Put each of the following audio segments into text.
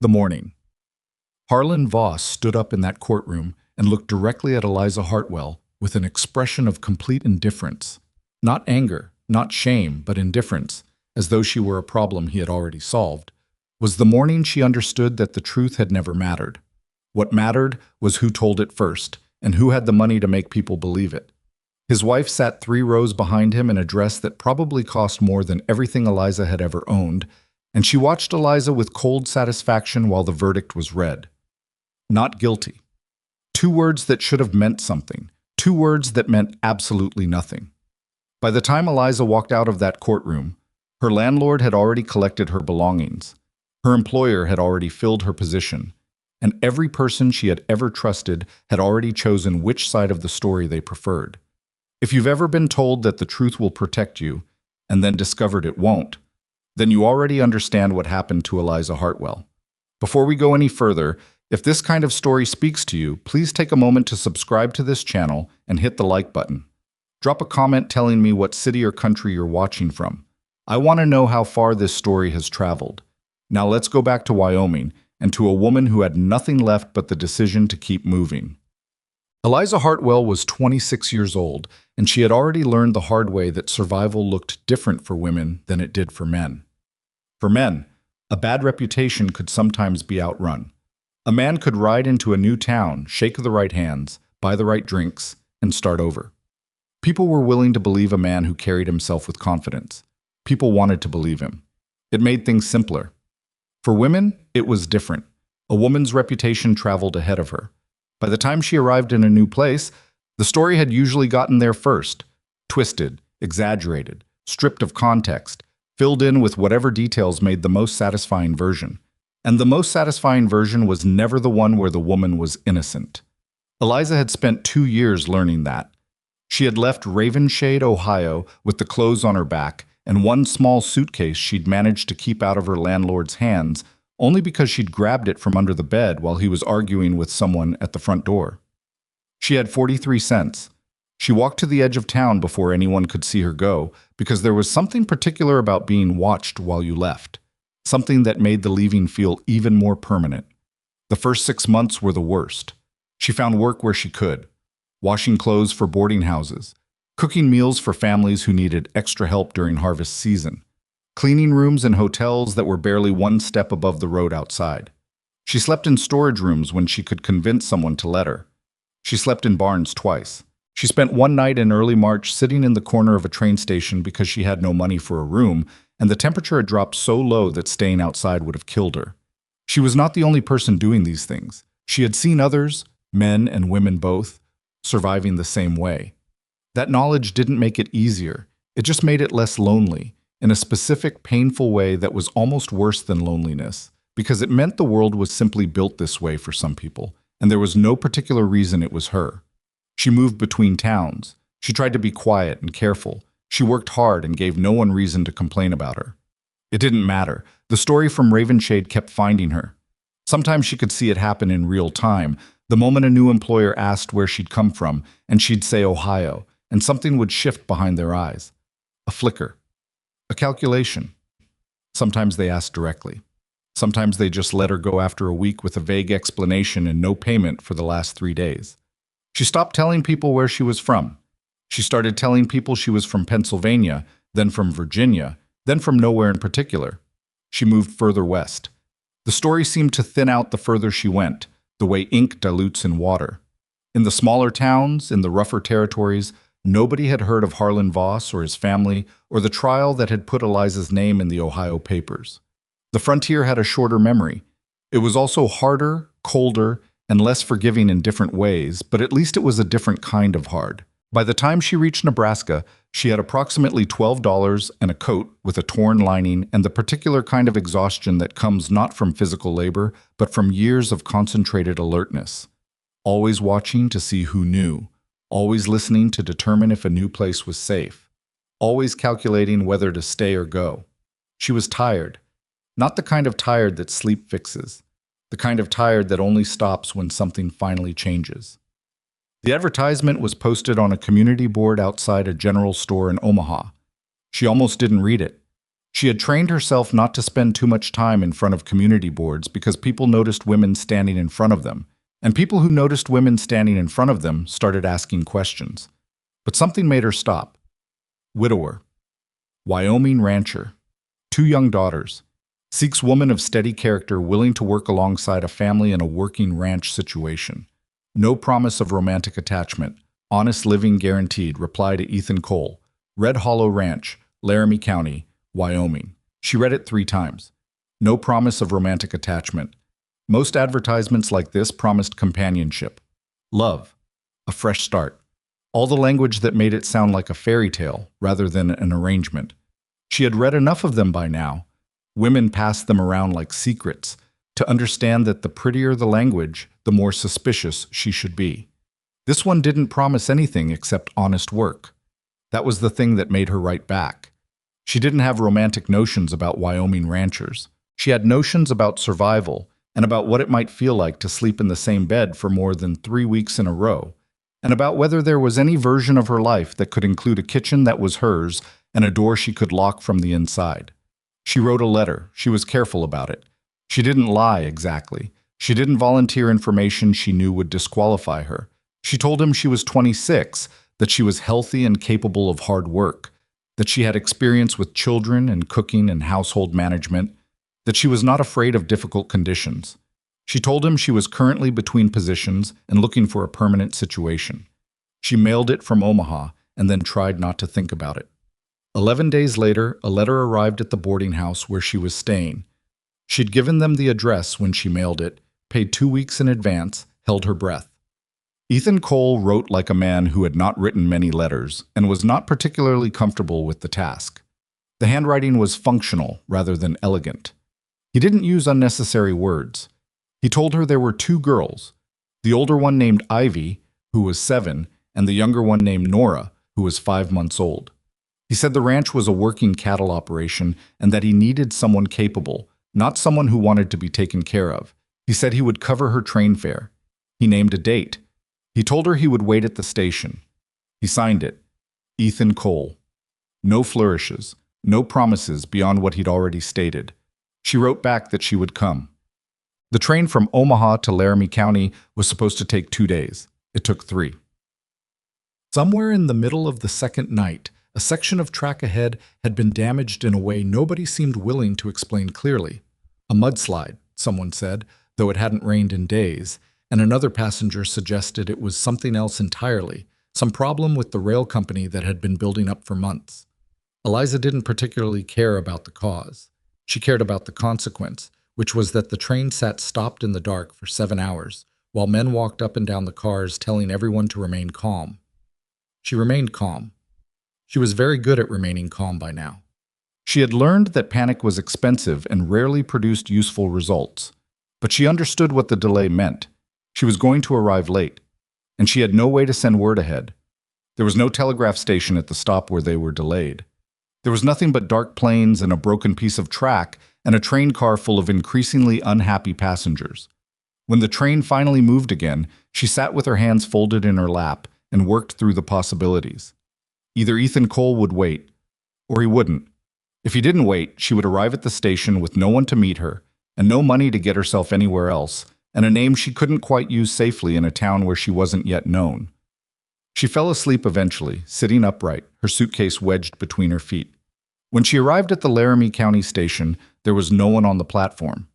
The morning. Harlan Voss stood up in that courtroom and looked directly at Eliza Hartwell with an expression of complete indifference. Not anger, not shame, but indifference, as though she were a problem he had already solved. Was the morning she understood that the truth had never mattered. What mattered was who told it first, and who had the money to make people believe it. His wife sat 3 rows behind him in a dress that probably cost more than everything Eliza had ever owned, and she watched Eliza with cold satisfaction while the verdict was read. Not guilty. 2 words that should have meant something. 2 words that meant absolutely nothing. By the time Eliza walked out of that courtroom, her landlord had already collected her belongings. Her employer had already filled her position, and every person she had ever trusted had already chosen which side of the story they preferred. If you've ever been told that the truth will protect you, and then discovered it won't, then you already understand what happened to Eliza Hartwell. Before we go any further, if this kind of story speaks to you, please take a moment to subscribe to this channel and hit the like button. Drop a comment telling me what city or country you're watching from. I want to know how far this story has traveled. Now let's go back to Wyoming and to a woman who had nothing left but the decision to keep moving. Eliza Hartwell was 26 years old, and she had already learned the hard way that survival looked different for women than it did for men. For men, a bad reputation could sometimes be outrun. A man could ride into a new town, shake the right hands, buy the right drinks, and start over. People were willing to believe a man who carried himself with confidence. People wanted to believe him. It made things simpler. For women, it was different. A woman's reputation traveled ahead of her. By the time she arrived in a new place, the story had usually gotten there first, twisted, exaggerated, stripped of context, filled in with whatever details made the most satisfying version. And the most satisfying version was never the one where the woman was innocent. Eliza had spent 2 years learning that. She had left Ravenshade, Ohio, with the clothes on her back and 1 small suitcase she'd managed to keep out of her landlord's hands only because she'd grabbed it from under the bed while he was arguing with someone at the front door. She had 43 cents. She walked to the edge of town before anyone could see her go, because there was something particular about being watched while you left, something that made the leaving feel even more permanent. The first 6 months were the worst. She found work where she could, washing clothes for boarding houses, cooking meals for families who needed extra help during harvest season, cleaning rooms in hotels that were barely 1 step above the road outside. She slept in storage rooms when she could convince someone to let her. She slept in barns twice. She spent 1 night in early March sitting in the corner of a train station because she had no money for a room, and the temperature had dropped so low that staying outside would have killed her. She was not the only person doing these things. She had seen others, men and women both, surviving the same way. That knowledge didn't make it easier. It just made it less lonely, in a specific, painful way that was almost worse than loneliness, because it meant the world was simply built this way for some people, and there was no particular reason it was her. She moved between towns. She tried to be quiet and careful. She worked hard and gave no one reason to complain about her. It didn't matter. The story from Ravenshade kept finding her. Sometimes she could see it happen in real time, the moment a new employer asked where she'd come from, and she'd say Ohio, and something would shift behind their eyes. A flicker. A calculation. Sometimes they asked directly. Sometimes they just let her go after a week with a vague explanation and no payment for the last 3 days. She stopped telling people where she was from. She started telling people she was from Pennsylvania, then from Virginia, then from nowhere in particular. She moved further west. The story seemed to thin out the further she went, the way ink dilutes in water. In the smaller towns, in the rougher territories, nobody had heard of Harlan Voss or his family or the trial that had put Eliza's name in the Ohio papers. The frontier had a shorter memory. It was also harder, colder, and less forgiving in different ways, but at least it was a different kind of hard. By the time she reached Nebraska, she had approximately $12 and a coat with a torn lining and the particular kind of exhaustion that comes not from physical labor, but from years of concentrated alertness. Always watching to see who knew, always listening to determine if a new place was safe, always calculating whether to stay or go. She was tired, not the kind of tired that sleep fixes, the kind of tired that only stops when something finally changes. The advertisement was posted on a community board outside a general store in Omaha. She almost didn't read it. She had trained herself not to spend too much time in front of community boards because people noticed women standing in front of them, and people who noticed women standing in front of them started asking questions. But something made her stop. Widower. Wyoming rancher. 2 young daughters. Seeks woman of steady character willing to work alongside a family in a working ranch situation. No promise of romantic attachment. Honest living guaranteed. Reply to Ethan Cole. Red Hollow Ranch, Laramie County, Wyoming. She read it 3 times. No promise of romantic attachment. Most advertisements like this promised companionship. Love. A fresh start. All the language that made it sound like a fairy tale rather than an arrangement. She had read enough of them by now. Women passed them around like secrets, to understand that the prettier the language, the more suspicious she should be. This one didn't promise anything except honest work. That was the thing that made her write back. She didn't have romantic notions about Wyoming ranchers. She had notions about survival and about what it might feel like to sleep in the same bed for more than 3 weeks in a row, and about whether there was any version of her life that could include a kitchen that was hers and a door she could lock from the inside. She wrote a letter. She was careful about it. She didn't lie exactly. She didn't volunteer information she knew would disqualify her. She told him she was 26, that she was healthy and capable of hard work, that she had experience with children and cooking and household management, that she was not afraid of difficult conditions. She told him she was currently between positions and looking for a permanent situation. She mailed it from Omaha and then tried not to think about it. 11 days later, a letter arrived at the boarding house where she was staying. She'd given them the address when she mailed it, paid 2 weeks in advance, held her breath. Ethan Cole wrote like a man who had not written many letters and was not particularly comfortable with the task. The handwriting was functional rather than elegant. He didn't use unnecessary words. He told her there were 2 girls, the older one named Ivy, who was 7, and the younger one named Nora, who was 5 months old. He said the ranch was a working cattle operation and that he needed someone capable, not someone who wanted to be taken care of. He said he would cover her train fare. He named a date. He told her he would wait at the station. He signed it. Ethan Cole. No flourishes, no promises beyond what he'd already stated. She wrote back that she would come. The train from Omaha to Laramie County was supposed to take 2 days. It took 3. Somewhere in the middle of the second night, a section of track ahead had been damaged in a way nobody seemed willing to explain clearly. A mudslide, someone said, though it hadn't rained in days, and another passenger suggested it was something else entirely, some problem with the rail company that had been building up for months. Eliza didn't particularly care about the cause. She cared about the consequence, which was that the train sat stopped in the dark for 7 hours, while men walked up and down the cars telling everyone to remain calm. She remained calm. She was very good at remaining calm by now. She had learned that panic was expensive and rarely produced useful results, but she understood what the delay meant. She was going to arrive late, and she had no way to send word ahead. There was no telegraph station at the stop where they were delayed. There was nothing but dark plains and a broken piece of track and a train car full of increasingly unhappy passengers. When the train finally moved again, she sat with her hands folded in her lap and worked through the possibilities. Either Ethan Cole would wait, or he wouldn't. If he didn't wait, she would arrive at the station with no one to meet her, and no money to get herself anywhere else, and a name she couldn't quite use safely in a town where she wasn't yet known. She fell asleep eventually, sitting upright, her suitcase wedged between her feet. When she arrived at the Laramie County station, there was no one on the platform.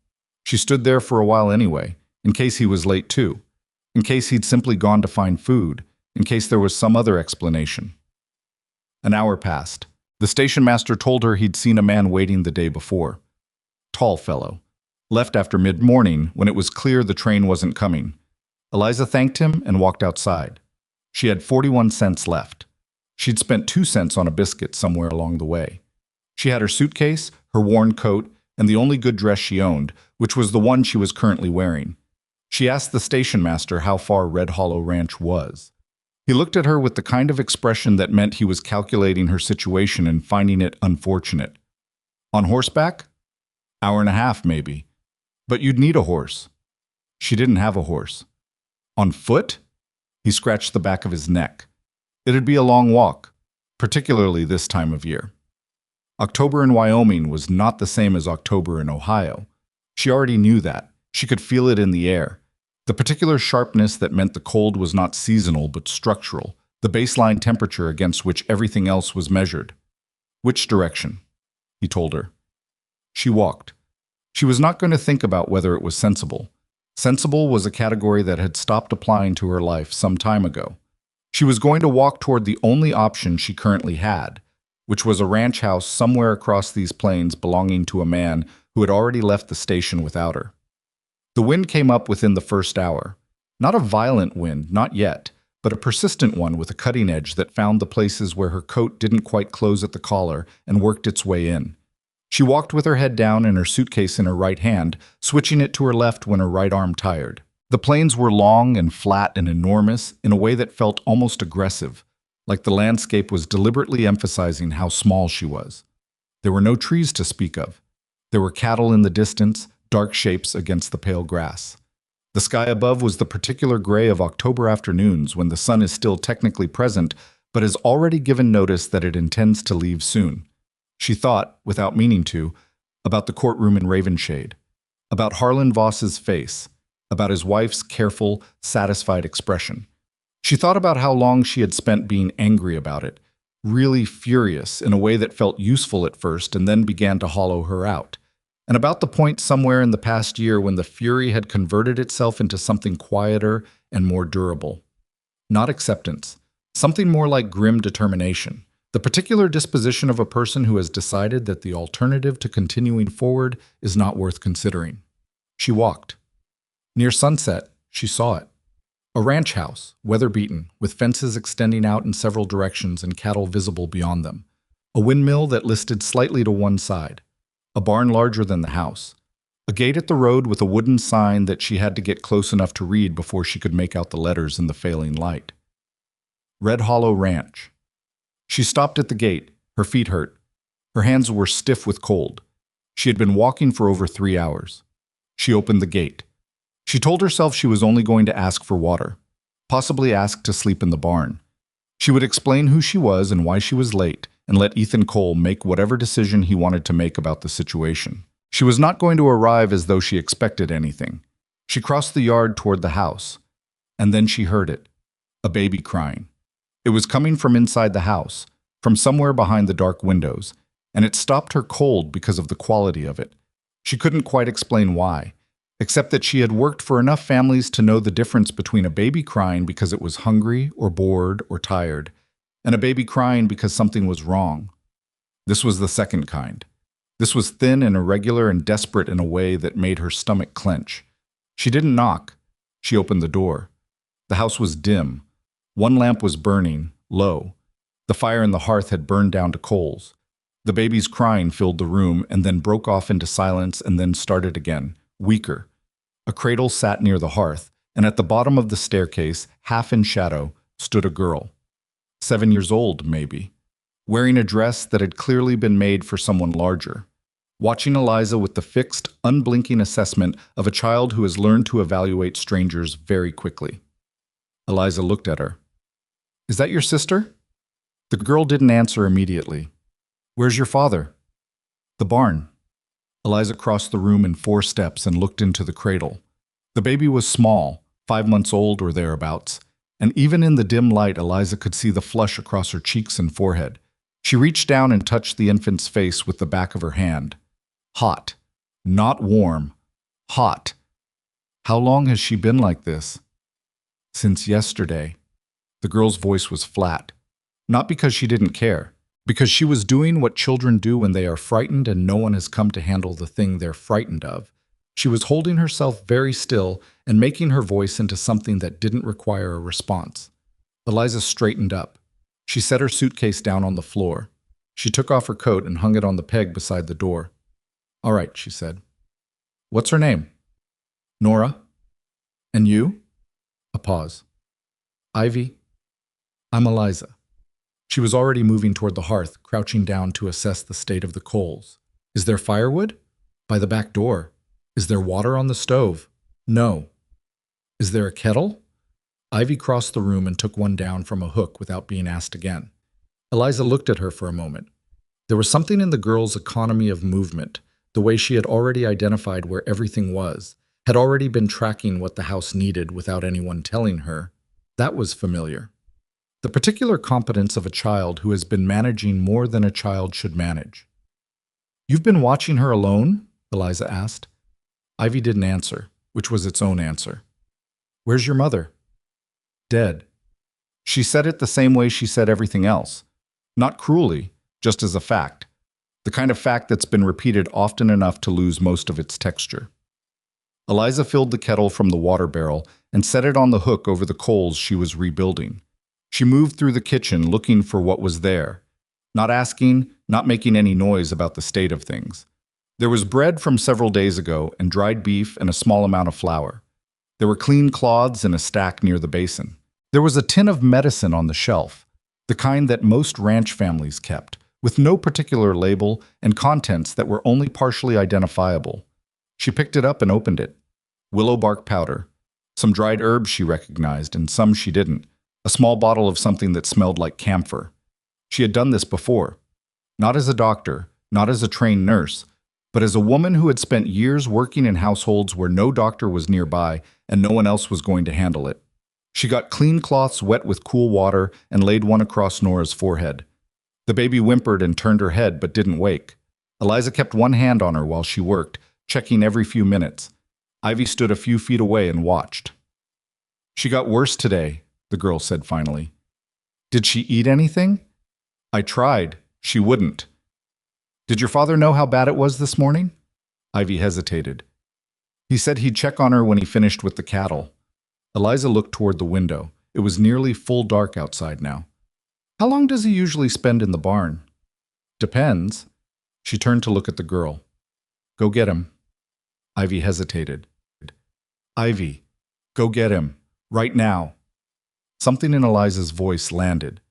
She stood there for a while anyway, in case he was late too, in case he'd simply gone to find food, in case there was some other explanation. An hour passed. The station master told her he'd seen a man waiting the day before. Tall fellow. Left after mid-morning when it was clear the train wasn't coming. Eliza thanked him and walked outside. She had 41 cents left. She'd spent 2 cents on a biscuit somewhere along the way. She had her suitcase, her worn coat, and the only good dress she owned, which was the one she was currently wearing. She asked the station master how far Red Hollow Ranch was. He looked at her with the kind of expression that meant he was calculating her situation and finding it unfortunate. On horseback? Hour and a half, maybe. But you'd need a horse. She didn't have a horse. On foot? He scratched the back of his neck. It'd be a long walk, particularly this time of year. October in Wyoming was not the same as October in Ohio. She already knew that. She could feel it in the air. The particular sharpness that meant the cold was not seasonal but structural, the baseline temperature against which everything else was measured. Which direction? He told her. She walked. She was not going to think about whether it was sensible. Sensible was a category that had stopped applying to her life some time ago. She was going to walk toward the only option she currently had, which was a ranch house somewhere across these plains belonging to a man who had already left the station without her. The wind came up within the first hour. Not a violent wind, not yet, but a persistent one with a cutting edge that found the places where her coat didn't quite close at the collar and worked its way in. She walked with her head down and her suitcase in her right hand, switching it to her left when her right arm tired. The plains were long and flat and enormous in a way that felt almost aggressive, like the landscape was deliberately emphasizing how small she was. There were no trees to speak of. There were cattle in the distance, dark shapes against the pale grass. The sky above was the particular gray of October afternoons when the sun is still technically present, but has already given notice that it intends to leave soon. She thought, without meaning to, about the courtroom in Ravenshade, about Harlan Voss's face, about his wife's careful, satisfied expression. She thought about how long she had spent being angry about it, really furious in a way that felt useful at first and then began to hollow her out. And about the point somewhere in the past year when the fury had converted itself into something quieter and more durable. Not acceptance, something more like grim determination, the particular disposition of a person who has decided that the alternative to continuing forward is not worth considering. She walked. Near sunset, she saw it. A ranch house, weather-beaten, with fences extending out in several directions and cattle visible beyond them. A windmill that listed slightly to one side. A barn larger than the house. A gate at the road with a wooden sign that she had to get close enough to read before she could make out the letters in the failing light. Red Hollow Ranch. She stopped at the gate, her feet hurt. Her hands were stiff with cold. She had been walking for over 3 hours. She opened the gate. She told herself she was only going to ask for water, possibly ask to sleep in the barn. She would explain who she was and why she was late, and let Ethan Cole make whatever decision he wanted to make about the situation. She was not going to arrive as though she expected anything. She crossed the yard toward the house, and then she heard it, a baby crying. It was coming from inside the house, from somewhere behind the dark windows, and it stopped her cold because of the quality of it. She couldn't quite explain why, except that she had worked for enough families to know the difference between a baby crying because it was hungry or bored or tired, and a baby crying because something was wrong. This was the second kind. This was thin and irregular and desperate in a way that made her stomach clench. She didn't knock. She opened the door. The house was dim. One lamp was burning, low. The fire in the hearth had burned down to coals. The baby's crying filled the room and then broke off into silence and then started again, weaker. A cradle sat near the hearth, and at the bottom of the staircase, half in shadow, stood a girl. 7 years old, maybe, wearing a dress that had clearly been made for someone larger, watching Eliza with the fixed, unblinking assessment of a child who has learned to evaluate strangers very quickly. Eliza looked at her. "Is that your sister?" The girl didn't answer immediately. "Where's your father?" "The barn." Eliza crossed the room in 4 steps and looked into the cradle. The baby was small, 5 months old or thereabouts, and even in the dim light Eliza could see the flush across her cheeks and forehead. She reached down and touched the infant's face with the back of her hand. Hot. Not warm. Hot. How long has she been like this? Since yesterday. The girl's voice was flat. Not because she didn't care. Because she was doing what children do when they are frightened and no one has come to handle the thing they're frightened of. She was holding herself very still and making her voice into something that didn't require a response. Eliza straightened up. She set her suitcase down on the floor. She took off her coat and hung it on the peg beside the door. "All right," she said. "What's her name?" "Nora." "And you?" A pause. "Ivy." "I'm Eliza." She was already moving toward the hearth, crouching down to assess the state of the coals. "Is there firewood?" "By the back door." "Is there water on the stove?" "No." "Is there a kettle?" Ivy crossed the room and took one down from a hook without being asked again. Eliza looked at her for a moment. There was something in the girl's economy of movement, the way she had already identified where everything was, had already been tracking what the house needed without anyone telling her. That was familiar. The particular competence of a child who has been managing more than a child should manage. "You've been watching her alone?" Eliza asked. Ivy didn't answer, which was its own answer. "Where's your mother?" "Dead." She said it the same way she said everything else. Not cruelly, just as a fact. The kind of fact that's been repeated often enough to lose most of its texture. Eliza filled the kettle from the water barrel and set it on the hook over the coals she was rebuilding. She moved through the kitchen looking for what was there, not asking, not making any noise about the state of things. There was bread from several days ago and dried beef and a small amount of flour. There were clean cloths in a stack near the basin. There was a tin of medicine on the shelf, the kind that most ranch families kept, with no particular label and contents that were only partially identifiable. She picked it up and opened it. Willow bark powder. Some dried herbs she recognized, and some she didn't. A small bottle of something that smelled like camphor. She had done this before. Not as a doctor, not as a trained nurse, but as a woman who had spent years working in households where no doctor was nearby and no one else was going to handle it. She got clean cloths wet with cool water and laid one across Nora's forehead. The baby whimpered and turned her head but didn't wake. Eliza kept one hand on her while she worked, checking every few minutes. Ivy stood a few feet away and watched. "She got worse today," the girl said finally. "Did she eat anything?" "I tried. She wouldn't." "Did your father know how bad it was this morning?" Ivy hesitated. "He said he'd check on her when he finished with the cattle." Eliza looked toward the window. It was nearly full dark outside now. "How long does he usually spend in the barn?" "Depends." She turned to look at the girl. "Go get him." Ivy hesitated. "Ivy, go get him. Right now." Something in Eliza's voice landed.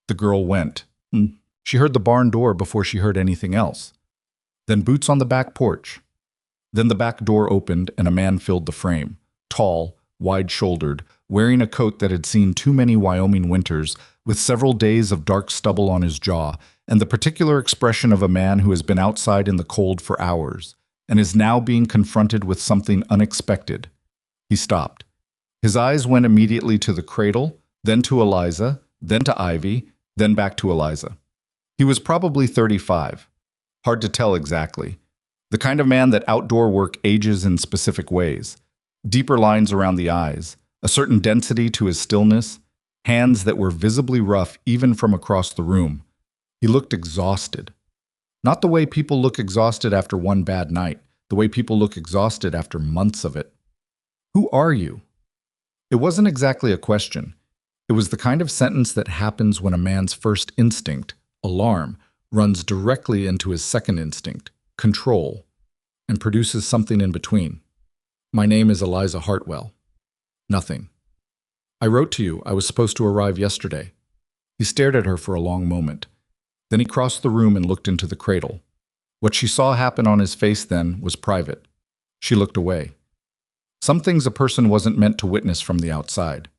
The girl went. She heard the barn door before she heard anything else. Then boots on the back porch. Then the back door opened and a man filled the frame. Tall, wide-shouldered, wearing a coat that had seen too many Wyoming winters, with several days of dark stubble on his jaw, and the particular expression of a man who has been outside in the cold for hours, and is now being confronted with something unexpected. He stopped. His eyes went immediately to the cradle, then to Eliza, then to Ivy, then back to Eliza. He was probably 35. Hard to tell exactly. The kind of man that outdoor work ages in specific ways. Deeper lines around the eyes, a certain density to his stillness, hands that were visibly rough even from across the room. He looked exhausted. Not the way people look exhausted after one bad night, the way people look exhausted after months of it. "Who are you?" It wasn't exactly a question. It was the kind of sentence that happens when a man's first instinct, alarm, runs directly into his second instinct, control, and produces something in between. "My name is Eliza Hartwell." Nothing. "I wrote to you. I was supposed to arrive yesterday." He stared at her for a long moment. Then he crossed the room and looked into the cradle. What she saw happen on his face then was private. She looked away. Some things a person wasn't meant to witness from the outside.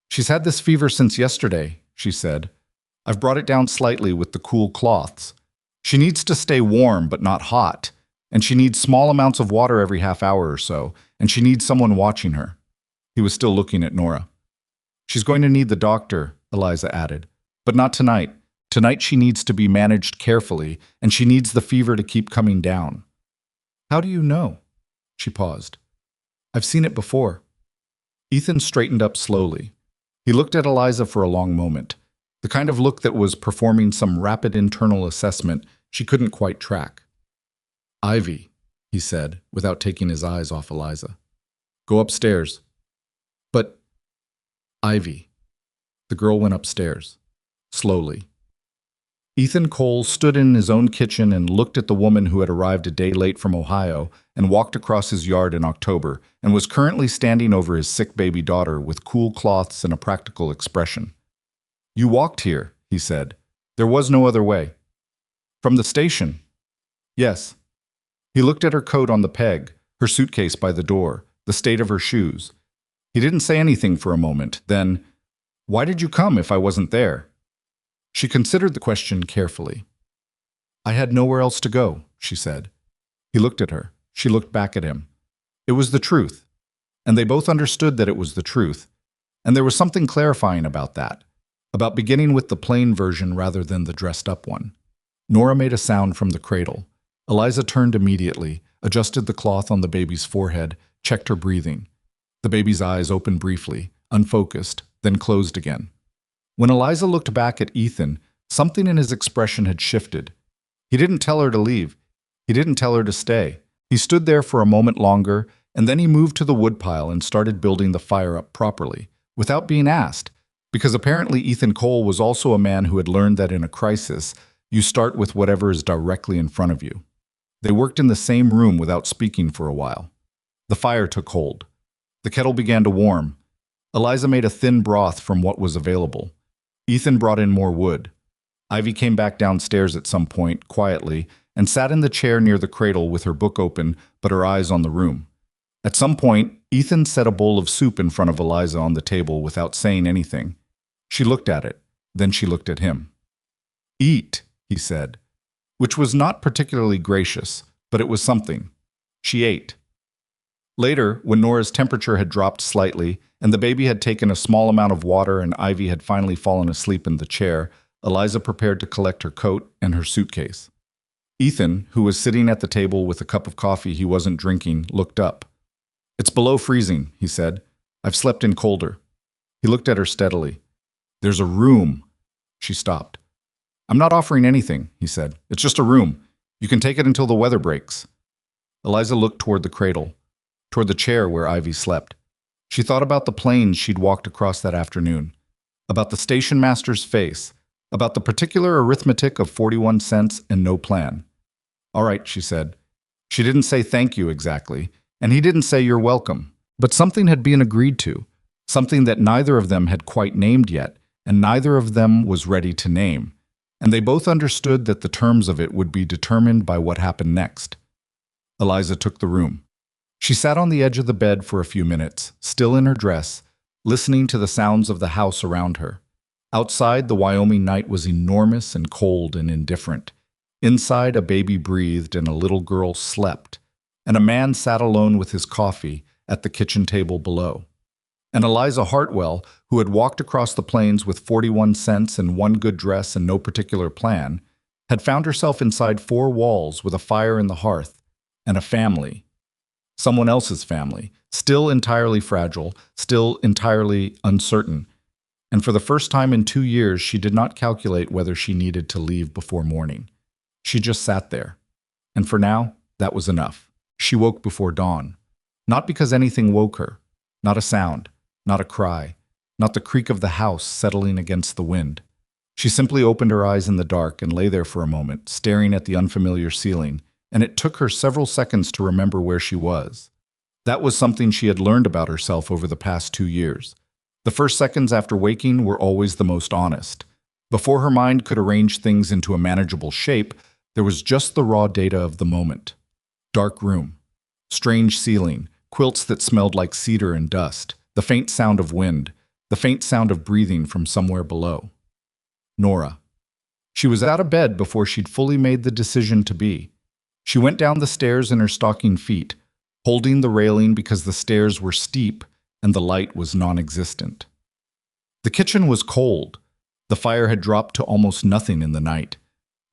"She's had this fever since yesterday," she said. "I've brought it down slightly with the cool cloths. She needs to stay warm but not hot, and she needs small amounts of water every half hour or so, and she needs someone watching her." He was still looking at Nora. "She's going to need the doctor," Eliza added, "but not tonight. Tonight she needs to be managed carefully, and she needs the fever to keep coming down." "How do you know?" She paused. "I've seen it before." Ethan straightened up slowly. He looked at Eliza for a long moment, the kind of look that was performing some rapid internal assessment she couldn't quite track. "Ivy," he said, without taking his eyes off Eliza. "Go upstairs." "But—" "Ivy." The girl went upstairs, slowly. Ethan Cole stood in his own kitchen and looked at the woman who had arrived a day late from Ohio and walked across his yard in October and was currently standing over his sick baby daughter with cool cloths and a practical expression. "You walked here," he said. "There was no other way." "From the station?" "Yes." He looked at her coat on the peg, her suitcase by the door, the state of her shoes. He didn't say anything for a moment. Then, "Why did you come if I wasn't there?" She considered the question carefully. I had nowhere else to go, she said. He looked at her. She looked back at him. It was the truth. And they both understood that it was the truth. And there was something clarifying about that, about beginning with the plain version rather than the dressed-up one. Nora made a sound from the cradle. Eliza turned immediately, adjusted the cloth on the baby's forehead, checked her breathing. The baby's eyes opened briefly, unfocused, then closed again. When Eliza looked back at Ethan, something in his expression had shifted. He didn't tell her to leave. He didn't tell her to stay. He stood there for a moment longer, and then he moved to the woodpile and started building the fire up properly, without being asked, because apparently Ethan Cole was also a man who had learned that in a crisis, you start with whatever is directly in front of you. They worked in the same room without speaking for a while. The fire took hold. The kettle began to warm. Eliza made a thin broth from what was available. Ethan brought in more wood. Ivy came back downstairs at some point, quietly, and sat in the chair near the cradle with her book open but her eyes on the room. At some point, Ethan set a bowl of soup in front of Eliza on the table without saying anything. She looked at it, then she looked at him. "Eat," he said, which was not particularly gracious, but it was something. She ate. Later, when Nora's temperature had dropped slightly and the baby had taken a small amount of water and Ivy had finally fallen asleep in the chair, Eliza prepared to collect her coat and her suitcase. Ethan, who was sitting at the table with a cup of coffee he wasn't drinking, looked up. "It's below freezing," he said. "I've slept in colder." He looked at her steadily. "There's a room." She stopped. "I'm not offering anything," he said. "It's just a room. You can take it until the weather breaks." Eliza looked toward the cradle, toward the chair where Ivy slept. She thought about the planes she'd walked across that afternoon, about the station master's face, about the particular arithmetic of 41 cents and no plan. "All right," she said. She didn't say thank you exactly, and he didn't say you're welcome, but something had been agreed to, something that neither of them had quite named yet, and neither of them was ready to name, and they both understood that the terms of it would be determined by what happened next. Eliza took the room. She sat on the edge of the bed for a few minutes, still in her dress, listening to the sounds of the house around her. Outside, the Wyoming night was enormous and cold and indifferent. Inside, a baby breathed and a little girl slept, and a man sat alone with his coffee at the kitchen table below. And Eliza Hartwell, who had walked across the plains with 41 cents and one good dress and no particular plan, had found herself inside four walls with a fire in the hearth and a family. Someone else's family, still entirely fragile, still entirely uncertain. And for the first time in 2 years, she did not calculate whether she needed to leave before morning. She just sat there. And for now, that was enough. She woke before dawn. Not because anything woke her. Not a sound. Not a cry. Not the creak of the house settling against the wind. She simply opened her eyes in the dark and lay there for a moment, staring at the unfamiliar ceiling, and it took her several seconds to remember where she was. That was something she had learned about herself over the past 2 years. The first seconds after waking were always the most honest. Before her mind could arrange things into a manageable shape, there was just the raw data of the moment. Dark room. Strange ceiling. Quilts that smelled like cedar and dust. The faint sound of wind. The faint sound of breathing from somewhere below. Nora. She was out of bed before she'd fully made the decision to be. She went down the stairs in her stocking feet, holding the railing because the stairs were steep and the light was non-existent. The kitchen was cold. The fire had dropped to almost nothing in the night,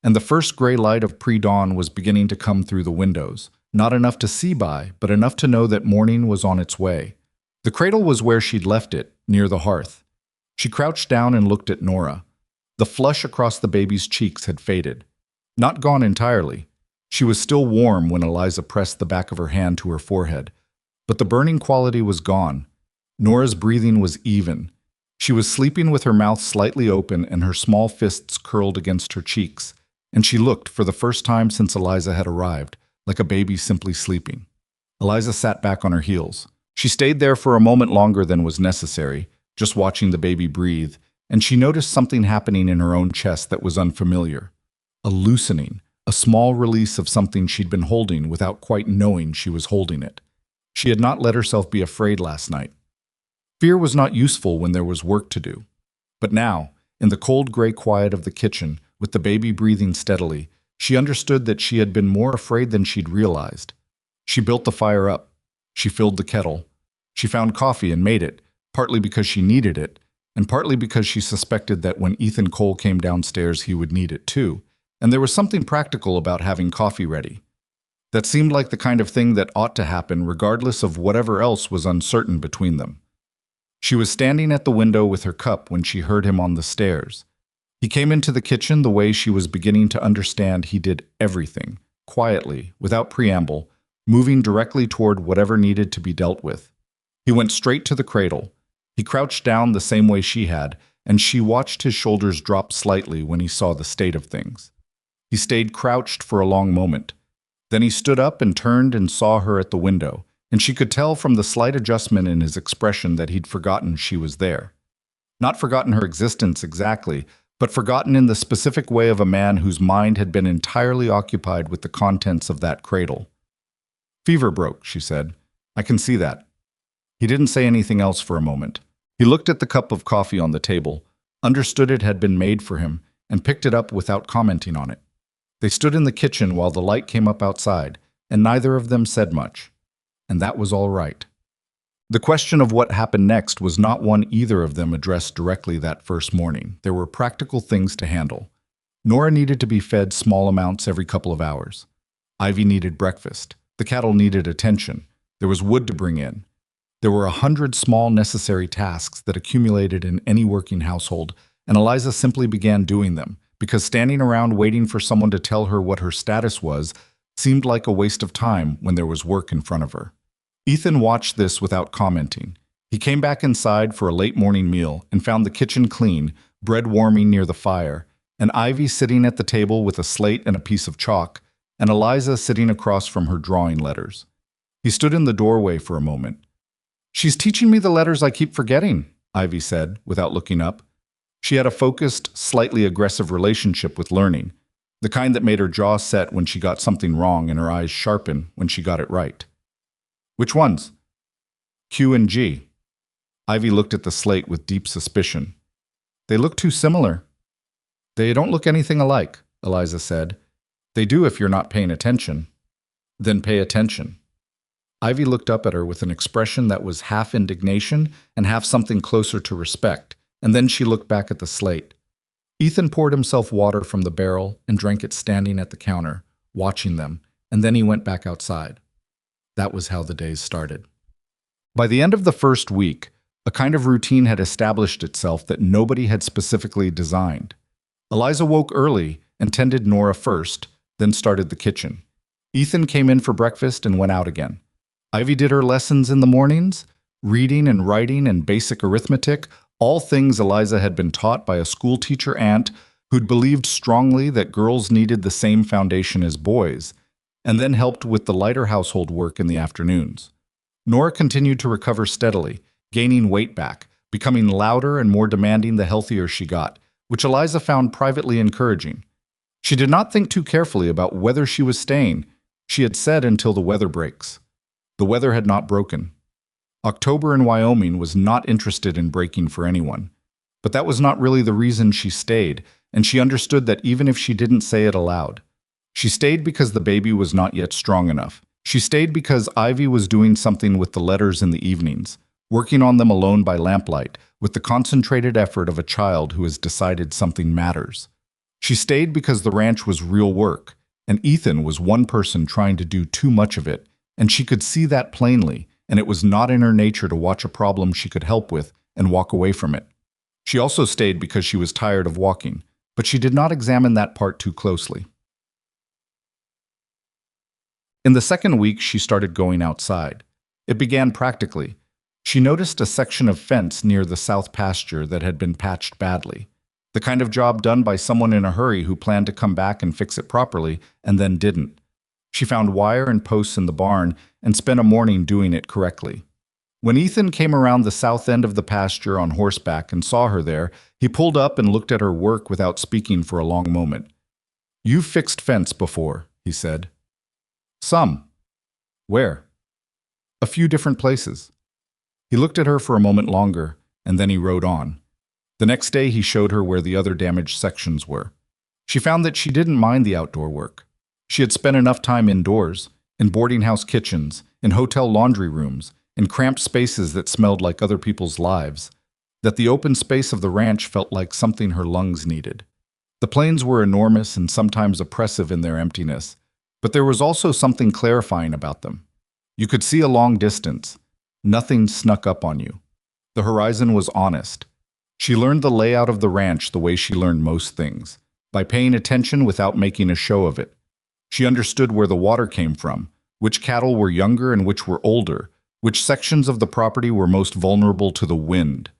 and the first gray light of pre-dawn was beginning to come through the windows, not enough to see by, but enough to know that morning was on its way. The cradle was where she'd left it, near the hearth. She crouched down and looked at Nora. The flush across the baby's cheeks had faded. Not gone entirely. She was still warm when Eliza pressed the back of her hand to her forehead, but the burning quality was gone. Nora's breathing was even. She was sleeping with her mouth slightly open and her small fists curled against her cheeks, and she looked, for the first time since Eliza had arrived, like a baby simply sleeping. Eliza sat back on her heels. She stayed there for a moment longer than was necessary, just watching the baby breathe, and she noticed something happening in her own chest that was unfamiliar. A loosening, a small release of something she'd been holding without quite knowing she was holding it. She had not let herself be afraid last night. Fear was not useful when there was work to do. But now, in the cold gray quiet of the kitchen, with the baby breathing steadily, She understood that she had been more afraid than she'd realized. She built the fire up. She filled the kettle. She found coffee and made it, partly because she needed it, and partly because she suspected that when Ethan Cole came downstairs he would need it too, and there was something practical about having coffee ready. That seemed like the kind of thing that ought to happen regardless of whatever else was uncertain between them. She was standing at the window with her cup when she heard him on the stairs. He came into the kitchen the way she was beginning to understand he did everything, quietly, without preamble, moving directly toward whatever needed to be dealt with. He went straight to the cradle. He crouched down the same way she had, and she watched his shoulders drop slightly when he saw the state of things. He stayed crouched for a long moment. Then he stood up and turned and saw her at the window, and she could tell from the slight adjustment in his expression that he'd forgotten she was there. Not forgotten her existence exactly, but forgotten in the specific way of a man whose mind had been entirely occupied with the contents of that cradle. "Fever broke," she said. "I can see that." He didn't say anything else for a moment. He looked at the cup of coffee on the table, understood it had been made for him, and picked it up without commenting on it. They stood in the kitchen while the light came up outside, and neither of them said much. And that was all right. The question of what happened next was not one either of them addressed directly that first morning. There were practical things to handle. Nora needed to be fed small amounts every couple of hours. Ivy needed breakfast. The cattle needed attention. There was wood to bring in. There were 100 small necessary tasks that accumulated in any working household, and Eliza simply began doing them, because standing around waiting for someone to tell her what her status was seemed like a waste of time when there was work in front of her. Ethan watched this without commenting. He came back inside for a late morning meal and found the kitchen clean, bread warming near the fire, and Ivy sitting at the table with a slate and a piece of chalk, and Eliza sitting across from her drawing letters. He stood in the doorway for a moment. "She's teaching me the letters I keep forgetting," Ivy said, without looking up. She had a focused, slightly aggressive relationship with learning, the kind that made her jaw set when she got something wrong and her eyes sharpen when she got it right. "Which ones?" "Q and G." Ivy looked at the slate with deep suspicion. "They look too similar." "They don't look anything alike," Eliza said. "They do if you're not paying attention." "Then pay attention." Ivy looked up at her with an expression that was half indignation and half something closer to respect, and then she looked back at the slate. Ethan poured himself water from the barrel and drank it standing at the counter, watching them, and then he went back outside. That was how the days started. By the end of the first week, a kind of routine had established itself that nobody had specifically designed. Eliza woke early and tended Nora first, then started the kitchen. Ethan came in for breakfast and went out again. Ivy did her lessons in the mornings, reading and writing and basic arithmetic, all things Eliza had been taught by a schoolteacher aunt who'd believed strongly that girls needed the same foundation as boys, and then helped with the lighter household work in the afternoons. Nora continued to recover steadily, gaining weight back, becoming louder and more demanding the healthier she got, which Eliza found privately encouraging. She did not think too carefully about whether she was staying. She had said until the weather breaks. The weather had not broken. October in Wyoming was not interested in breaking for anyone. But that was not really the reason she stayed, and she understood that even if she didn't say it aloud. She stayed because the baby was not yet strong enough. She stayed because Ivy was doing something with the letters in the evenings, working on them alone by lamplight, with the concentrated effort of a child who has decided something matters. She stayed because the ranch was real work, and Ethan was one person trying to do too much of it, and she could see that plainly, and it was not in her nature to watch a problem she could help with and walk away from it. She also stayed because she was tired of walking, but she did not examine that part too closely. In the second week, she started going outside. It began practically. She noticed a section of fence near the south pasture that had been patched badly, the kind of job done by someone in a hurry who planned to come back and fix it properly and then didn't. She found wire and posts in the barn and spent a morning doing it correctly. When Ethan came around the south end of the pasture on horseback and saw her there, he pulled up and looked at her work without speaking for a long moment. "You've fixed fence before," he said. "Some." "Where?" "A few different places." He looked at her for a moment longer, and then he rode on. The next day he showed her where the other damaged sections were. She found that she didn't mind the outdoor work. She had spent enough time indoors, in boarding house kitchens, in hotel laundry rooms, in cramped spaces that smelled like other people's lives, that the open space of the ranch felt like something her lungs needed. The plains were enormous and sometimes oppressive in their emptiness, but there was also something clarifying about them. You could see a long distance. Nothing snuck up on you. The horizon was honest. She learned the layout of the ranch the way she learned most things, by paying attention without making a show of it. She understood where the water came from, which cattle were younger and which were older, which sections of the property were most vulnerable to the wind.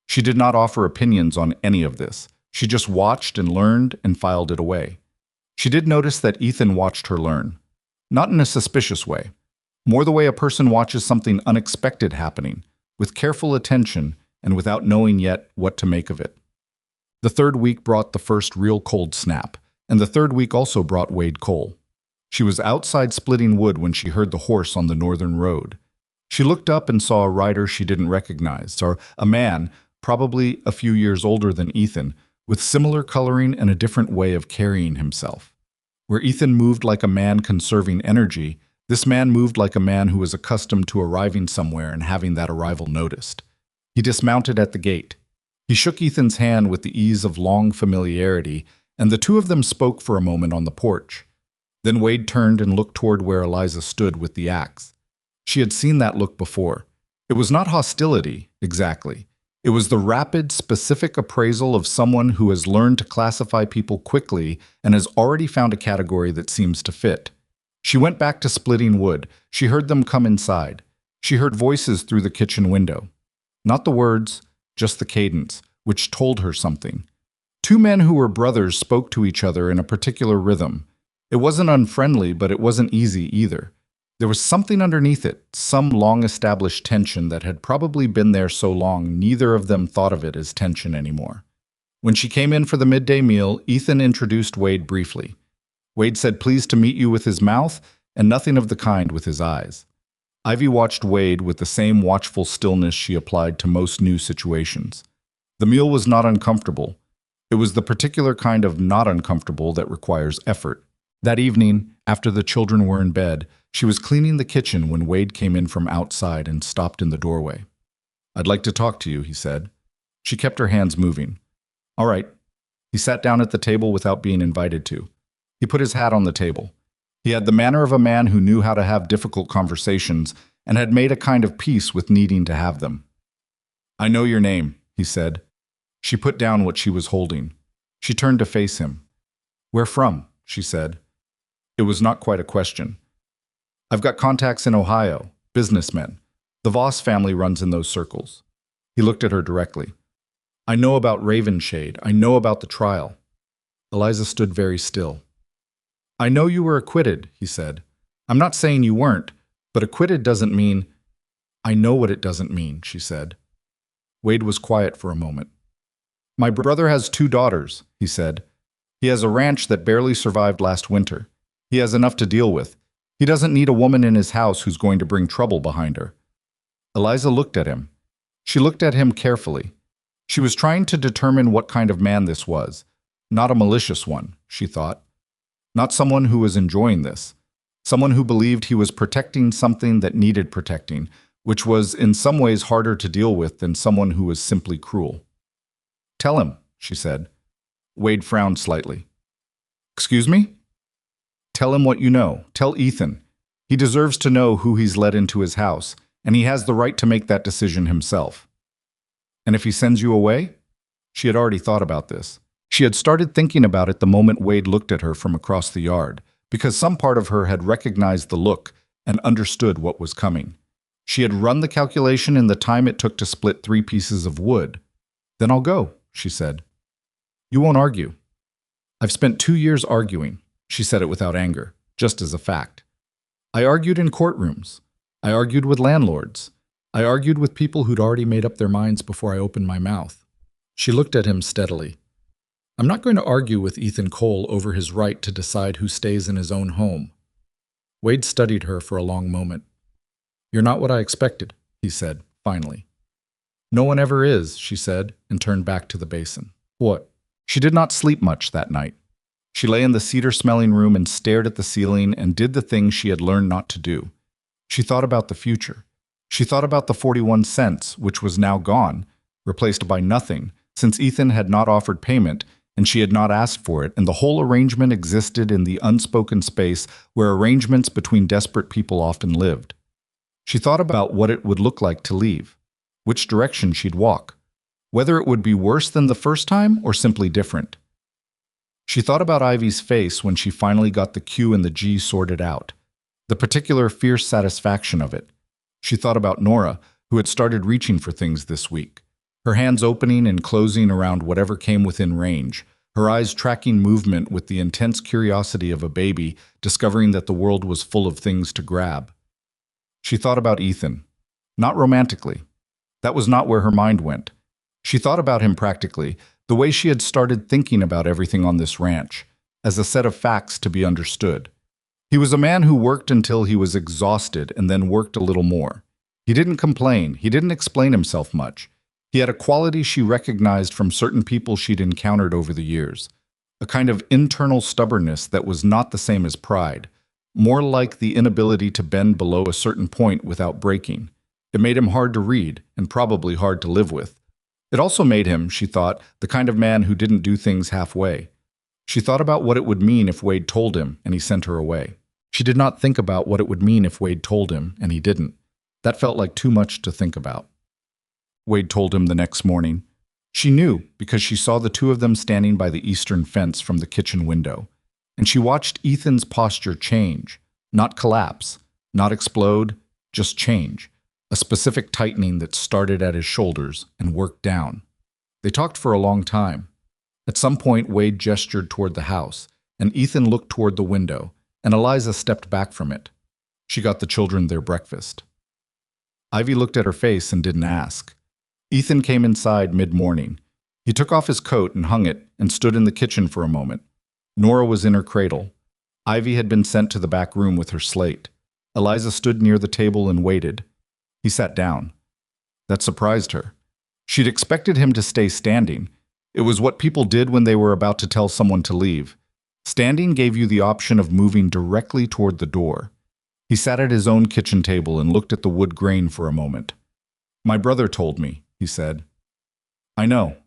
She did not offer opinions on any of this. She just watched and learned and filed it away. She did notice that Ethan watched her learn. Not in a suspicious way. More the way a person watches something unexpected happening, with careful attention and without knowing yet what to make of it. The third week brought the first real cold snap, and the third week also brought Wade Cole. She was outside splitting wood when she heard the horse on the northern road. She looked up and saw a rider she didn't recognize, or a man, probably a few years older than Ethan, with similar coloring and a different way of carrying himself. Where Ethan moved like a man conserving energy, this man moved like a man who was accustomed to arriving somewhere and having that arrival noticed. He dismounted at the gate. He shook Ethan's hand with the ease of long familiarity, and the two of them spoke for a moment on the porch. Then Wade turned and looked toward where Eliza stood with the axe. She had seen that look before. It was not hostility, exactly. It was the rapid, specific appraisal of someone who has learned to classify people quickly and has already found a category that seems to fit. She went back to splitting wood. She heard them come inside. She heard voices through the kitchen window. Not the words, just the cadence, which told her something. Two men who were brothers spoke to each other in a particular rhythm. It wasn't unfriendly, but it wasn't easy either. There was something underneath it, some long-established tension that had probably been there so long neither of them thought of it as tension anymore. When she came in for the midday meal, Ethan introduced Wade briefly. Wade said pleased to meet you with his mouth, and nothing of the kind with his eyes. Ivy watched Wade with the same watchful stillness she applied to most new situations. The meal was not uncomfortable. It was the particular kind of not uncomfortable that requires effort. That evening, after the children were in bed, she was cleaning the kitchen when Wade came in from outside and stopped in the doorway. "I'd like to talk to you," he said. She kept her hands moving. "All right." He sat down at the table without being invited to. He put his hat on the table. He had the manner of a man who knew how to have difficult conversations and had made a kind of peace with needing to have them. "I know your name," he said. She put down what she was holding. She turned to face him. "Where from?" she said. It was not quite a question. "I've got contacts in Ohio, businessmen. The Voss family runs in those circles." He looked at her directly. "I know about Ravenshade. I know about the trial." Eliza stood very still. "I know you were acquitted," he said. "I'm not saying you weren't, but acquitted doesn't mean—" "I know what it doesn't mean," she said. Wade was quiet for a moment. "My brother has 2 daughters," he said. "He has a ranch that barely survived last winter. He has enough to deal with. He doesn't need a woman in his house who's going to bring trouble behind her." Eliza looked at him. She looked at him carefully. She was trying to determine what kind of man this was. Not a malicious one, she thought. Not someone who was enjoying this. Someone who believed he was protecting something that needed protecting, which was in some ways harder to deal with than someone who was simply cruel. "Tell him," she said. Wade frowned slightly. "Excuse me?" "Tell him what you know. Tell Ethan. He deserves to know who he's let into his house, and he has the right to make that decision himself." "And if he sends you away?" She had already thought about this. She had started thinking about it the moment Wade looked at her from across the yard, because some part of her had recognized the look and understood what was coming. She had run the calculation in the time it took to split 3 pieces of wood. "Then I'll go," she said. "You won't argue." "I've spent 2 years arguing." She said it without anger, just as a fact. "I argued in courtrooms. I argued with landlords. I argued with people who'd already made up their minds before I opened my mouth." She looked at him steadily. "I'm not going to argue with Ethan Cole over his right to decide who stays in his own home." Wade studied her for a long moment. "You're not what I expected," he said, finally. "No one ever is," she said, and turned back to the basin. "What?" She did not sleep much that night. She lay in the cedar-smelling room and stared at the ceiling and did the things she had learned not to do. She thought about the future. She thought about the 41 cents, which was now gone, replaced by nothing, since Ethan had not offered payment and she had not asked for it, and the whole arrangement existed in the unspoken space where arrangements between desperate people often lived. She thought about what it would look like to leave, which direction she'd walk, whether it would be worse than the first time or simply different. She thought about Ivy's face when she finally got the Q and the G sorted out, the particular fierce satisfaction of it. She thought about Nora, who had started reaching for things this week, her hands opening and closing around whatever came within range, her eyes tracking movement with the intense curiosity of a baby discovering that the world was full of things to grab. She thought about Ethan, not romantically. That was not where her mind went. She thought about him practically, the way she had started thinking about everything on this ranch, as a set of facts to be understood. He was a man who worked until he was exhausted and then worked a little more. He didn't complain, he didn't explain himself much. He had a quality she recognized from certain people she'd encountered over the years, a kind of internal stubbornness that was not the same as pride, more like the inability to bend below a certain point without breaking. It made him hard to read and probably hard to live with. It also made him, she thought, the kind of man who didn't do things halfway. She thought about what it would mean if Wade told him and he sent her away. She did not think about what it would mean if Wade told him and he didn't. That felt like too much to think about. Wade told him the next morning. She knew because she saw the two of them standing by the eastern fence from the kitchen window. And she watched Ethan's posture change, not collapse, not explode, just change. A specific tightening that started at his shoulders and worked down. They talked for a long time. At some point, Wade gestured toward the house, and Ethan looked toward the window, and Eliza stepped back from it. She got the children their breakfast. Ivy looked at her face and didn't ask. Ethan came inside mid-morning. He took off his coat and hung it and stood in the kitchen for a moment. Nora was in her cradle. Ivy had been sent to the back room with her slate. Eliza stood near the table and waited. He sat down. That surprised her. She'd expected him to stay standing. It was what people did when they were about to tell someone to leave. Standing gave you the option of moving directly toward the door. He sat at his own kitchen table and looked at the wood grain for a moment. "My brother told me," he said. "I know.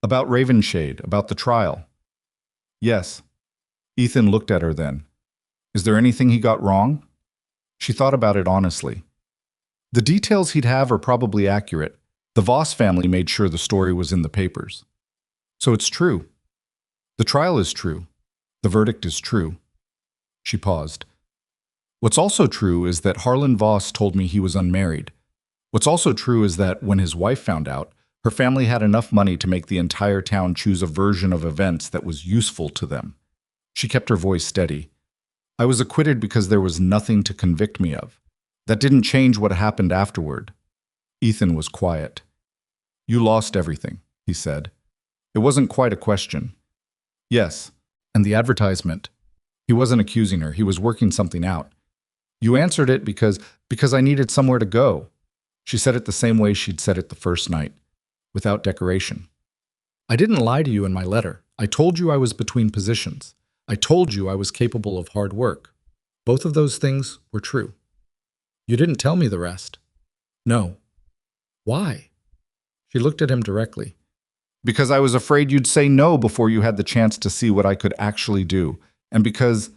About Ravenshade, about the trial." "Yes." Ethan looked at her then. "Is there anything he got wrong?" She thought about it honestly. The details he'd have are probably accurate. The Voss family made sure the story was in the papers. So it's true. The trial is true. The verdict is true. She paused. "What's also true is that Harlan Voss told me he was unmarried. What's also true is that when his wife found out, her family had enough money to make the entire town choose a version of events that was useful to them." She kept her voice steady. "I was acquitted because there was nothing to convict me of. That didn't change what happened afterward." Ethan was quiet. "You lost everything," he said. It wasn't quite a question. "Yes, and the advertisement." He wasn't accusing her, he was working something out. "You answered it because I needed somewhere to go." She said it the same way she'd said it the first night, without decoration. "I didn't lie to you in my letter. I told you I was between positions. I told you I was capable of hard work. Both of those things were true. You didn't tell me the rest." "No." "Why?" She looked at him directly. "Because I was afraid you'd say no before you had the chance to see what I could actually do. And because—"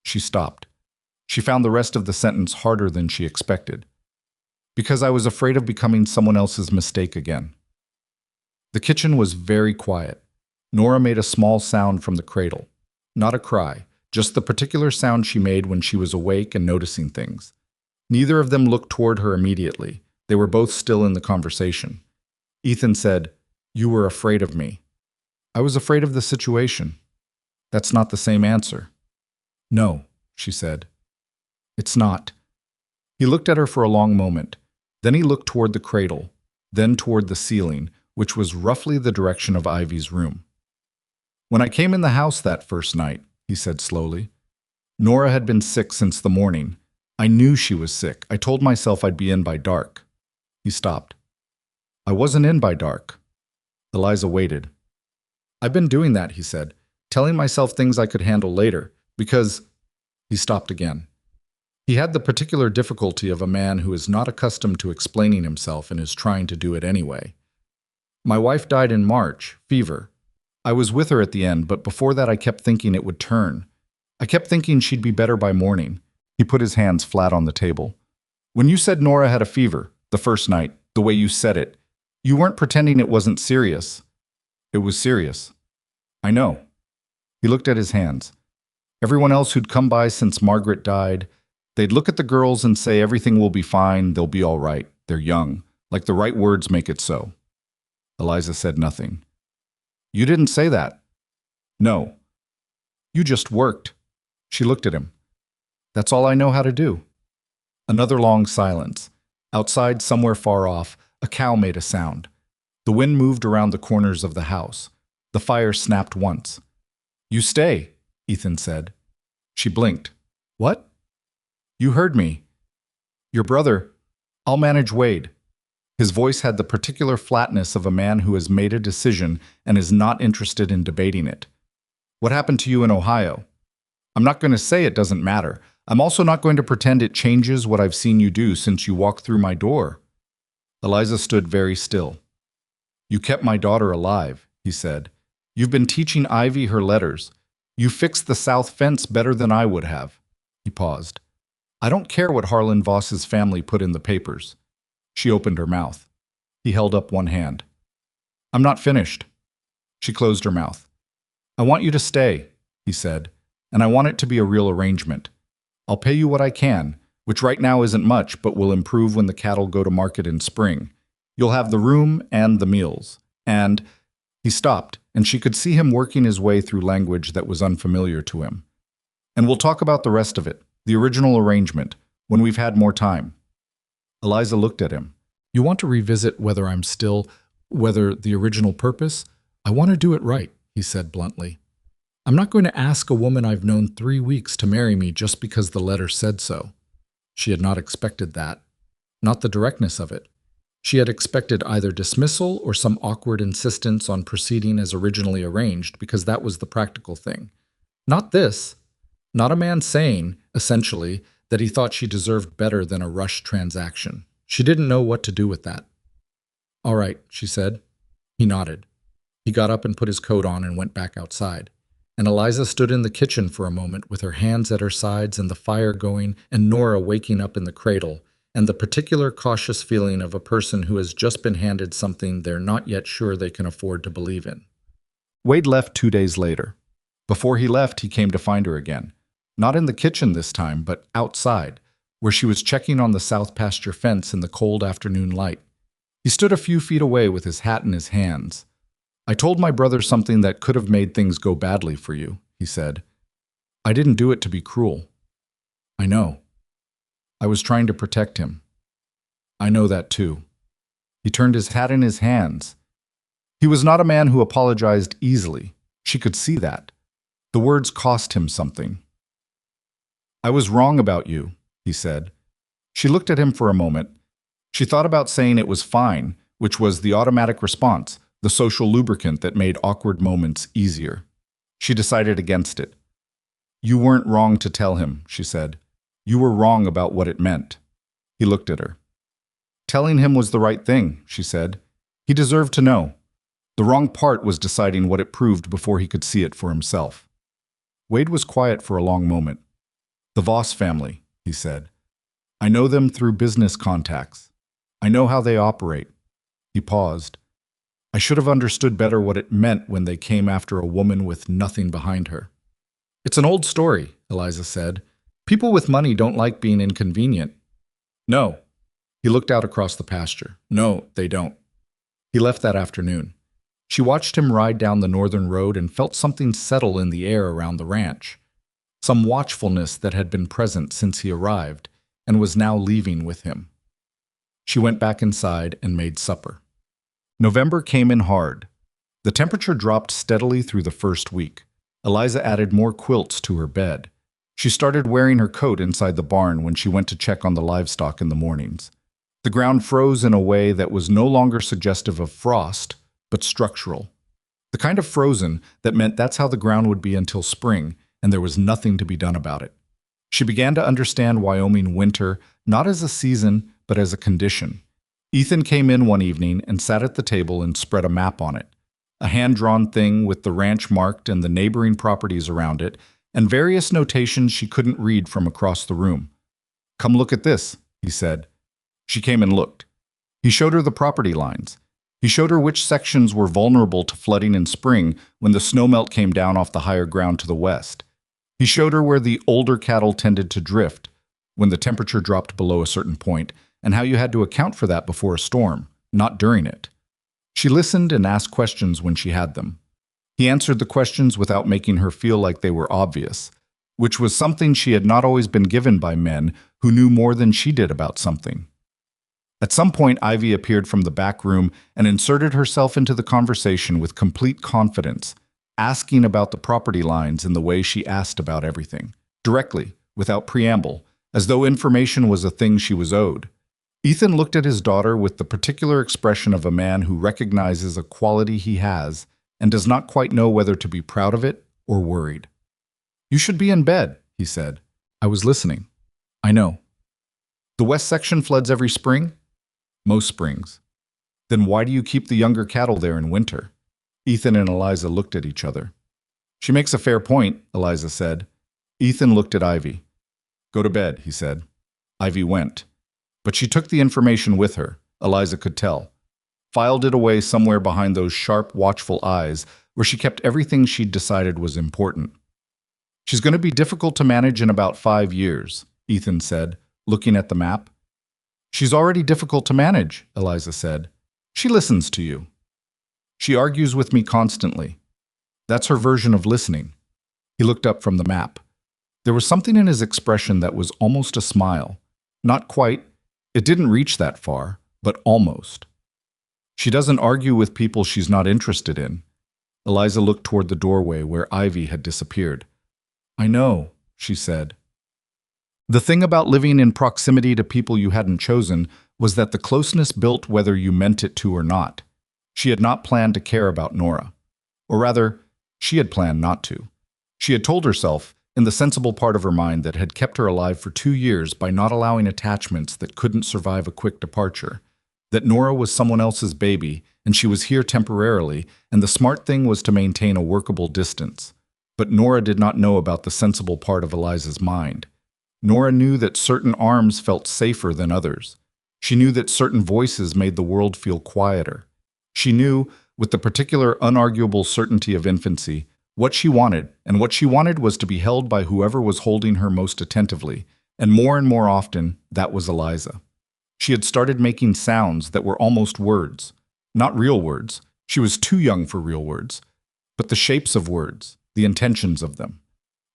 She stopped. She found the rest of the sentence harder than she expected. "Because I was afraid of becoming someone else's mistake again." The kitchen was very quiet. Nora made a small sound from the cradle. Not a cry, just the particular sound she made when she was awake and noticing things. Neither of them looked toward her immediately. They were both still in the conversation. Ethan said, "You were afraid of me." "I was afraid of the situation." "That's not the same answer." "No," she said. "It's not." He looked at her for a long moment. Then he looked toward the cradle, then toward the ceiling, which was roughly the direction of Ivy's room. "When I came in the house that first night," he said slowly, "Nora had been sick since the morning. I knew she was sick. I told myself I'd be in by dark." He stopped. "I wasn't in by dark." Eliza waited. "I've been doing that," he said. telling myself things I could handle later, because he stopped again. He had the particular difficulty of a man who is not accustomed to explaining himself and is trying to do it anyway. My wife died in March, fever. I was with her at the end, but before that I kept thinking it would turn. I kept thinking she'd be better by morning. He put his hands flat on the table. When you said Nora had a fever, the first night, the way you said it, you weren't pretending it wasn't serious. It was serious. I know. He looked at his hands. Everyone else who'd come by since Margaret died, they'd look at the girls and say everything will be fine, they'll be all right, they're young, like the right words make it so. Eliza said nothing. You didn't say that. No. You just worked. She looked at him. That's all I know how to do. Another long silence. Outside, somewhere far off, a cow made a sound. The wind moved around the corners of the house. The fire snapped once. You stay, Ethan said. She blinked. What? You heard me. Your brother. I'll manage Wade. His voice had the particular flatness of a man who has made a decision and is not interested in debating it. What happened to you in Ohio? I'm not going to say it doesn't matter. I'm also not going to pretend it changes what I've seen you do since you walked through my door. Eliza stood very still. You kept my daughter alive, he said. You've been teaching Ivy her letters. You fixed the south fence better than I would have. He paused. I don't care what Harlan Voss's family put in the papers. She opened her mouth. He held up one hand. I'm not finished. She closed her mouth. I want you to stay, he said, and I want it to be a real arrangement. I'll pay you what I can, which right now isn't much, but will improve when the cattle go to market in spring. You'll have the room and the meals. And he stopped, and she could see him working his way through language that was unfamiliar to him. And we'll talk about the rest of it, the original arrangement, when we've had more time. Eliza looked at him. You want to revisit whether the original purpose? I want to do it right, he said bluntly. I'm not going to ask a woman I've known 3 weeks to marry me just because the letter said so. She had not expected that. Not the directness of it. She had expected either dismissal or some awkward insistence on proceeding as originally arranged because that was the practical thing. Not this. Not a man saying, essentially, that he thought she deserved better than a rushed transaction. She didn't know what to do with that. All right, she said. He nodded. He got up and put his coat on and went back outside. And Eliza stood in the kitchen for a moment with her hands at her sides and the fire going and Nora waking up in the cradle, and the particular cautious feeling of a person who has just been handed something they're not yet sure they can afford to believe in. Wade left 2 days later. Before he left, he came to find her again. Not in the kitchen this time, but outside, where she was checking on the south pasture fence in the cold afternoon light. He stood a few feet away with his hat in his hands. I told my brother something that could have made things go badly for you, he said. I didn't do it to be cruel. I know. I was trying to protect him. I know that too. He turned his hat in his hands. He was not a man who apologized easily. She could see that. The words cost him something. I was wrong about you, he said. She looked at him for a moment. She thought about saying it was fine, which was the automatic response, the social lubricant that made awkward moments easier. She decided against it. You weren't wrong to tell him, she said. You were wrong about what it meant. He looked at her. Telling him was the right thing, she said. He deserved to know. The wrong part was deciding what it proved before he could see it for himself. Wade was quiet for a long moment. The Voss family, he said. I know them through business contacts. I know how they operate. He paused. I should have understood better what it meant when they came after a woman with nothing behind her. It's an old story, Eliza said. People with money don't like being inconvenient. No. He looked out across the pasture. No, they don't. He left that afternoon. She watched him ride down the northern road and felt something settle in the air around the ranch. Some watchfulness that had been present since he arrived and was now leaving with him. She went back inside and made supper. November came in hard. The temperature dropped steadily through the first week. Eliza added more quilts to her bed. She started wearing her coat inside the barn when she went to check on the livestock in the mornings. The ground froze in a way that was no longer suggestive of frost, but structural. The kind of frozen that meant that's how the ground would be until spring, and there was nothing to be done about it. She began to understand Wyoming winter not as a season, but as a condition. Ethan came in one evening and sat at the table and spread a map on it, a hand-drawn thing with the ranch marked and the neighboring properties around it, and various notations she couldn't read from across the room. "Come look at this," he said. She came and looked. He showed her the property lines. He showed her which sections were vulnerable to flooding in spring when the snowmelt came down off the higher ground to the west. He showed her where the older cattle tended to drift when the temperature dropped below a certain point, and how you had to account for that before a storm, not during it. She listened and asked questions when she had them. He answered the questions without making her feel like they were obvious, which was something she had not always been given by men who knew more than she did about something. At some point, Ivy appeared from the back room and inserted herself into the conversation with complete confidence, asking about the property lines in the way she asked about everything, directly, without preamble, as though information was a thing she was owed. Ethan looked at his daughter with the particular expression of a man who recognizes a quality he has and does not quite know whether to be proud of it or worried. "You should be in bed," he said. "I was listening." "I know." "The west section floods every spring?" "Most springs." "Then why do you keep the younger cattle there in winter?" Ethan and Eliza looked at each other. "She makes a fair point," Eliza said. Ethan looked at Ivy. "Go to bed," he said. Ivy went. But she took the information with her, Eliza could tell, filed it away somewhere behind those sharp, watchful eyes where she kept everything she'd decided was important. "She's going to be difficult to manage in about 5 years," Ethan said, looking at the map. "She's already difficult to manage," Eliza said. "She listens to you." "She argues with me constantly." "That's her version of listening." He looked up from the map. There was something in his expression that was almost a smile. Not quite. It didn't reach that far, but almost. "She doesn't argue with people she's not interested in." Eliza looked toward the doorway where Ivy had disappeared. "I know," she said. The thing about living in proximity to people you hadn't chosen was that the closeness built whether you meant it to or not. She had not planned to care about Nora. Or rather, she had planned not to. She had told herself, in the sensible part of her mind that had kept her alive for 2 years by not allowing attachments that couldn't survive a quick departure, that Nora was someone else's baby and she was here temporarily, and the smart thing was to maintain a workable distance. But Nora did not know about the sensible part of Eliza's mind. Nora knew that certain arms felt safer than others. She knew that certain voices made the world feel quieter. She knew, with the particular unarguable certainty of infancy, what she wanted, and what she wanted was to be held by whoever was holding her most attentively, and more often, that was Eliza. She had started making sounds that were almost words. Not real words. She was too young for real words. But the shapes of words, the intentions of them.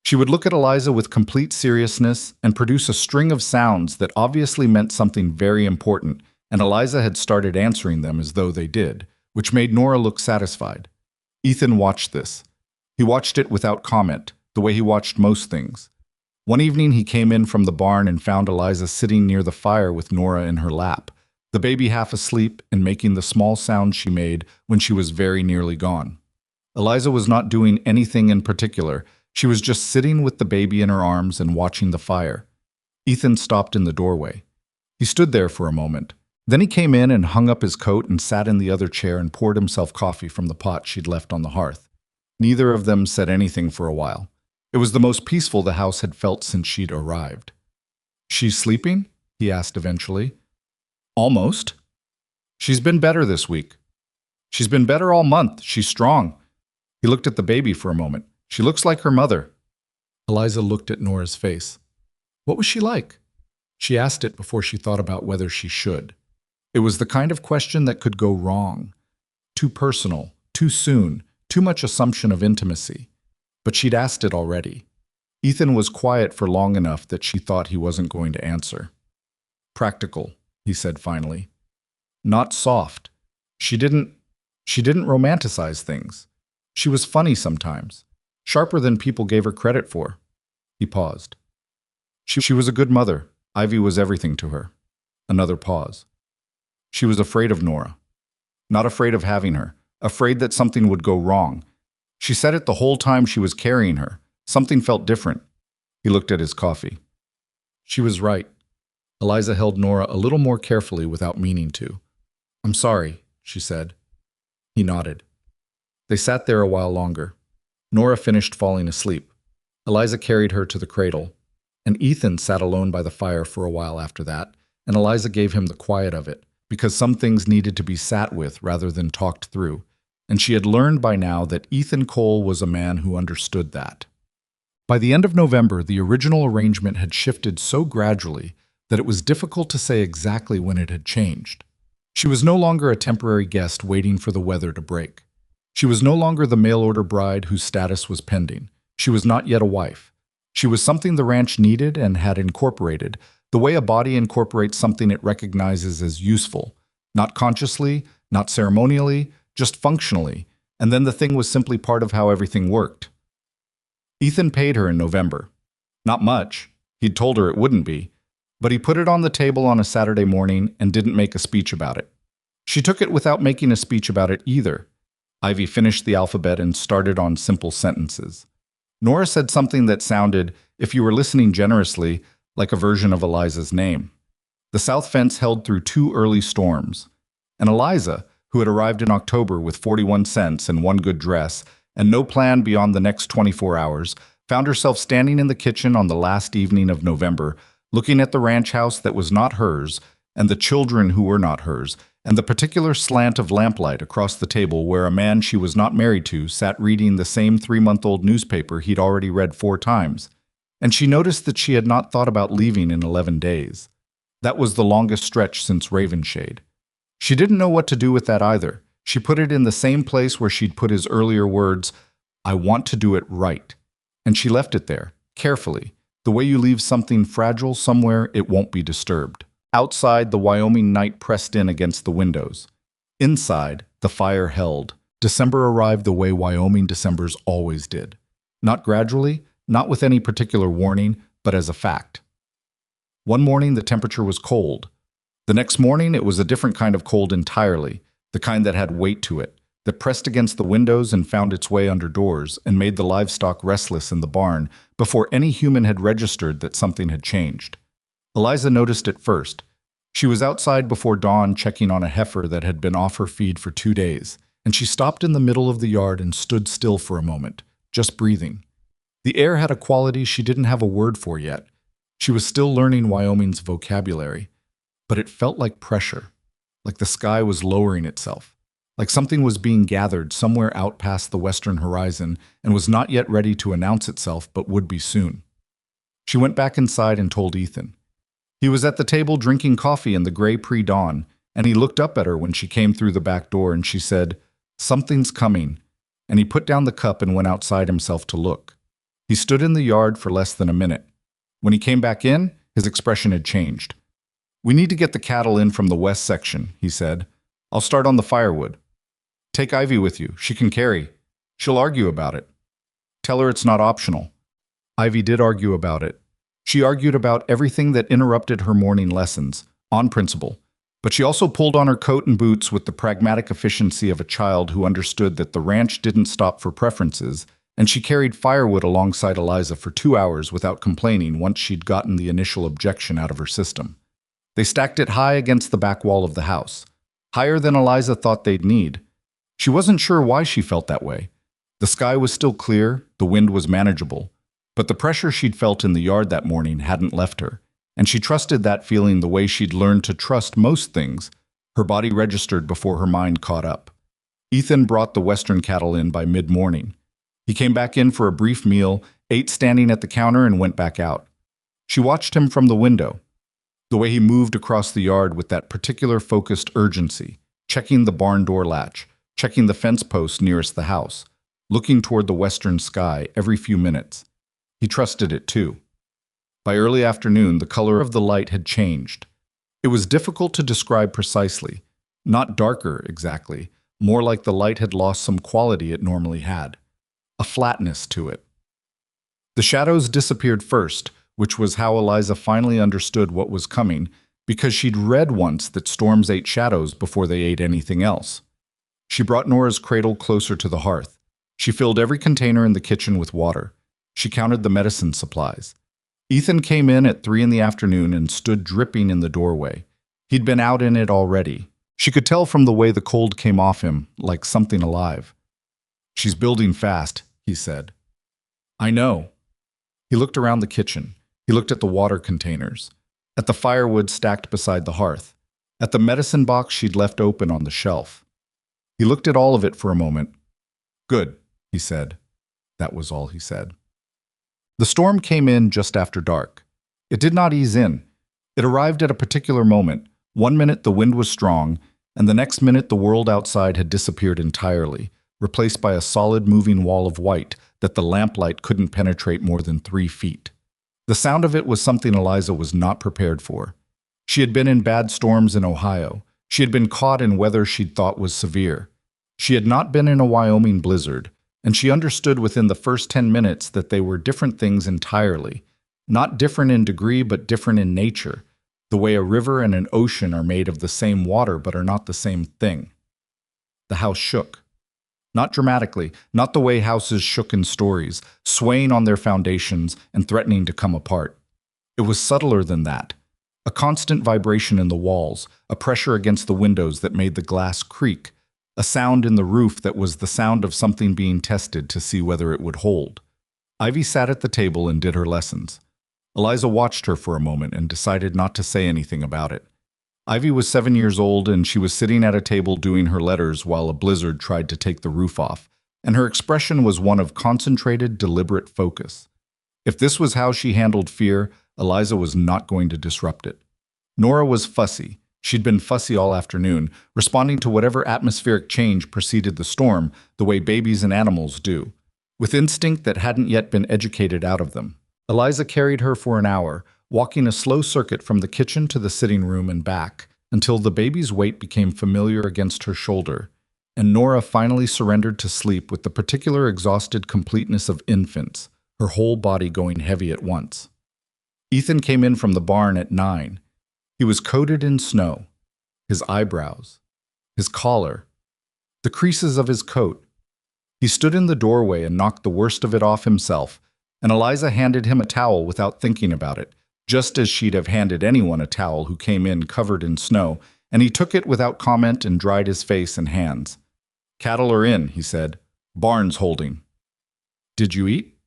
She would look at Eliza with complete seriousness and produce a string of sounds that obviously meant something very important, and Eliza had started answering them as though they did, which made Nora look satisfied. Ethan watched this. He watched it without comment, the way he watched most things. One evening he came in from the barn and found Eliza sitting near the fire with Nora in her lap, the baby half asleep and making the small sounds she made when she was very nearly gone. Eliza was not doing anything in particular. She was just sitting with the baby in her arms and watching the fire. Ethan stopped in the doorway. He stood there for a moment. Then he came in and hung up his coat and sat in the other chair and poured himself coffee from the pot she'd left on the hearth. Neither of them said anything for a while. It was the most peaceful the house had felt since she'd arrived. "She's sleeping?" he asked eventually. "Almost." "She's been better this week." "She's been better all month. She's strong." He looked at the baby for a moment. "She looks like her mother." Eliza looked at Nora's face. What was she like? She asked it before she thought about whether she should. It was the kind of question that could go wrong. Too personal, too soon, too much assumption of intimacy. But she'd asked it already. Ethan was quiet for long enough that she thought he wasn't going to answer. "Practical," he said finally. "Not soft. She didn't romanticize things. She was funny sometimes. Sharper than people gave her credit for." He paused. She was a good mother. Ivy was everything to her." Another pause. "She was afraid of Nora. Not afraid of having her, afraid that something would go wrong. She said it the whole time she was carrying her. Something felt different. He looked at his coffee. She was right. Eliza held Nora a little more carefully without meaning to. "I'm sorry," she said. He nodded. They sat there a while longer. Nora finished falling asleep. Eliza carried her to the cradle, and Ethan sat alone by the fire for a while after that, and Eliza gave him the quiet of it, because some things needed to be sat with rather than talked through, and she had learned by now that Ethan Cole was a man who understood that. By the end of November, the original arrangement had shifted so gradually that it was difficult to say exactly when it had changed. She was no longer a temporary guest waiting for the weather to break. She was no longer the mail-order bride whose status was pending. She was not yet a wife. She was something the ranch needed and had incorporated, the way a body incorporates something it recognizes as useful, not consciously, not ceremonially, just functionally, and then the thing was simply part of how everything worked. Ethan paid her in November. Not much. He'd told her it wouldn't be, but he put it on the table on a Saturday morning and didn't make a speech about it. She took it without making a speech about it either. Ivy finished the alphabet and started on simple sentences. Nora said something that sounded, if you were listening generously, like a version of Eliza's name. The south fence held through 2 early storms, and Eliza, who had arrived in October with 41 cents and 1 good dress, and no plan beyond the next 24 hours, found herself standing in the kitchen on the last evening of November, looking at the ranch house that was not hers, and the children who were not hers, and the particular slant of lamplight across the table where a man she was not married to sat reading the same 3-month-old newspaper he'd already read 4 times. And she noticed that she had not thought about leaving in 11 days. That was the longest stretch since Ravenshade. She didn't know what to do with that either. She put it in the same place where she'd put his earlier words, "I want to do it right." And she left it there, carefully, the way you leave something fragile somewhere it won't be disturbed. Outside, the Wyoming night pressed in against the windows. Inside, the fire held. December arrived the way Wyoming Decembers always did. Not gradually, not with any particular warning, but as a fact. One morning, the temperature was cold. The next morning, it was a different kind of cold entirely, the kind that had weight to it, that pressed against the windows and found its way under doors and made the livestock restless in the barn before any human had registered that something had changed. Eliza noticed it first. She was outside before dawn checking on a heifer that had been off her feed for 2 days, and she stopped in the middle of the yard and stood still for a moment, just breathing. The air had a quality she didn't have a word for yet. She was still learning Wyoming's vocabulary, but it felt like pressure, like the sky was lowering itself, like something was being gathered somewhere out past the western horizon and was not yet ready to announce itself but would be soon. She went back inside and told Ethan. He was at the table drinking coffee in the gray pre-dawn, and he looked up at her when she came through the back door and she said, "Something's coming," and he put down the cup and went outside himself to look. He stood in the yard for less than a minute. When he came back in, his expression had changed. "We need to get the cattle in from the west section," he said. "I'll start on the firewood. Take Ivy with you. She can carry. She'll argue about it. Tell her it's not optional." Ivy did argue about it. She argued about everything that interrupted her morning lessons, on principle. But she also pulled on her coat and boots with the pragmatic efficiency of a child who understood that the ranch didn't stop for preferences, and she carried firewood alongside Eliza for 2 hours without complaining once she'd gotten the initial objection out of her system. They stacked it high against the back wall of the house, higher than Eliza thought they'd need. She wasn't sure why she felt that way. The sky was still clear, the wind was manageable, but the pressure she'd felt in the yard that morning hadn't left her, and she trusted that feeling the way she'd learned to trust most things. Her body registered before her mind caught up. Ethan brought the western cattle in by mid-morning. He came back in for a brief meal, ate standing at the counter, and went back out. She watched him from the window, the way he moved across the yard with that particular focused urgency, checking the barn door latch, checking the fence post nearest the house, looking toward the western sky every few minutes. He trusted it too. By early afternoon, the color of the light had changed. It was difficult to describe precisely, not darker exactly, more like the light had lost some quality it normally had, a flatness to it. The shadows disappeared first, which was how Eliza finally understood what was coming, because she'd read once that storms ate shadows before they ate anything else. She brought Nora's cradle closer to the hearth. She filled every container in the kitchen with water. She counted the medicine supplies. Ethan came in at 3 in the afternoon and stood dripping in the doorway. He'd been out in it already. She could tell from the way the cold came off him, like something alive. "She's building fast," he said. "I know." He looked around the kitchen. He looked at the water containers, at the firewood stacked beside the hearth, at the medicine box she'd left open on the shelf. He looked at all of it for a moment. "Good," he said. That was all he said. The storm came in just after dark. It did not ease in. It arrived at a particular moment. One minute the wind was strong, and the next minute the world outside had disappeared entirely, replaced by a solid moving wall of white that the lamplight couldn't penetrate more than 3 feet. The sound of it was something Eliza was not prepared for. She had been in bad storms in Ohio. She had been caught in weather she'd thought was severe. She had not been in a Wyoming blizzard, and she understood within the first 10 minutes that they were different things entirely. Not different in degree, but different in nature. The way a river and an ocean are made of the same water but are not the same thing. The house shook. Not dramatically, not the way houses shook in stories, swaying on their foundations and threatening to come apart. It was subtler than that. A constant vibration in the walls, a pressure against the windows that made the glass creak, a sound in the roof that was the sound of something being tested to see whether it would hold. Ivy sat at the table and did her lessons. Eliza watched her for a moment and decided not to say anything about it. Ivy was 7 years old and she was sitting at a table doing her letters while a blizzard tried to take the roof off, and her expression was one of concentrated, deliberate focus. If this was how she handled fear, Eliza was not going to disrupt it. Nora was fussy. She'd been fussy all afternoon, responding to whatever atmospheric change preceded the storm, the way babies and animals do, with instinct that hadn't yet been educated out of them. Eliza carried her for an hour, walking a slow circuit from the kitchen to the sitting room and back, until the baby's weight became familiar against her shoulder, and Nora finally surrendered to sleep with the particular exhausted completeness of infants, her whole body going heavy at once. Ethan came in from the barn at 9. He was coated in snow. His eyebrows, his collar, the creases of his coat. He stood in the doorway and knocked the worst of it off himself, and Eliza handed him a towel without thinking about it, just as she'd have handed anyone a towel who came in covered in snow, and he took it without comment and dried his face and hands. "Cattle are in," he said. "Barn's holding." "Did you eat?"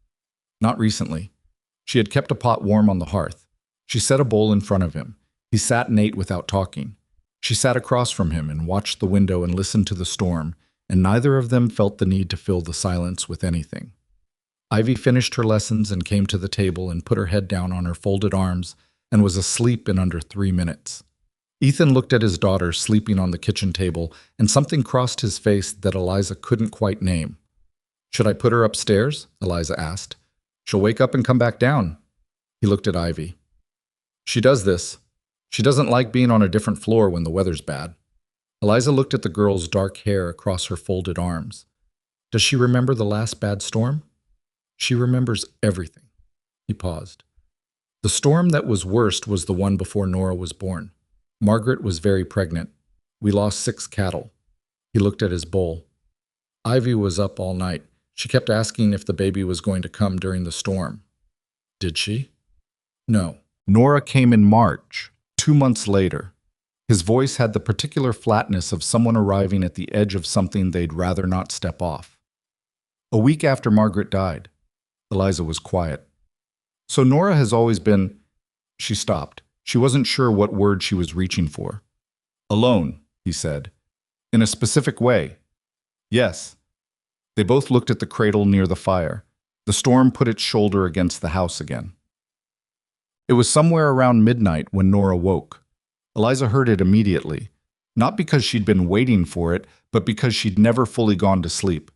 "Not recently." She had kept a pot warm on the hearth. She set a bowl in front of him. He sat and ate without talking. She sat across from him and watched the window and listened to the storm, and neither of them felt the need to fill the silence with anything. Ivy finished her lessons and came to the table and put her head down on her folded arms and was asleep in under 3 minutes. Ethan looked at his daughter sleeping on the kitchen table, and something crossed his face that Eliza couldn't quite name. "Should I put her upstairs?" Eliza asked. "She'll wake up and come back down." He looked at Ivy. "She does this. She doesn't like being on a different floor when the weather's bad." Eliza looked at the girl's dark hair across her folded arms. "Does she remember the last bad storm?" "She remembers everything." He paused. "The storm that was worst was the one before Nora was born. Margaret was very pregnant. We lost 6 cattle." He looked at his bowl. "Ivy was up all night. She kept asking if the baby was going to come during the storm." "Did she?" "No. Nora came in March, 2 months later." His voice had the particular flatness of someone arriving at the edge of something they'd rather not step off. "A week after Margaret died." Eliza was quiet. "So Nora has always been—" She stopped. She wasn't sure what word she was reaching for. "Alone," he said. "In a specific way." "Yes." They both looked at the cradle near the fire. The storm put its shoulder against the house again. It was somewhere around midnight when Nora woke. Eliza heard it immediately, not because she'd been waiting for it, but because she'd never fully gone to sleep.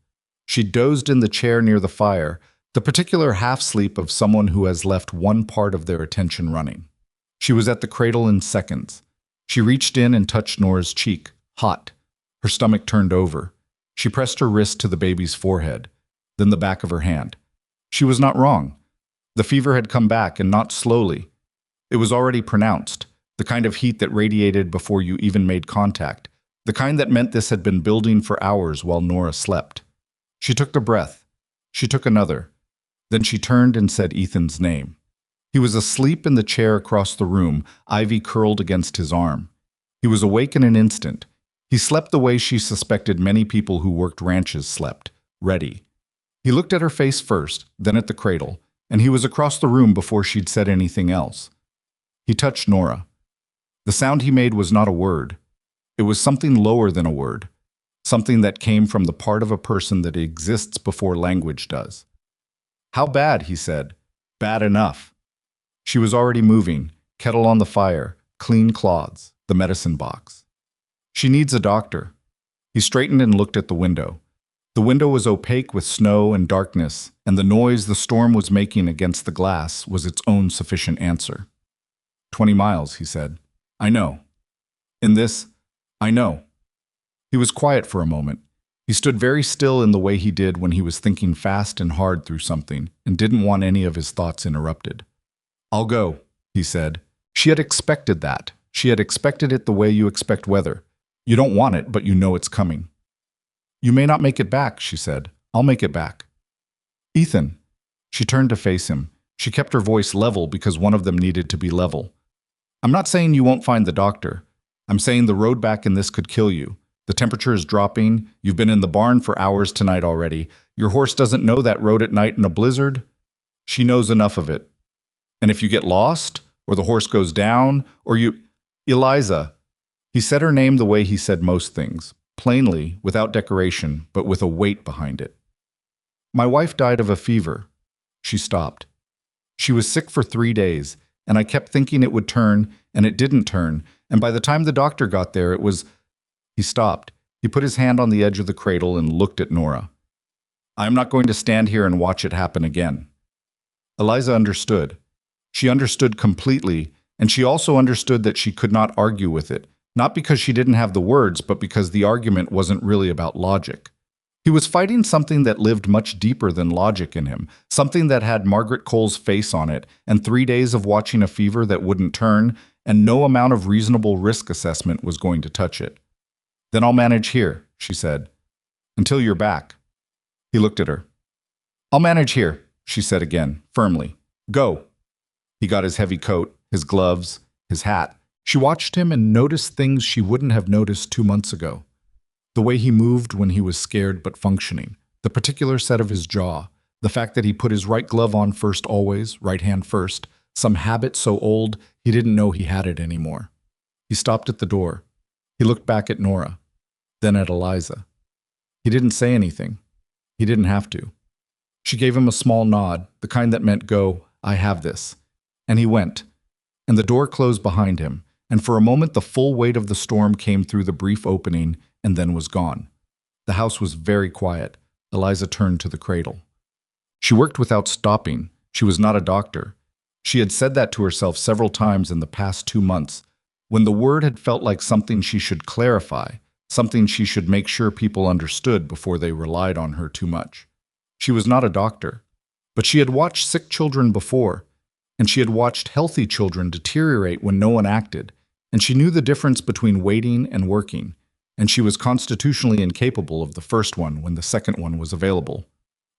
She dozed in the chair near the fire, the particular half-sleep of someone who has left one part of their attention running. She was at the cradle in seconds. She reached in and touched Nora's cheek, hot. Her stomach turned over. She pressed her wrist to the baby's forehead, then the back of her hand. She was not wrong. The fever had come back, and not slowly. It was already pronounced, the kind of heat that radiated before you even made contact, The kind that meant this had been building for hours while Nora slept. She took a breath. She took another. Then she turned and said Ethan's name. He was asleep in the chair across the room, Ivy curled against his arm. He was awake in an instant. He slept the way she suspected many people who worked ranches slept, ready. He looked at her face first, then at the cradle, and he was across the room before she'd said anything else. He touched Nora. The sound he made was not a word. It was something lower than a word, something that came from the part of a person that exists before language does. "How bad?" he said. "Bad enough." She was already moving, kettle on the fire, clean cloths, the medicine box. "She needs a doctor." He straightened and looked at the window. The window was opaque with snow and darkness, and the noise the storm was making against the glass was its own sufficient answer. 20 miles, he said. "I know. In this, I know." He was quiet for a moment. He stood very still in the way he did when he was thinking fast and hard through something and didn't want any of his thoughts interrupted. "I'll go," he said. She had expected that. She had expected it the way you expect weather. You don't want it, but you know it's coming. "You may not make it back," she said. "I'll make it back." "Ethan." She turned to face him. She kept her voice level because one of them needed to be level. "I'm not saying you won't find the doctor. I'm saying the road back in this could kill you. The temperature is dropping. You've been in the barn for hours tonight already. Your horse doesn't know that road at night in a blizzard. She knows enough of it. And if you get lost, or the horse goes down, or you... Eliza." He said her name the way he said most things, plainly, without decoration, but with a weight behind it. "My wife died of a fever." She stopped. "She was sick for 3 days, and I kept thinking it would turn, and it didn't turn, and by the time the doctor got there, it was..." He stopped. He put his hand on the edge of the cradle and looked at Nora. "I am not going to stand here and watch it happen again." Eliza understood. She understood completely, and she also understood that she could not argue with it, not because she didn't have the words, but because the argument wasn't really about logic. He was fighting something that lived much deeper than logic in him, something that had Margaret Cole's face on it, and 3 days of watching a fever that wouldn't turn, and no amount of reasonable risk assessment was going to touch it. "Then I'll manage here," she said. "Until you're back." He looked at her. "I'll manage here," she said again, firmly. "Go." He got his heavy coat, his gloves, his hat. She watched him and noticed things she wouldn't have noticed 2 months ago. The way he moved when he was scared but functioning, the particular set of his jaw, the fact that he put his right glove on first always, right hand first, some habit so old he didn't know he had it anymore. He stopped at the door. He looked back at Nora, then at Eliza. He didn't say anything. He didn't have to. She gave him a small nod, the kind that meant go, "I have this." And he went, and the door closed behind him, and for a moment the full weight of the storm came through the brief opening and then was gone. The house was very quiet. Eliza turned to the cradle. She worked without stopping. She was not a doctor. She had said that to herself several times in the past 2 months, when the word had felt like something she should clarify, something she should make sure people understood before they relied on her too much. She was not a doctor, but she had watched sick children before, and she had watched healthy children deteriorate when no one acted, and she knew the difference between waiting and working, and she was constitutionally incapable of the first one when the second one was available.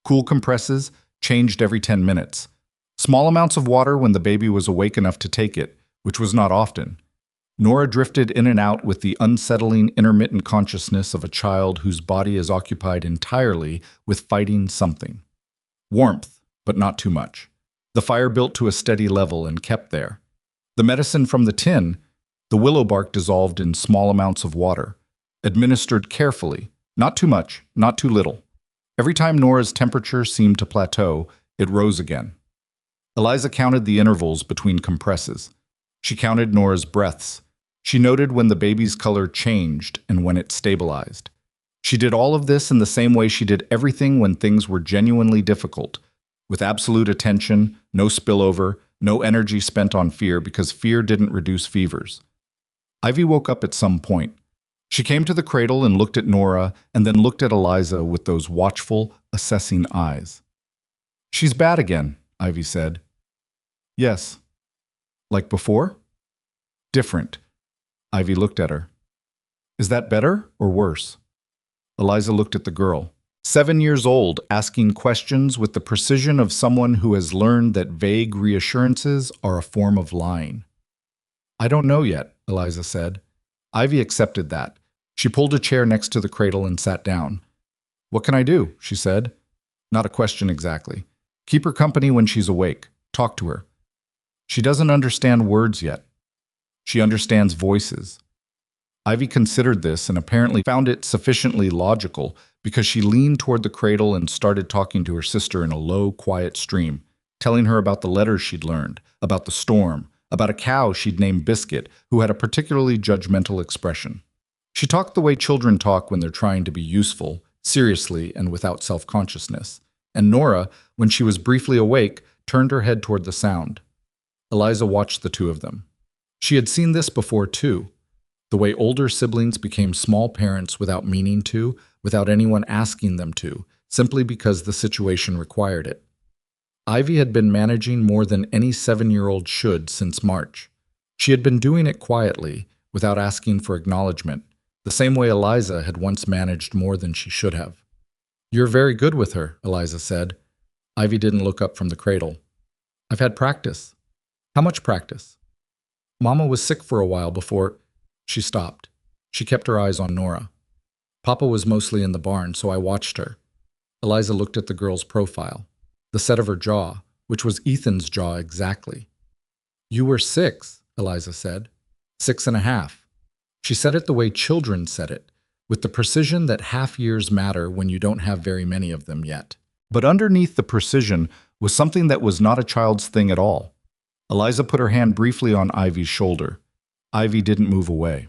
Cool compresses, changed every 10 minutes. Small amounts of water when the baby was awake enough to take it, which was not often. Nora drifted in and out with the unsettling, intermittent consciousness of a child whose body is occupied entirely with fighting something. Warmth, but not too much. The fire built to a steady level and kept there. The medicine from the tin, the willow bark dissolved in small amounts of water, administered carefully, not too much, not too little. Every time Nora's temperature seemed to plateau, it rose again. Eliza counted the intervals between compresses. She counted Nora's breaths. She noted when the baby's color changed and when it stabilized. She did all of this in the same way she did everything when things were genuinely difficult, with absolute attention, no spillover, no energy spent on fear because fear didn't reduce fevers. Ivy woke up at some point. She came to the cradle and looked at Nora and then looked at Eliza with those watchful, assessing eyes. "She's bad again," Ivy said. "Yes." "Like before?" "Different." Ivy looked at her. Is that better or worse? Eliza looked at the girl. 7 years old, asking questions with the precision of someone who has learned that vague reassurances are a form of lying. I don't know yet, Eliza said. Ivy accepted that. She pulled a chair next to the cradle and sat down. What can I do? She said. Not a question exactly. Keep her company when she's awake. Talk to her. She doesn't understand words yet. She understands voices. Ivy considered this and apparently found it sufficiently logical because she leaned toward the cradle and started talking to her sister in a low, quiet stream, telling her about the letters she'd learned, about the storm, about a cow she'd named Biscuit, who had a particularly judgmental expression. She talked the way children talk when they're trying to be useful, seriously and without self-consciousness. And Nora, when she was briefly awake, turned her head toward the sound. Eliza watched the two of them. She had seen this before too. The way older siblings became small parents without meaning to, without anyone asking them to, simply because the situation required it. Ivy had been managing more than any 7-year-old should since March. She had been doing it quietly, without asking for acknowledgement, the same way Eliza had once managed more than she should have. You're very good with her, Eliza said. Ivy didn't look up from the cradle. I've had practice. How much practice? Mama was sick for a while before... She stopped. She kept her eyes on Nora. Papa was mostly in the barn, so I watched her. Eliza looked at the girl's profile, the set of her jaw, which was Ethan's jaw exactly. You were 6, Eliza said. 6.5. She said it the way children said it, with the precision that half years matter when you don't have very many of them yet. But underneath the precision was something that was not a child's thing at all. Eliza put her hand briefly on Ivy's shoulder. Ivy didn't move away.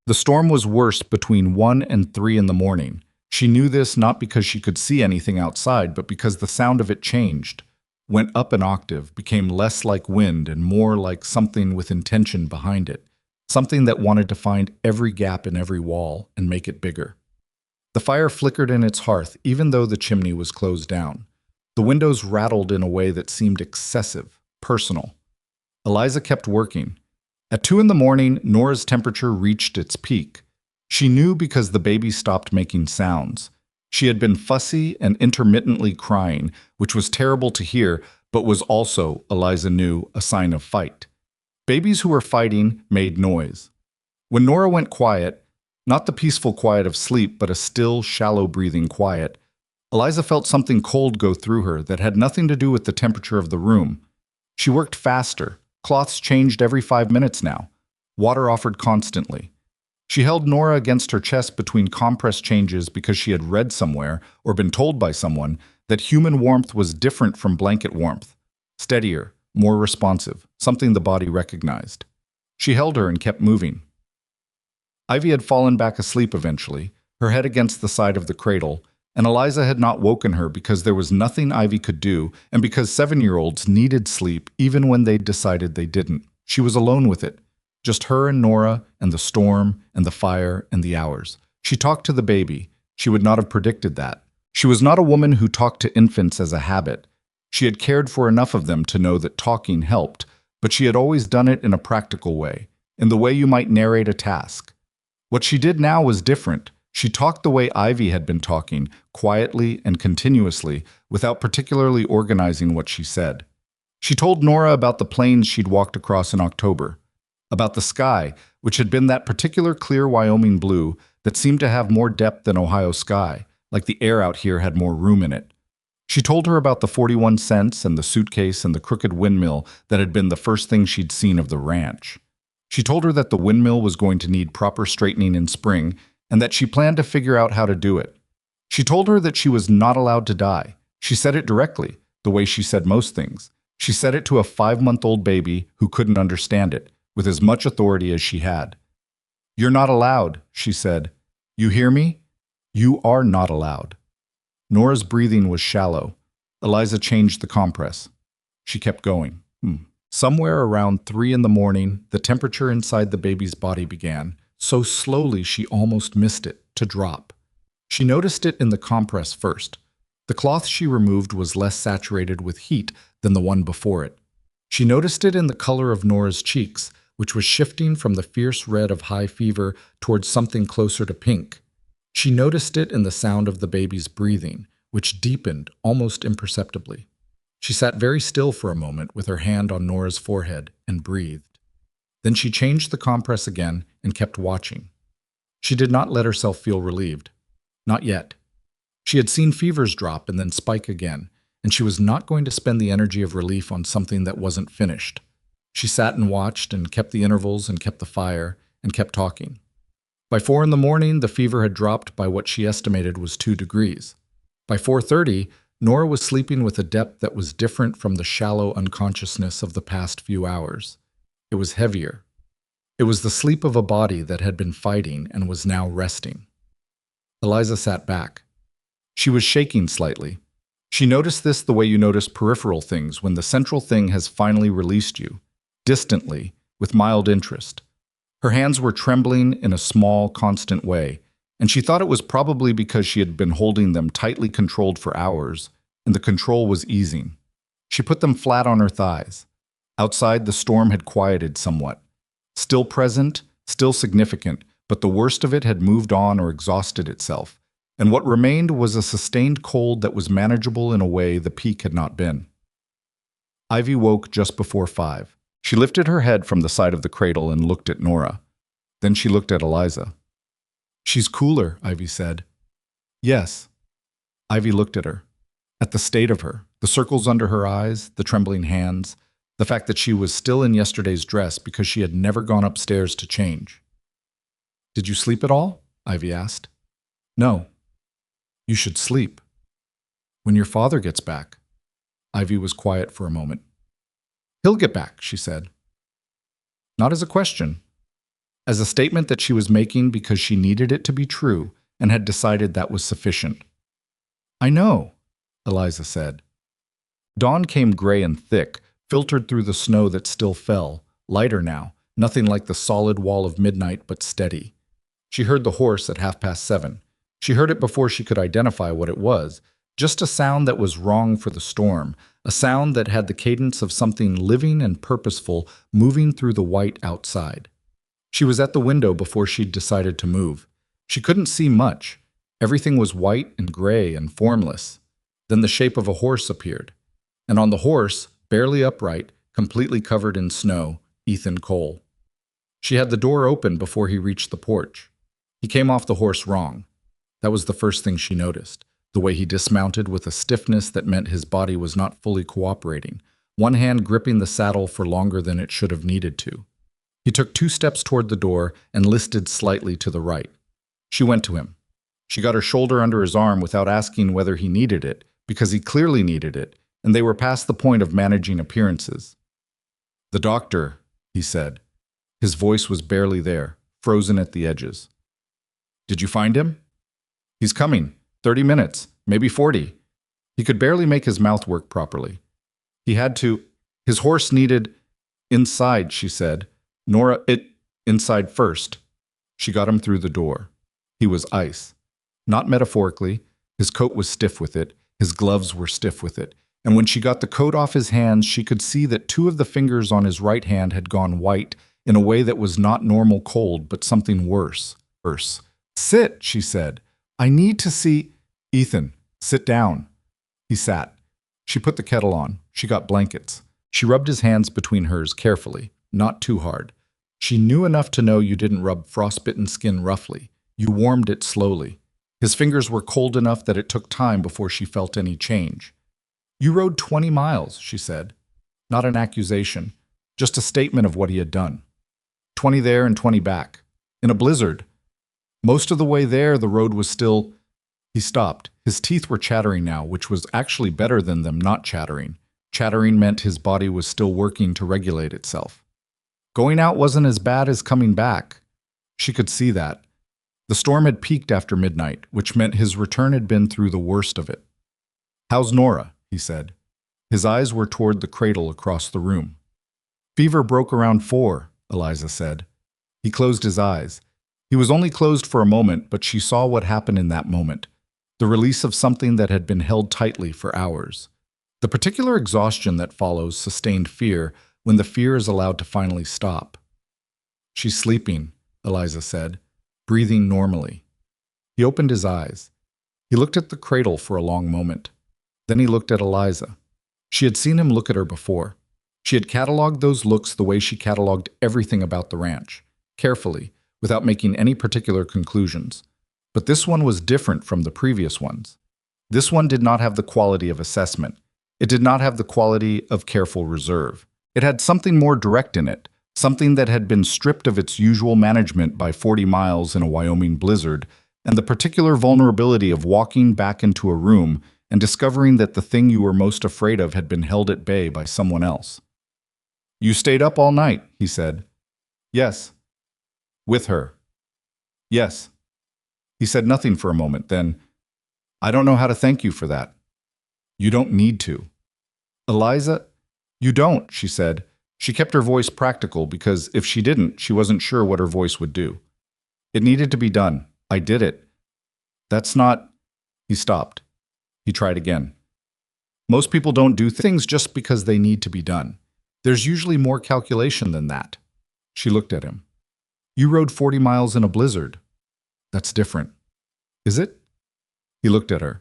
The storm was worse between 1 and 3 in the morning. She knew this not because she could see anything outside, but because the sound of it changed, went up an octave, became less like wind and more like something with intention behind it, something that wanted to find every gap in every wall and make it bigger. The fire flickered in its hearth even though the chimney was closed down. The windows rattled in a way that seemed excessive, personal. Eliza kept working. At 2 in the morning, Nora's temperature reached its peak. She knew because the baby stopped making sounds. She had been fussy and intermittently crying, which was terrible to hear, but was also, Eliza knew, a sign of fight. Babies who were fighting made noise. When Nora went quiet, not the peaceful quiet of sleep, but a still, shallow-breathing quiet, Eliza felt something cold go through her that had nothing to do with the temperature of the room. She worked faster. Cloths changed every 5 minutes now. Water offered constantly. She held Nora against her chest between compress changes because she had read somewhere, or been told by someone, that human warmth was different from blanket warmth. Steadier, more responsive, something the body recognized. She held her and kept moving. Ivy had fallen back asleep eventually, her head against the side of the cradle, and Eliza had not woken her because there was nothing Ivy could do, and because 7-year-olds needed sleep even when they'd decided they didn't. She was alone with it. Just her and Nora, and the storm, and the fire, and the hours. She talked to the baby. She would not have predicted that. She was not a woman who talked to infants as a habit. She had cared for enough of them to know that talking helped, but she had always done it in a practical way, in the way you might narrate a task. What she did now was different. She talked the way Ivy had been talking, quietly and continuously, without particularly organizing what she said. She told Nora about the plains she'd walked across in October, about the sky, which had been that particular clear Wyoming blue that seemed to have more depth than Ohio sky, like the air out here had more room in it. She told her about the 41 cents and the suitcase and the crooked windmill that had been the first thing she'd seen of the ranch. She told her that the windmill was going to need proper straightening in spring, and that she planned to figure out how to do it. She told her that she was not allowed to die. She said it directly, the way she said most things. She said it to a 5-month-old baby who couldn't understand it, with as much authority as she had. You're not allowed, she said. You hear me? You are not allowed. Nora's breathing was shallow. Eliza changed the compress. She kept going. Somewhere around 3 in the morning, the temperature inside the baby's body began, so slowly she almost missed it, to drop. She noticed it in the compress first. The cloth she removed was less saturated with heat than the one before it. She noticed it in the color of Nora's cheeks, which was shifting from the fierce red of high fever towards something closer to pink. She noticed it in the sound of the baby's breathing, which deepened almost imperceptibly. She sat very still for a moment with her hand on Nora's forehead and breathed. Then she changed the compress again and kept watching. She did not let herself feel relieved. Not yet. She had seen fevers drop and then spike again, and she was not going to spend the energy of relief on something that wasn't finished. She sat and watched and kept the intervals and kept the fire and kept talking. By 4 in the morning, the fever had dropped by what she estimated was 2 degrees. By 4:30, Nora was sleeping with a depth that was different from the shallow unconsciousness of the past few hours. It was heavier. It was the sleep of a body that had been fighting and was now resting. Eliza sat back. She was shaking slightly. She noticed this the way you notice peripheral things when the central thing has finally released you, distantly, with mild interest. Her hands were trembling in a small, constant way, and she thought it was probably because she had been holding them tightly controlled for hours, and the control was easing. She put them flat on her thighs. Outside, the storm had quieted somewhat. Still present, still significant, but the worst of it had moved on or exhausted itself, and what remained was a sustained cold that was manageable in a way the peak had not been. Ivy woke just before 5. She lifted her head from the side of the cradle and looked at Nora. Then she looked at Eliza. "She's cooler," Ivy said. "Yes." Ivy looked at her. At the state of her, the circles under her eyes, the trembling hands, the fact that she was still in yesterday's dress because she had never gone upstairs to change. "Did you sleep at all?" Ivy asked. "No." "You should sleep." "When your father gets back." Ivy was quiet for a moment. "He'll get back," she said. Not as a question. As a statement that she was making because she needed it to be true and had decided that was sufficient. "I know," Eliza said. Dawn came gray and thick, filtered through the snow that still fell, lighter now, nothing like the solid wall of midnight but steady. She heard the horse at 7:30. She heard it before she could identify what it was, just a sound that was wrong for the storm, a sound that had the cadence of something living and purposeful moving through the white outside. She was at the window before she'd decided to move. She couldn't see much. Everything was white and gray and formless. Then the shape of a horse appeared. And on the horse, barely upright, completely covered in snow, Ethan Cole. She had the door open before he reached the porch. He came off the horse wrong. That was the first thing she noticed, the way he dismounted with a stiffness that meant his body was not fully cooperating, one hand gripping the saddle for longer than it should have needed to. He took 2 steps toward the door and listed slightly to the right. She went to him. She got her shoulder under his arm without asking whether he needed it, because he clearly needed it, and they were past the point of managing appearances. "The doctor," he said. His voice was barely there, frozen at the edges. "Did you find him?" "He's coming. 30 minutes, maybe 40. He could barely make his mouth work properly. He had to. His horse needed. Inside," she said. "Nora, inside first." She got him through the door. He was ice. Not metaphorically. His coat was stiff with it. His gloves were stiff with it. And when she got the coat off his hands, she could see that 2 of the fingers on his right hand had gone white in a way that was not normal cold, but something worse. "Sit," she said. "I need to see—" "Ethan, sit down." He sat. She put the kettle on. She got blankets. She rubbed his hands between hers carefully, not too hard. She knew enough to know you didn't rub frostbitten skin roughly. You warmed it slowly. His fingers were cold enough that it took time before she felt any change. "You rode 20 miles, she said. Not an accusation, just a statement of what he had done. 20 there and 20 back. In a blizzard. Most of the way there, the road was still—" He stopped. His teeth were chattering now, which was actually better than them not chattering. Chattering meant his body was still working to regulate itself. Going out wasn't as bad as coming back. She could see that. The storm had peaked after midnight, which meant his return had been through the worst of it. "How's Nora?" he said. His eyes were toward the cradle across the room. "Fever broke around 4, Eliza said. He closed his eyes. He was only closed for a moment, but she saw what happened in that moment. The release of something that had been held tightly for hours. The particular exhaustion that follows sustained fear when the fear is allowed to finally stop. She's sleeping, Eliza said, breathing normally. He opened his eyes. He looked at the cradle for a long moment. Then he looked at Eliza. She had seen him look at her before. She had cataloged those looks the way she cataloged everything about the ranch, carefully, without making any particular conclusions. But this one was different from the previous ones. This one did not have the quality of assessment. It did not have the quality of careful reserve. It had something more direct in it, something that had been stripped of its usual management by 40 miles in a Wyoming blizzard, and the particular vulnerability of walking back into a room and discovering that the thing you were most afraid of had been held at bay by someone else. "You stayed up all night," he said. "Yes." "With her?" "Yes." He said nothing for a moment, then, "I don't know how to thank you for that." "You don't need to." "Eliza, you don't," she said. She kept her voice practical because if she didn't, she wasn't sure what her voice would do. "It needed to be done. I did it." "That's not—" He stopped. He tried again. "Most people don't do things just because they need to be done. There's usually more calculation than that." She looked at him. "You rode 40 miles in a blizzard." "That's different." "Is it?" He looked at her.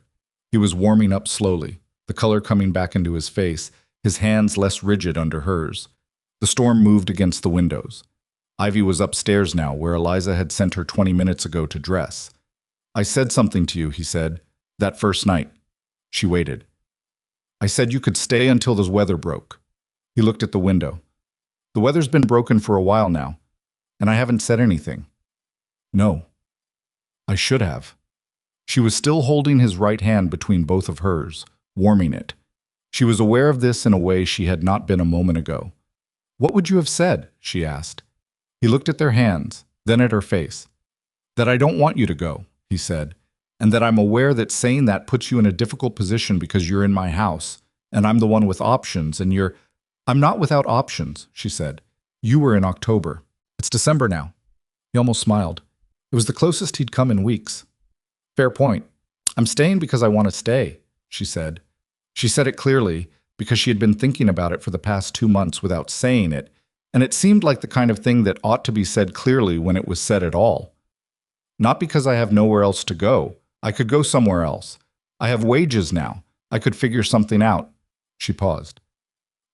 He was warming up slowly, the color coming back into his face, his hands less rigid under hers. The storm moved against the windows. Ivy was upstairs now, where Eliza had sent her 20 minutes ago to dress. "I said something to you," he said, "that first night." She waited. "I said you could stay until the weather broke." He looked at the window. "The weather's been broken for a while now, and I haven't said anything." "No." "I should have." She was still holding his right hand between both of hers, warming it. She was aware of this in a way she had not been a moment ago. "What would you have said?" she asked. He looked at their hands, then at her face. "That I don't want you to go," he said, "and that I'm aware that saying that puts you in a difficult position because you're in my house, and I'm the one with options, and you're—" "I'm not without options," she said. "You were in October. It's December now." He almost smiled. It was the closest he'd come in weeks. "Fair point. I'm staying because I want to stay," she said. She said it clearly because she had been thinking about it for the past 2 months without saying it, and it seemed like the kind of thing that ought to be said clearly when it was said at all. "Not because I have nowhere else to go. I could go somewhere else. I have wages now. I could figure something out." She paused.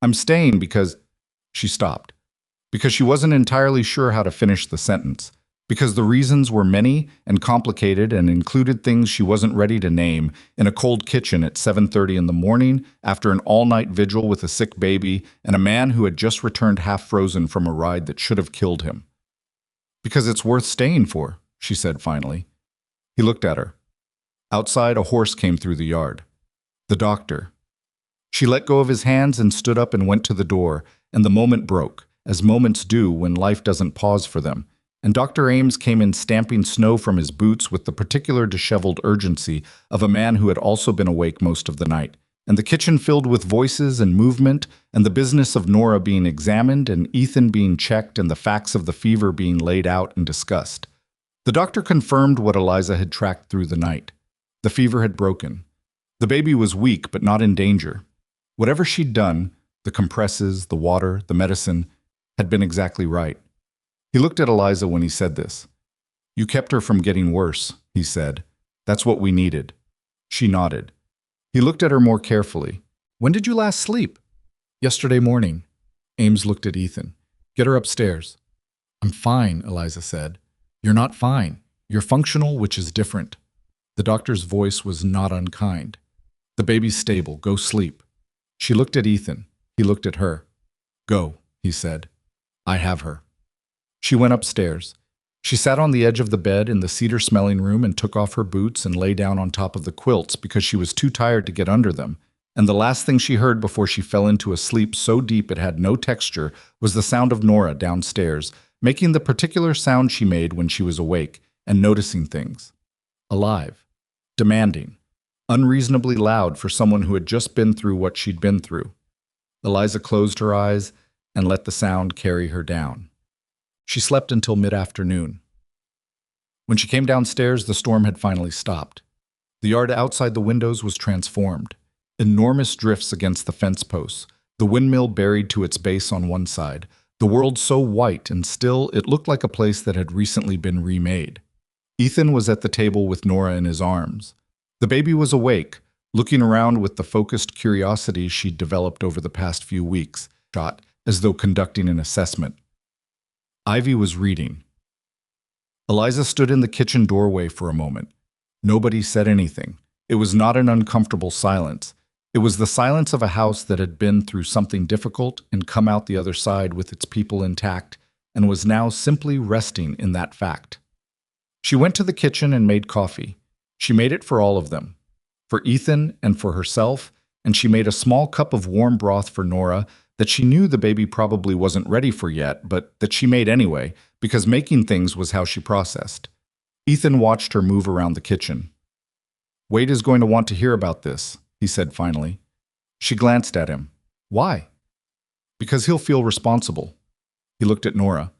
"I'm staying because—" She stopped. Because she wasn't entirely sure how to finish the sentence. Because the reasons were many and complicated and included things she wasn't ready to name, in a cold kitchen at 7:30 in the morning, after an all-night vigil with a sick baby and a man who had just returned half-frozen from a ride that should have killed him. "Because it's worth staying for," she said finally. He looked at her. Outside, a horse came through the yard. The doctor. She let go of his hands and stood up and went to the door, and the moment broke, as moments do when life doesn't pause for them, and Dr. Ames came in stamping snow from his boots with the particular disheveled urgency of a man who had also been awake most of the night, and the kitchen filled with voices and movement, and the business of Nora being examined and Ethan being checked and the facts of the fever being laid out and discussed. The doctor confirmed what Eliza had tracked through the night. The fever had broken. The baby was weak but not in danger. Whatever she'd done, the compresses, the water, the medicine, had been exactly right. He looked at Eliza when he said this. "You kept her from getting worse," he said. "That's what we needed." She nodded. He looked at her more carefully. "When did you last sleep?" "Yesterday morning." Ames looked at Ethan. "Get her upstairs." "I'm fine," Eliza said. "You're not fine. You're functional, which is different." The doctor's voice was not unkind. "The baby's stable. Go sleep." She looked at Ethan. He looked at her. "Go," he said. "I have her." She went upstairs. She sat on the edge of the bed in the cedar-smelling room and took off her boots and lay down on top of the quilts because she was too tired to get under them, and the last thing she heard before she fell into a sleep so deep it had no texture was the sound of Nora downstairs, making the particular sound she made when she was awake and noticing things. Alive. Demanding. Unreasonably loud for someone who had just been through what she'd been through. Eliza closed her eyes and let the sound carry her down. She slept until mid-afternoon. When she came downstairs, the storm had finally stopped. The yard outside the windows was transformed. Enormous drifts against the fence posts, the windmill buried to its base on one side, The world so white and still, it looked like a place that had recently been remade. Ethan was at the table with Nora in his arms. The baby was awake, looking around with the focused curiosity she'd developed over the past few weeks, shot as though conducting an assessment. Ivy was reading. Eliza stood in the kitchen doorway for a moment. Nobody said anything. It was not an uncomfortable silence. It was the silence of a house that had been through something difficult and come out the other side with its people intact, and was now simply resting in that fact. She went to the kitchen and made coffee. She made it for all of them, for Ethan and for herself, and she made a small cup of warm broth for Nora that she knew the baby probably wasn't ready for yet, but that she made anyway, because making things was how she processed. Ethan watched her move around the kitchen. "Wade is going to want to hear about this," he said finally. She glanced at him. "Why?" "Because he'll feel responsible." He looked at Nora.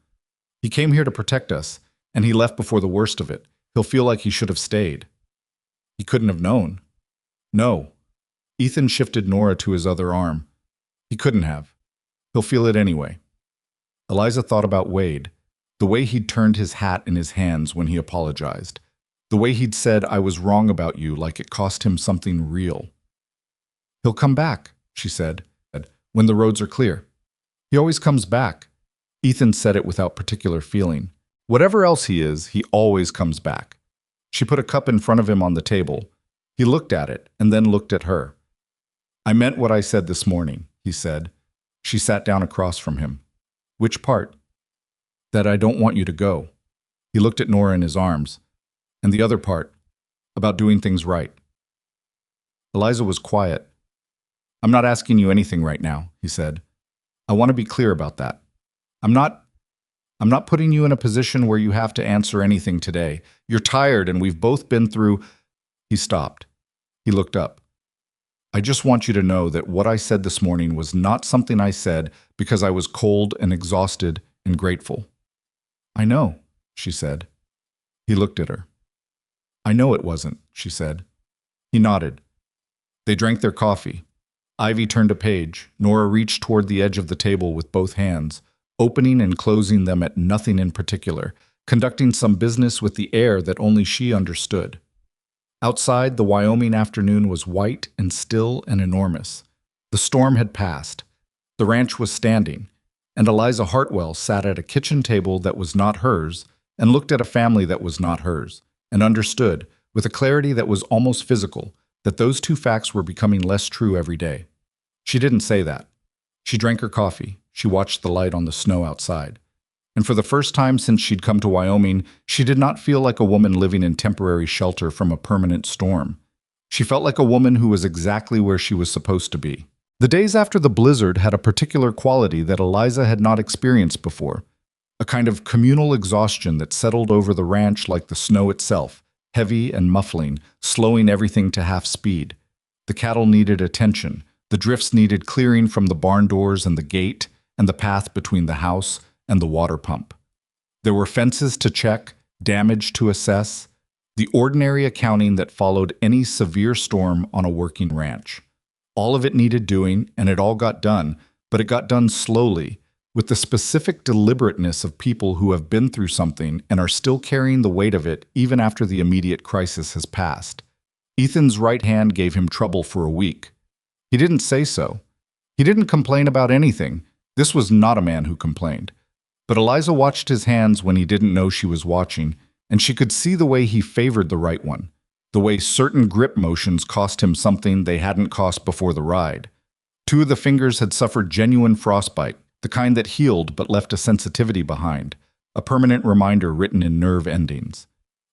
"He came here to protect us, and he left before the worst of it. He'll feel like he should have stayed." "He couldn't have known." "No." Ethan shifted Nora to his other arm. "He couldn't have. He'll feel it anyway." Eliza thought about Wade, the way he'd turned his hat in his hands when he apologized, the way he'd said, "I was wrong about you," like it cost him something real. "He'll come back," she said, "when the roads are clear. He always comes back." Ethan said it without particular feeling. Whatever else he is, he always comes back. She put a cup in front of him on the table. He looked at it and then looked at her. "I meant what I said this morning," he said. She sat down across from him. "Which part?" "That I don't want you to go." He looked at Nora in his arms. "And the other part, about doing things right." Eliza was quiet. "I'm not asking you anything right now," he said. "I want to be clear about that. I'm not putting you in a position where you have to answer anything today. You're tired and we've both been through—" He stopped. He looked up. "I just want you to know that what I said this morning was not something I said because I was cold and exhausted and grateful." "I know," she said. He looked at her. "I know it wasn't," she said. He nodded. They drank their coffee. Ivy turned a page. Nora reached toward the edge of the table with both hands, opening and closing them at nothing in particular, conducting some business with the air that only she understood. Outside, the Wyoming afternoon was white and still and enormous. The storm had passed. The ranch was standing, and Eliza Hartwell sat at a kitchen table that was not hers and looked at a family that was not hers, and understood, with a clarity that was almost physical, that those two facts were becoming less true every day. She didn't say that. She drank her coffee. She watched the light on the snow outside. And for the first time since she'd come to Wyoming, she did not feel like a woman living in temporary shelter from a permanent storm. She felt like a woman who was exactly where she was supposed to be. The days after the blizzard had a particular quality that Eliza had not experienced before, a kind of communal exhaustion that settled over the ranch like the snow itself, heavy and muffling, slowing everything to half speed. The cattle needed attention. The drifts needed clearing from the barn doors and the gate and the path between the house and the water pump. There were fences to check, damage to assess, the ordinary accounting that followed any severe storm on a working ranch. All of it needed doing, and it all got done, but it got done slowly, with the specific deliberateness of people who have been through something and are still carrying the weight of it even after the immediate crisis has passed. Ethan's right hand gave him trouble for a week. He didn't say so. He didn't complain about anything. This was not a man who complained. But Eliza watched his hands when he didn't know she was watching, and she could see the way he favored the right one, the way certain grip motions cost him something they hadn't cost before the ride. Two of the fingers had suffered genuine frostbite, the kind that healed but left a sensitivity behind, a permanent reminder written in nerve endings.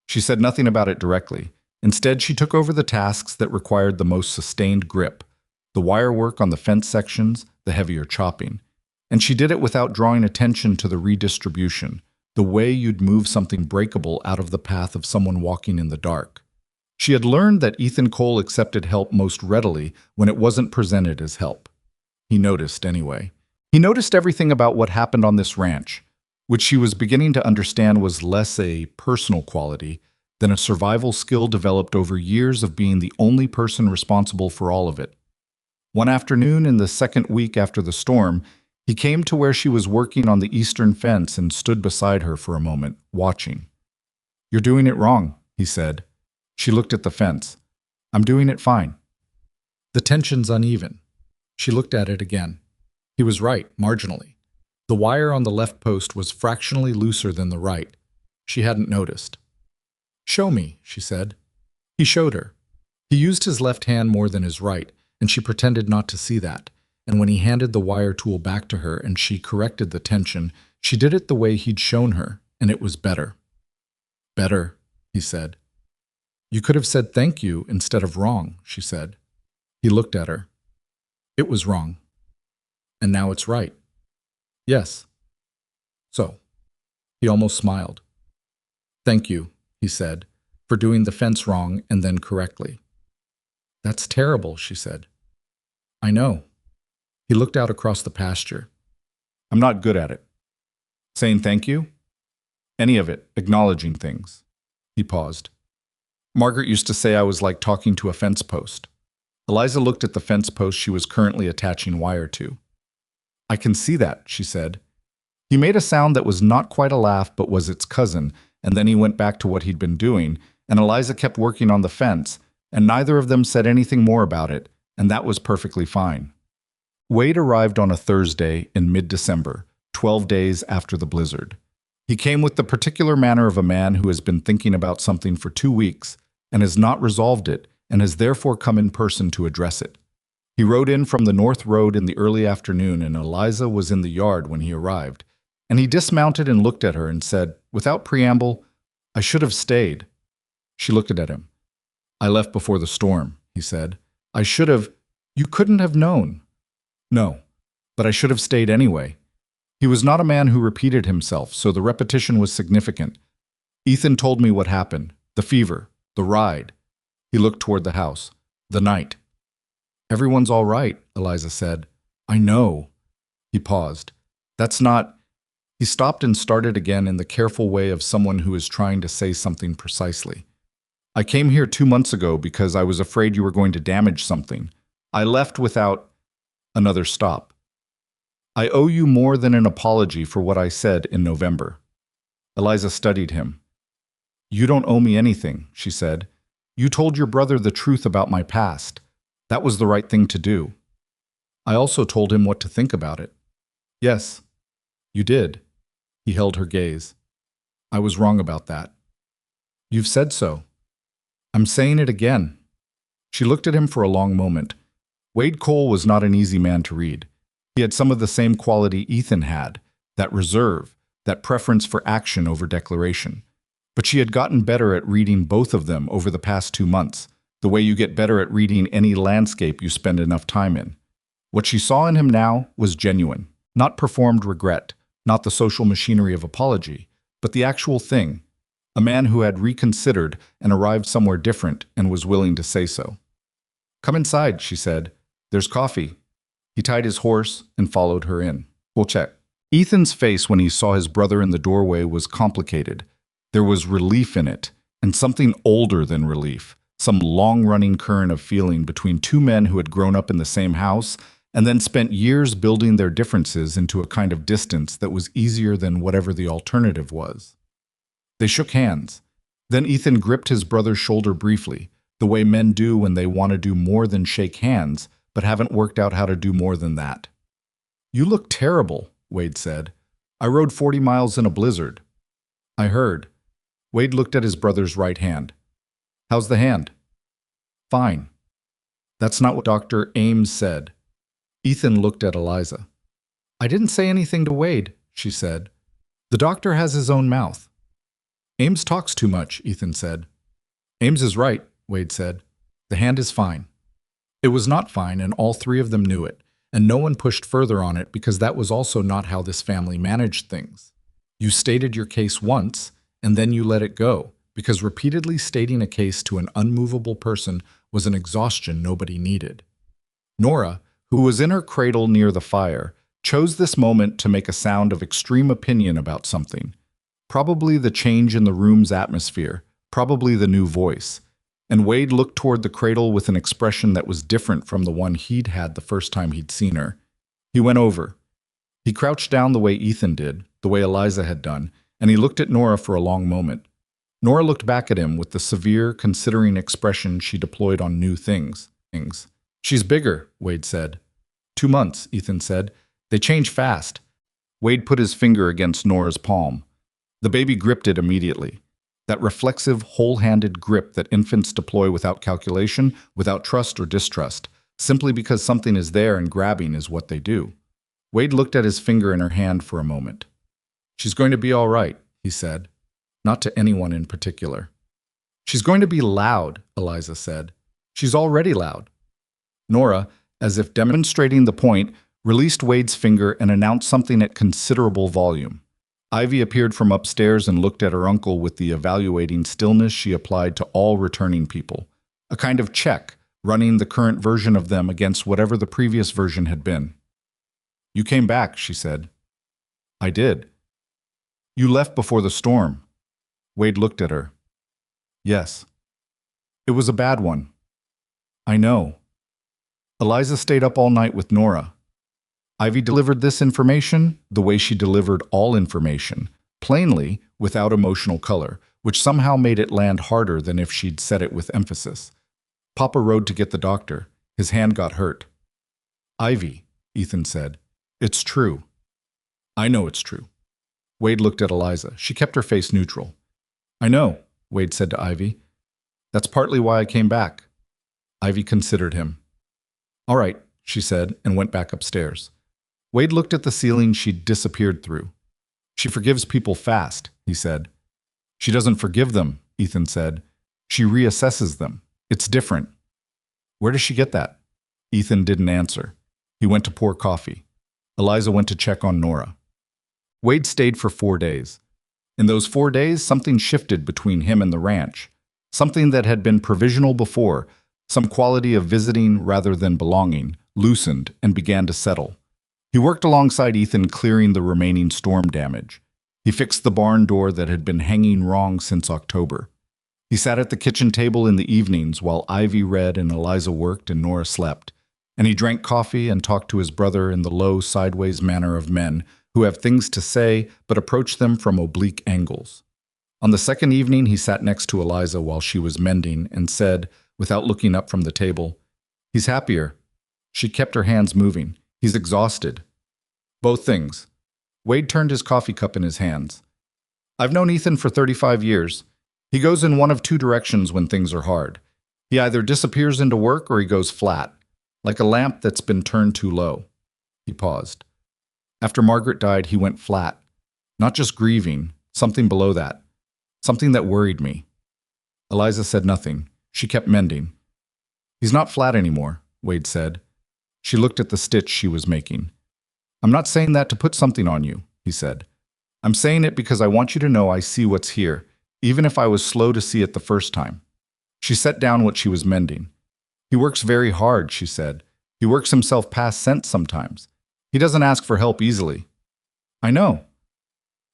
She said nothing about it directly. Instead, she took over the tasks that required the most sustained grip, the wire work on the fence sections, the heavier chopping. And she did it without drawing attention to the redistribution, the way you'd move something breakable out of the path of someone walking in the dark. She had learned that Ethan Cole accepted help most readily when it wasn't presented as help. He noticed anyway. He noticed everything about what happened on this ranch, which she was beginning to understand was less a personal quality than a survival skill developed over years of being the only person responsible for all of it. One afternoon in the second week after the storm, He came to where she was working on the eastern fence and stood beside her for a moment, watching. "You're doing it wrong," he said. She looked at the fence. "I'm doing it fine." The tension's uneven. She looked at it again. He was right, marginally. The wire on the left post was fractionally looser than the right. She hadn't noticed. "Show me," she said. He showed her. He used his left hand more than his right, and she pretended not to see that. And when he handed the wire tool back to her and she corrected the tension, she did it the way he'd shown her, and it was better. "Better," he said. "You could have said thank you instead of wrong," she said. He looked at her. "It was wrong. And now it's right." "Yes." "So." He almost smiled. "Thank you," he said, "for doing the fence wrong and then correctly." "That's terrible," she said. "I know." He looked out across the pasture. "I'm not good at it." "Saying thank you?" "Any of it, acknowledging things." He paused. "Margaret used to say I was like talking to a fence post." Eliza looked at the fence post she was currently attaching wire to. "I can see that," she said. He made a sound that was not quite a laugh but was its cousin, and then he went back to what he'd been doing, and Eliza kept working on the fence, and neither of them said anything more about it, and that was perfectly fine. Wade arrived on a Thursday in mid-December, 12 days after the blizzard. He came with the particular manner of a man who has been thinking about something for 2 weeks and has not resolved it and has therefore come in person to address it. He rode in from the North Road in the early afternoon, and Eliza was in the yard when he arrived, and he dismounted and looked at her and said, without preamble, "I should have stayed." She looked at him. "I left before the storm," he said. "I should have—" "You couldn't have known." "No, but I should have stayed anyway." He was not a man who repeated himself, so the repetition was significant. "Ethan told me what happened, the fever, the ride." He looked toward the house. "The night." "Everyone's all right," Eliza said. "I know." He paused. "That's not—" He stopped and started again in the careful way of someone who is trying to say something precisely. "I came here 2 months ago because I was afraid you were going to damage something. I left without—" Another stop. "I owe you more than an apology for what I said in November." Eliza studied him. "You don't owe me anything," she said. "You told your brother the truth about my past. That was the right thing to do." "I also told him what to think about it." "Yes, you did." He held her gaze. "I was wrong about that." "You've said so." "I'm saying it again." She looked at him for a long moment. Wade Cole was not an easy man to read. He had some of the same quality Ethan had, that reserve, that preference for action over declaration. But she had gotten better at reading both of them over the past 2 months, the way you get better at reading any landscape you spend enough time in. What she saw in him now was genuine, not performed regret, not the social machinery of apology, but the actual thing, a man who had reconsidered and arrived somewhere different and was willing to say so. "Come inside," she said. "There's coffee." He tied his horse and followed her in. "We'll check." Ethan's face when he saw his brother in the doorway was complicated. There was relief in it, and something older than relief, some long-running current of feeling between two men who had grown up in the same house and then spent years building their differences into a kind of distance that was easier than whatever the alternative was. They shook hands. Then Ethan gripped his brother's shoulder briefly, the way men do when they want to do more than shake hands, but haven't worked out how to do more than that. "You look terrible," Wade said. "I rode 40 miles in a blizzard." "I heard." Wade looked at his brother's right hand. "How's the hand?" "Fine." "That's not what Dr. Ames said." Ethan looked at Eliza. "I didn't say anything to Wade," she said. "The doctor has his own mouth." "Ames talks too much," Ethan said. "Ames is right," Wade said. "The hand is fine." It was not fine, and all three of them knew it, and no one pushed further on it because that was also not how this family managed things. You stated your case once, and then you let it go, because repeatedly stating a case to an unmovable person was an exhaustion nobody needed. Nora, who was in her cradle near the fire, chose this moment to make a sound of extreme opinion about something. Probably the change in the room's atmosphere, probably the new voice. And Wade looked toward the cradle with an expression that was different from the one he'd had the first time he'd seen her. He went over. He crouched down the way Ethan did, the way Eliza had done, and he looked at Nora for a long moment. Nora looked back at him with the severe, considering expression she deployed on new things. She's bigger, Wade said. 2 months, Ethan said. They change fast. Wade put his finger against Nora's palm. The baby gripped it immediately. That reflexive, whole-handed grip that infants deploy without calculation, without trust or distrust, simply because something is there and grabbing is what they do. Wade looked at his finger in her hand for a moment. She's going to be all right, he said, not to anyone in particular. She's going to be loud, Eliza said. She's already loud. Nora, as if demonstrating the point, released Wade's finger and announced something at considerable volume. Ivy appeared from upstairs and looked at her uncle with the evaluating stillness she applied to all returning people, a kind of check, running the current version of them against whatever the previous version had been. You came back, she said. I did. You left before the storm. Wade looked at her. Yes. It was a bad one. I know. Eliza stayed up all night with Nora. Ivy delivered this information the way she delivered all information, plainly, without emotional color, which somehow made it land harder than if she'd said it with emphasis. Papa rode to get the doctor. His hand got hurt. Ivy, Ethan said. It's true. I know it's true. Wade looked at Eliza. She kept her face neutral. I know, Wade said to Ivy. That's partly why I came back. Ivy considered him. All right, she said, and went back upstairs. Wade looked at the ceiling she'd disappeared through. She forgives people fast, he said. She doesn't forgive them, Ethan said. She reassesses them. It's different. Where does she get that? Ethan didn't answer. He went to pour coffee. Eliza went to check on Nora. Wade stayed for 4 days. In those 4 days, something shifted between him and the ranch. Something that had been provisional before, some quality of visiting rather than belonging, loosened and began to settle. He worked alongside Ethan clearing the remaining storm damage. He fixed the barn door that had been hanging wrong since October. He sat at the kitchen table in the evenings while Ivy read and Eliza worked and Nora slept. And he drank coffee and talked to his brother in the low, sideways manner of men who have things to say but approach them from oblique angles. On the second evening, he sat next to Eliza while she was mending and said, without looking up from the table, He's happier. She kept her hands moving. He's exhausted. Both things. Wade turned his coffee cup in his hands. I've known Ethan for 35 years. He goes in one of two directions when things are hard. He either disappears into work or he goes flat, like a lamp that's been turned too low. He paused. After Margaret died, he went flat. Not just grieving, something below that. Something that worried me. Eliza said nothing. She kept mending. He's not flat anymore, Wade said. She looked at the stitch she was making. I'm not saying that to put something on you, he said. I'm saying it because I want you to know I see what's here, even if I was slow to see it the first time. She set down what she was mending. He works very hard, she said. He works himself past sense sometimes. He doesn't ask for help easily. I know.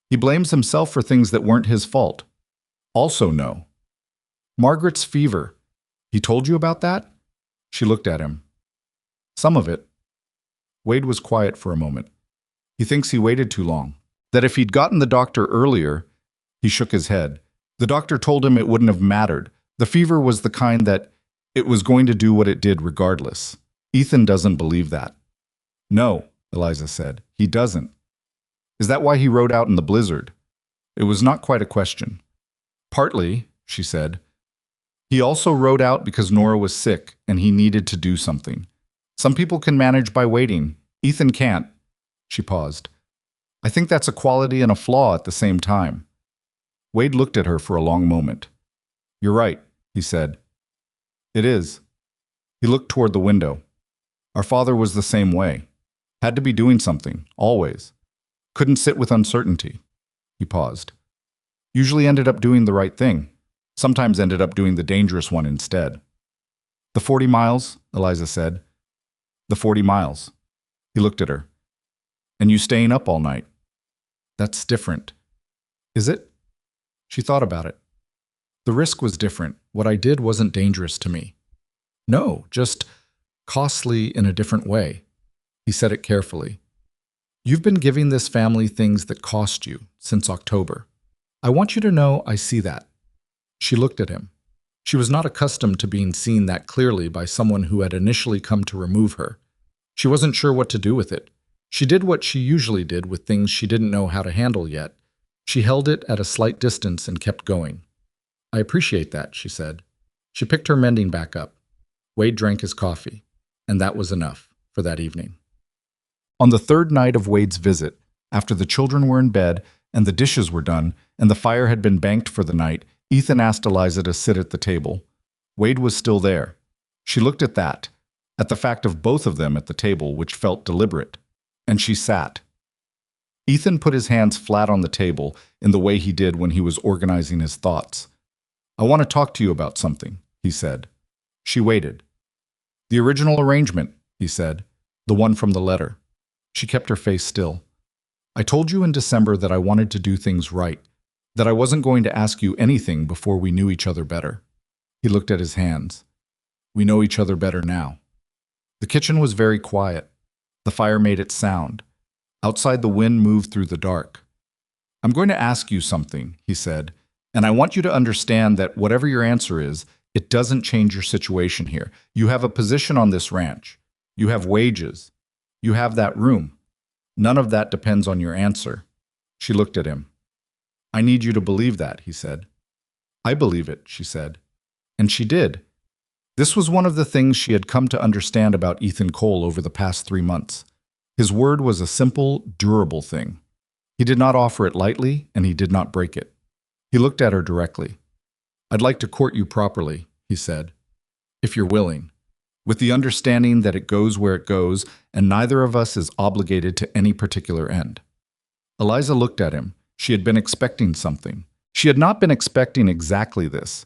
He blames himself for things that weren't his fault. Also no. Margaret's fever. He told you about that? She looked at him. Some of it. Wade was quiet for a moment. He thinks he waited too long. That if he'd gotten the doctor earlier, he shook his head. The doctor told him it wouldn't have mattered. The fever was the kind that it was going to do what it did regardless. Ethan doesn't believe that. No, Eliza said. He doesn't. Is that why he rode out in the blizzard? It was not quite a question. Partly, she said. He also rode out because Nora was sick and he needed to do something. Some people can manage by waiting. Ethan can't. She paused. I think that's a quality and a flaw at the same time. Wade looked at her for a long moment. You're right, he said. It is. He looked toward the window. Our father was the same way. Had to be doing something, always. Couldn't sit with uncertainty. He paused. Usually ended up doing the right thing. Sometimes ended up doing the dangerous one instead. The 40 miles, Eliza said. The 40 miles. He looked at her. And you staying up all night. That's different. Is it? She thought about it. The risk was different. What I did wasn't dangerous to me. No, just costly in a different way. He said it carefully. You've been giving this family things that cost you since October. I want you to know I see that." She looked at him. She was not accustomed to being seen that clearly by someone who had initially come to remove her. She wasn't sure what to do with it. She did what she usually did with things she didn't know how to handle yet. She held it at a slight distance and kept going. "I appreciate that," she said. She picked her mending back up. Wade drank his coffee, and that was enough for that evening. On the third night of Wade's visit, after the children were in bed and the dishes were done and the fire had been banked for the night, Ethan asked Eliza to sit at the table. Wade was still there. She looked at that, at the fact of both of them at the table, which felt deliberate, and she sat. Ethan put his hands flat on the table in the way he did when he was organizing his thoughts. "I want to talk to you about something," he said. She waited. "The original arrangement," he said, "the one from the letter." She kept her face still. "I told you in December that I wanted to do things right, that I wasn't going to ask you anything before we knew each other better." He looked at his hands. "We know each other better now." The kitchen was very quiet. The fire made its sound. Outside, the wind moved through the dark. "I'm going to ask you something," he said, "and I want you to understand that whatever your answer is, it doesn't change your situation here. You have a position on this ranch. You have wages. You have that room. None of that depends on your answer." She looked at him. "I need you to believe that," he said. "I believe it," she said. And she did. This was one of the things she had come to understand about Ethan Cole over the past 3 months. His word was a simple, durable thing. He did not offer it lightly, and he did not break it. He looked at her directly. "I'd like to court you properly," he said, "if you're willing, with the understanding that it goes where it goes, and neither of us is obligated to any particular end." Eliza looked at him. She had been expecting something. She had not been expecting exactly this.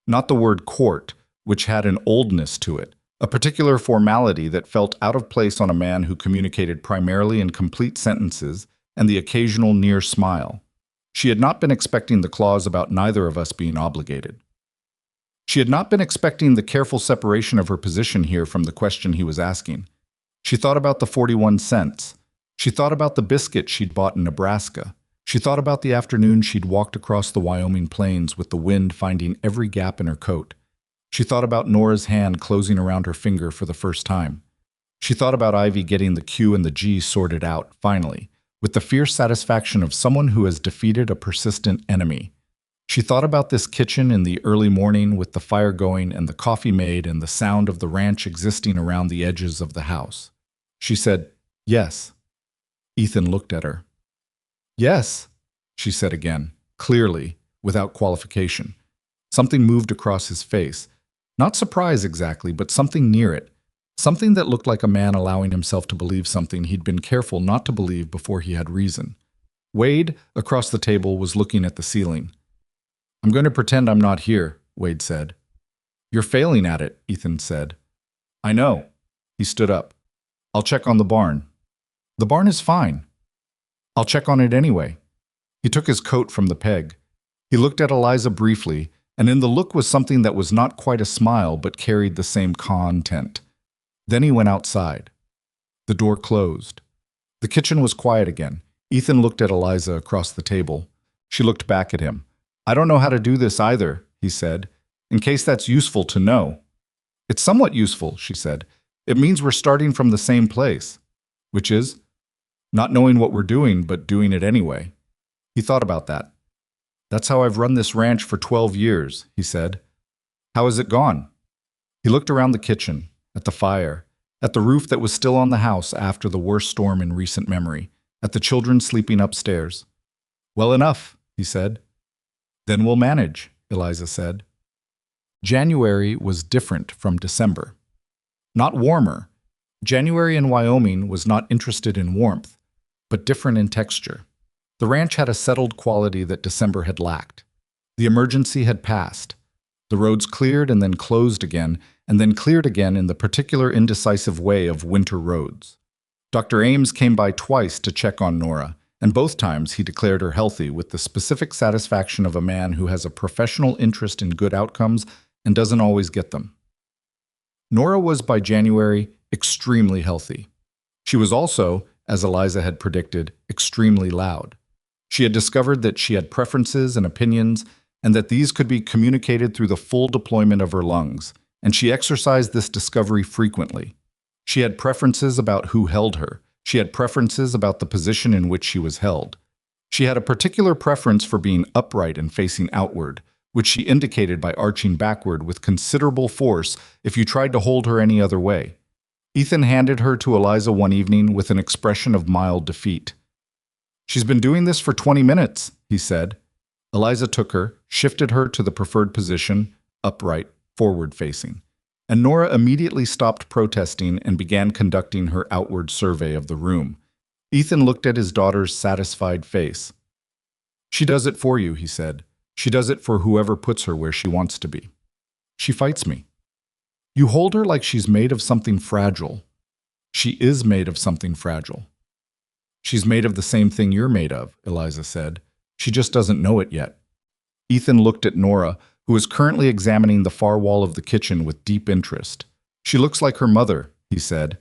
Not the word court, which had an oldness to it, a particular formality that felt out of place on a man who communicated primarily in complete sentences and the occasional near smile. She had not been expecting the clause about neither of us being obligated. She had not been expecting the careful separation of her position here from the question he was asking. She thought about the 41 cents. She thought about the biscuit she'd bought in Nebraska. She thought about the afternoon she'd walked across the Wyoming plains with the wind finding every gap in her coat. She thought about Nora's hand closing around her finger for the first time. She thought about Ivy getting the Q and the G sorted out, finally, with the fierce satisfaction of someone who has defeated a persistent enemy. She thought about this kitchen in the early morning with the fire going and the coffee made and the sound of the ranch existing around the edges of the house. She said, "Yes." Ethan looked at her. "Yes," she said again, clearly, without qualification. Something moved across his face. Not surprise exactly, but something near it. Something that looked like a man allowing himself to believe something he'd been careful not to believe before he had reason. Wade, across the table, was looking at the ceiling. "I'm going to pretend I'm not here," Wade said. "You're failing at it," Ethan said. "I know." He stood up. "I'll check on the barn." "The barn is fine." "I'll check on it anyway." He took his coat from the peg. He looked at Eliza briefly, and in the look was something that was not quite a smile but carried the same content. Then he went outside. The door closed. The kitchen was quiet again. Ethan looked at Eliza across the table. She looked back at him. "I don't know how to do this either," he said, "in case that's useful to know." "It's somewhat useful," she said. "It means we're starting from the same place." "Which is?" "Not knowing what we're doing, but doing it anyway." He thought about that. "That's how I've run this ranch for 12 years, he said. "How has it gone?" He looked around the kitchen, at the fire, at the roof that was still on the house after the worst storm in recent memory, at the children sleeping upstairs. "Well enough," he said. "Then we'll manage," Eliza said. January was different from December. Not warmer. January in Wyoming was not interested in warmth, but different in texture. The ranch had a settled quality that December had lacked. The emergency had passed. The roads cleared and then closed again, and then cleared again in the particular indecisive way of winter roads. Dr. Ames came by twice to check on Nora, and both times he declared her healthy with the specific satisfaction of a man who has a professional interest in good outcomes and doesn't always get them. Nora was, by January, extremely healthy. She was also, as Eliza had predicted, extremely loud. She had discovered that she had preferences and opinions, and that these could be communicated through the full deployment of her lungs, and she exercised this discovery frequently. She had preferences about who held her. She had preferences about the position in which she was held. She had a particular preference for being upright and facing outward, which she indicated by arching backward with considerable force if you tried to hold her any other way. Ethan handed her to Eliza one evening with an expression of mild defeat. "She's been doing this for 20 minutes, he said. Eliza took her, shifted her to the preferred position, upright, forward-facing, and Nora immediately stopped protesting and began conducting her outward survey of the room. Ethan looked at his daughter's satisfied face. "She does it for you," he said. "She does it for whoever puts her where she wants to be. She fights me. You hold her like she's made of something fragile. She is made of something fragile." "She's made of the same thing you're made of," Eliza said. "She just doesn't know it yet." Ethan looked at Nora, who was currently examining the far wall of the kitchen with deep interest. "She looks like her mother," he said.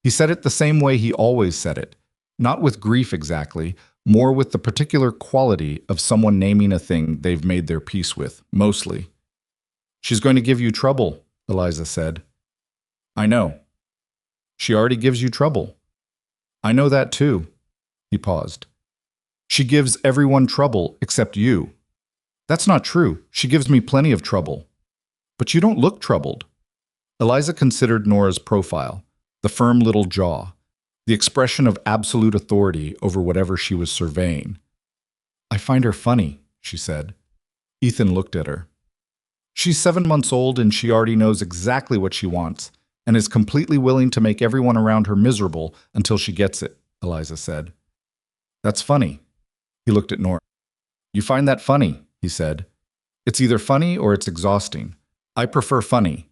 He said it the same way he always said it, not with grief exactly, more with the particular quality of someone naming a thing they've made their peace with, mostly. "She's going to give you trouble," Eliza said. "I know." "She already gives you trouble." "I know that too." He paused. "She gives everyone trouble except you." "That's not true. She gives me plenty of trouble." "But you don't look troubled." Eliza considered Nora's profile, the firm little jaw, the expression of absolute authority over whatever she was surveying. "I find her funny," she said. Ethan looked at her. "She's 7 months old and she already knows exactly what she wants and is completely willing to make everyone around her miserable until she gets it," Eliza said. "That's funny." He looked at Nora. "You find that funny," he said. "It's either funny or it's exhausting. I prefer funny."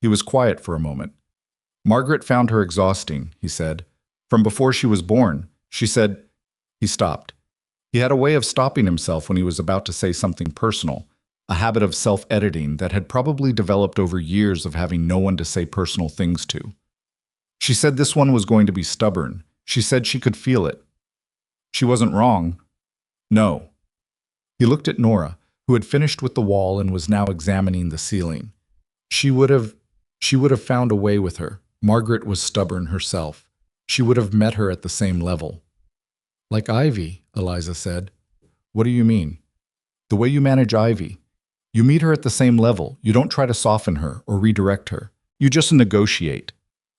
He was quiet for a moment. "Margaret found her exhausting," he said. "From before she was born. She said—" He stopped. He had a way of stopping himself when he was about to say something personal, a habit of self-editing that had probably developed over years of having no one to say personal things to. "She said this one was going to be stubborn. She said she could feel it. She wasn't wrong." "No." He looked at Nora, who had finished with the wall and was now examining the ceiling. She would have found a way with her. Margaret was stubborn herself. She would have met her at the same level. "Like Ivy," Eliza said. "What do you mean?" "The way you manage Ivy. You meet her at the same level. You don't try to soften her or redirect her. You just negotiate."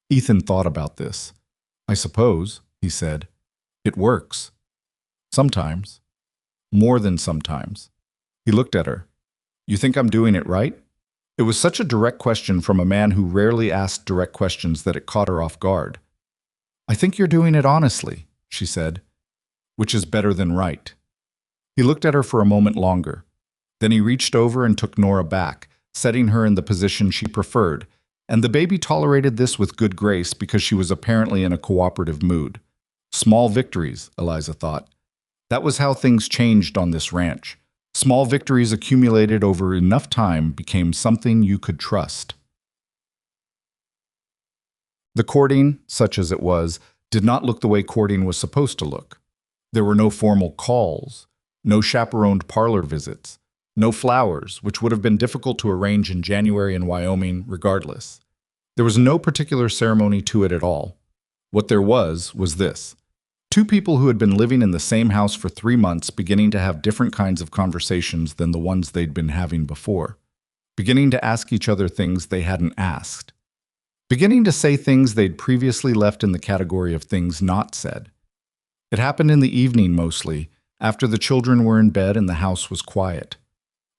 Ethan thought about this. "I suppose," he said. "It works. Sometimes. More than sometimes." He looked at her. "You think I'm doing it right?" It was such a direct question from a man who rarely asked direct questions that it caught her off guard. "I think you're doing it honestly," she said, "which is better than right." He looked at her for a moment longer. Then he reached over and took Nora back, setting her in the position she preferred, and the baby tolerated this with good grace because she was apparently in a cooperative mood. Small victories, Eliza thought. That was how things changed on this ranch. Small victories accumulated over enough time became something you could trust. The courting, such as it was, did not look the way courting was supposed to look. There were no formal calls, no chaperoned parlor visits, no flowers, which would have been difficult to arrange in January in Wyoming regardless. There was no particular ceremony to it at all. What there was this. Two people who had been living in the same house for 3 months beginning to have different kinds of conversations than the ones they'd been having before. Beginning to ask each other things they hadn't asked. Beginning to say things they'd previously left in the category of things not said. It happened in the evening mostly, after the children were in bed and the house was quiet.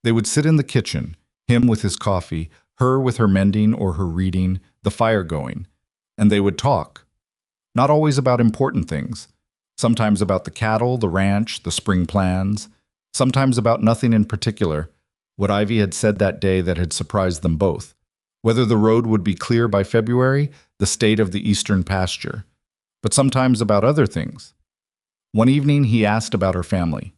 They would sit in the kitchen, him with his coffee, her with her mending or her reading, the fire going, and they would talk. Not always about important things. Sometimes about the cattle, the ranch, the spring plans. Sometimes about nothing in particular, what Ivy had said that day that had surprised them both. Whether the road would be clear by February, the state of the eastern pasture. But sometimes about other things. One evening he asked about her family.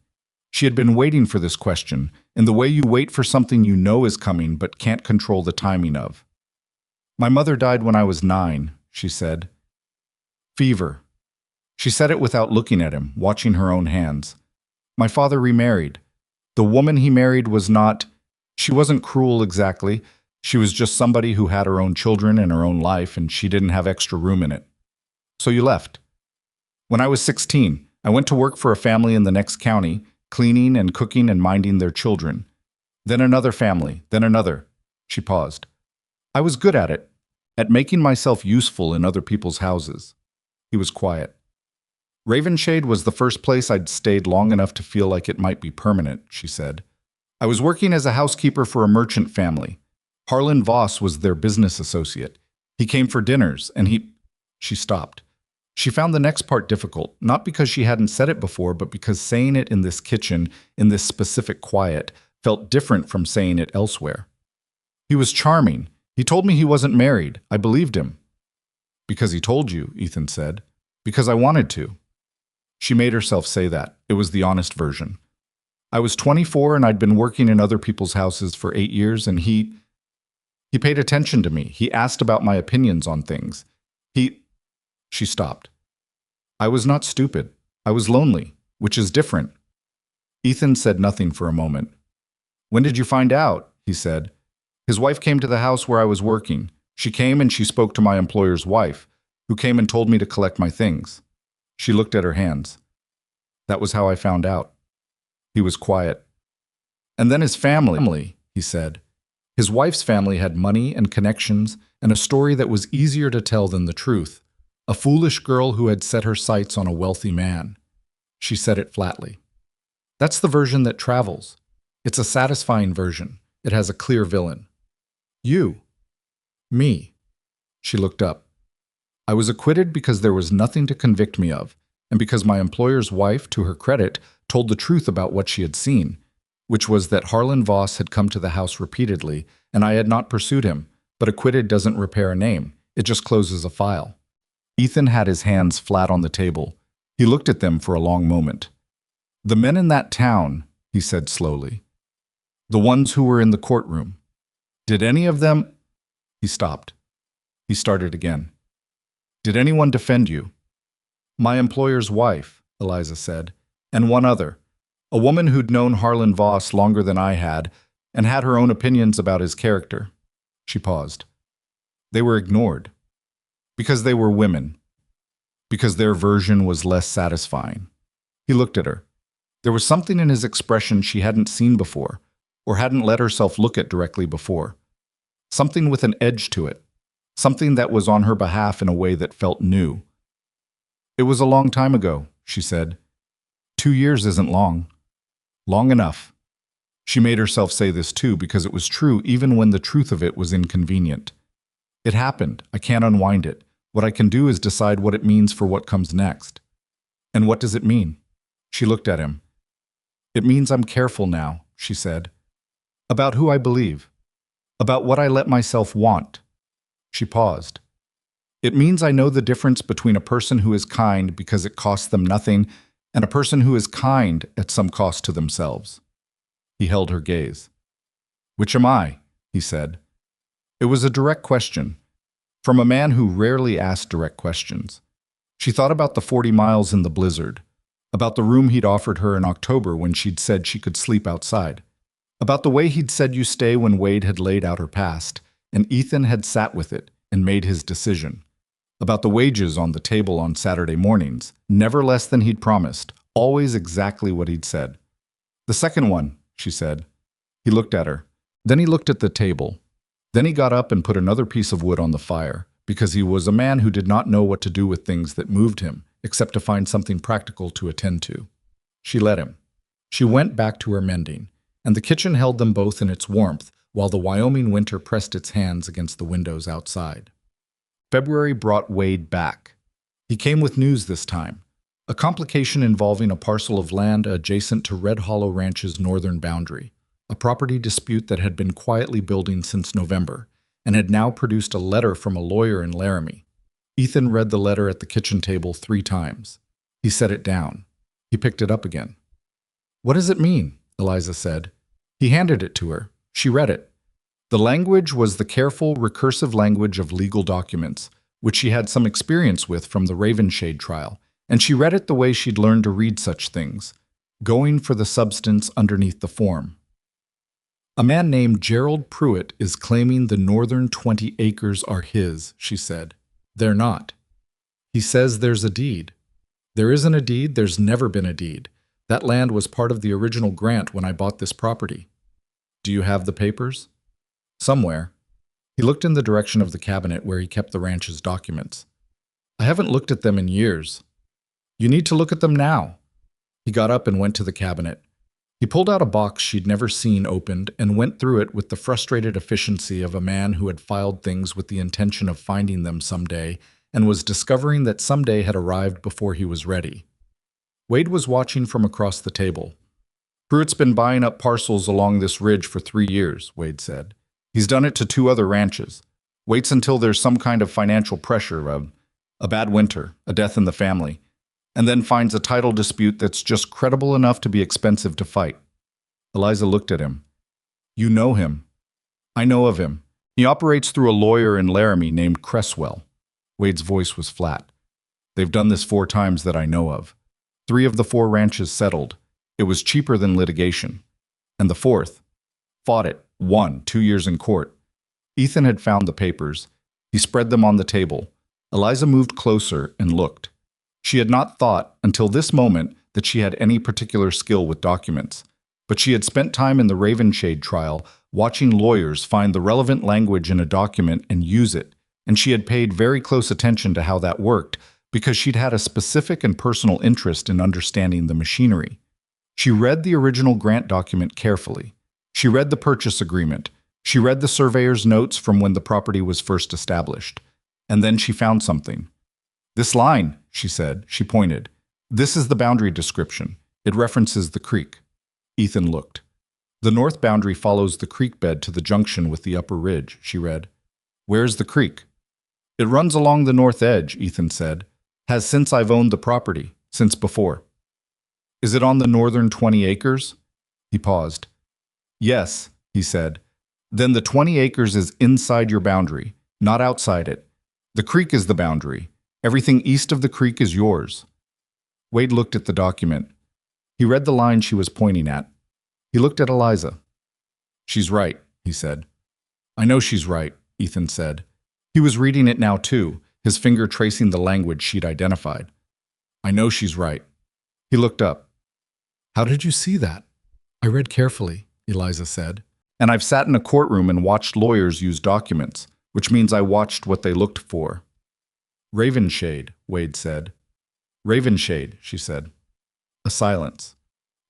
She had been waiting for this question, in the way you wait for something you know is coming but can't control the timing of. "My mother died when I was 9, she said. "Fever." She said it without looking at him, watching her own hands. My father remarried. The woman he married was not... She wasn't cruel exactly. She was just somebody who had her own children and her own life, and she didn't have extra room in it. So you left. When I was 16, I went to work for a family in the next county, cleaning and cooking and minding their children. Then another family, then another. She paused. I was good at making myself useful in other people's houses. He was quiet. Ravenshade was the first place I'd stayed long enough to feel like it might be permanent, she said. I was working as a housekeeper for a merchant family. Harlan Voss was their business associate. He came for dinners, and She stopped. She found the next part difficult, not because she hadn't said it before, but because saying it in this kitchen, in this specific quiet, felt different from saying it elsewhere. He was charming. He told me he wasn't married. I believed him. Because he told you, Ethan said. Because I wanted to. She made herself say that. It was the honest version. I was 24 and I'd been working in other people's houses for 8 years, and he paid attention to me. He asked about my opinions on things. She stopped. I was not stupid. I was lonely, which is different. Ethan said nothing for a moment. When did you find out? He said. His wife came to the house where I was working. She came and she spoke to my employer's wife, who came and told me to collect my things. She looked at her hands. That was how I found out. He was quiet. And then his family, he said. His wife's family had money and connections and a story that was easier to tell than the truth. A foolish girl who had set her sights on a wealthy man. She said it flatly. That's the version that travels. It's a satisfying version. It has a clear villain. You. Me. She looked up. I was acquitted because there was nothing to convict me of, and because my employer's wife, to her credit, told the truth about what she had seen, which was that Harlan Voss had come to the house repeatedly, and I had not pursued him, but acquitted doesn't repair a name. It just closes a file. Ethan had his hands flat on the table. He looked at them for a long moment. The men in that town, he said slowly. The ones who were in the courtroom. Did any of them... He stopped. He started again. Did anyone defend you? My employer's wife, Eliza said, and one other. A woman who'd known Harlan Voss longer than I had, and had her own opinions about his character. She paused. They were ignored. Because they were women. Because their version was less satisfying. He looked at her. There was something in his expression she hadn't seen before, or hadn't let herself look at directly before. Something with an edge to it. Something that was on her behalf in a way that felt new. It was a long time ago, she said. 2 years isn't long. Long enough. She made herself say this too because it was true even when the truth of it was inconvenient. It happened. I can't unwind it. What I can do is decide what it means for what comes next. And what does it mean? She looked at him. It means I'm careful now, she said. About who I believe. About what I let myself want. She paused. It means I know the difference between a person who is kind because it costs them nothing and a person who is kind at some cost to themselves. He held her gaze. Which am I? He said. It was a direct question, from a man who rarely asked direct questions. She thought about the 40 miles in the blizzard, about the room he'd offered her in October when she'd said she could sleep outside, about the way he'd said you stay when Wade had laid out her past, and Ethan had sat with it and made his decision, about the wages on the table on Saturday mornings, never less than he'd promised, always exactly what he'd said. The second one, she said. He looked at her. Then he looked at the table. Then he got up and put another piece of wood on the fire, because he was a man who did not know what to do with things that moved him, except to find something practical to attend to. She let him. She went back to her mending, and the kitchen held them both in its warmth, while the Wyoming winter pressed its hands against the windows outside. February brought Wade back. He came with news this time, a complication involving a parcel of land adjacent to Red Hollow Ranch's northern boundary. A property dispute that had been quietly building since November, and had now produced a letter from a lawyer in Laramie. Ethan read the letter at the kitchen table 3 times. He set it down. He picked it up again. What does it mean? Eliza said. He handed it to her. She read it. The language was the careful, recursive language of legal documents, which she had some experience with from the Ravenshade trial, and she read it the way she'd learned to read such things, going for the substance underneath the form. A man named Gerald Pruitt is claiming the northern 20 acres are his, she said. They're not. He says there's a deed. There isn't a deed, there's never been a deed. That land was part of the original grant when I bought this property. Do you have the papers? Somewhere. He looked in the direction of the cabinet where he kept the ranch's documents. I haven't looked at them in years. You need to look at them now. He got up and went to the cabinet. He pulled out a box she'd never seen opened and went through it with the frustrated efficiency of a man who had filed things with the intention of finding them someday and was discovering that someday had arrived before he was ready. Wade was watching from across the table. Pruitt's been buying up parcels along this ridge for 3 years, Wade said. He's done it to 2 other ranches. Waits until there's some kind of financial pressure, a bad winter, a death in the family, and then finds a title dispute that's just credible enough to be expensive to fight. Eliza looked at him. You know him. I know of him. He operates through a lawyer in Laramie named Cresswell. Wade's voice was flat. They've done this 4 times that I know of. 3 of the 4 ranches settled. It was cheaper than litigation. And the 4th fought it, won 2 years in court. Ethan had found the papers. He spread them on the table. Eliza moved closer and looked. She had not thought, until this moment, that she had any particular skill with documents, but she had spent time in the Ravenshade trial watching lawyers find the relevant language in a document and use it, and she had paid very close attention to how that worked because she'd had a specific and personal interest in understanding the machinery. She read the original grant document carefully. She read the purchase agreement. She read the surveyor's notes from when the property was first established. And then she found something. This line, she said. She pointed. This is the boundary description. It references the creek. Ethan looked. The north boundary follows the creek bed to the junction with the upper ridge, she read. Where's the creek? It runs along the north edge, Ethan said. Has since I've owned the property, since before. Is it on the northern 20 acres? He paused. Yes, he said. Then the 20 acres is inside your boundary, not outside it. The creek is the boundary. Everything east of the creek is yours. Wade looked at the document. He read the line she was pointing at. He looked at Eliza. She's right, he said. I know she's right, Ethan said. He was reading it now too, his finger tracing the language she'd identified. I know she's right. He looked up. How did you see that? I read carefully, Eliza said. And I've sat in a courtroom and watched lawyers use documents, which means I watched what they looked for. Ravenshade, Wade said. Ravenshade, she said. A silence.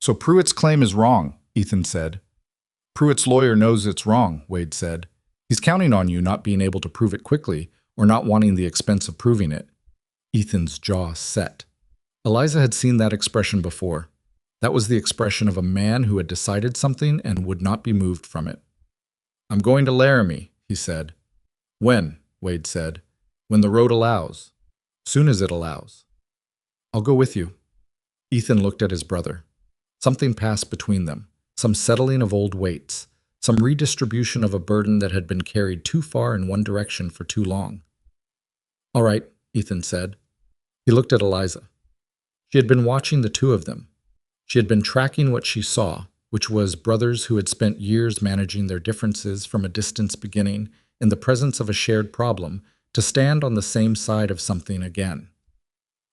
So Pruitt's claim is wrong, Ethan said. Pruitt's lawyer knows it's wrong, Wade said. He's counting on you not being able to prove it quickly or not wanting the expense of proving it. Ethan's jaw set. Eliza had seen that expression before. That was the expression of a man who had decided something and would not be moved from it. I'm going to Laramie, he said. When? Wade said. When the road allows. Soon as it allows. I'll go with you. Ethan looked at his brother. Something passed between them, some settling of old weights, some redistribution of a burden that had been carried too far in one direction for too long. All right, Ethan said. He looked at Eliza. She had been watching the 2 of them. She had been tracking what she saw, which was brothers who had spent years managing their differences from a distance beginning, in the presence of a shared problem, to stand on the same side of something again.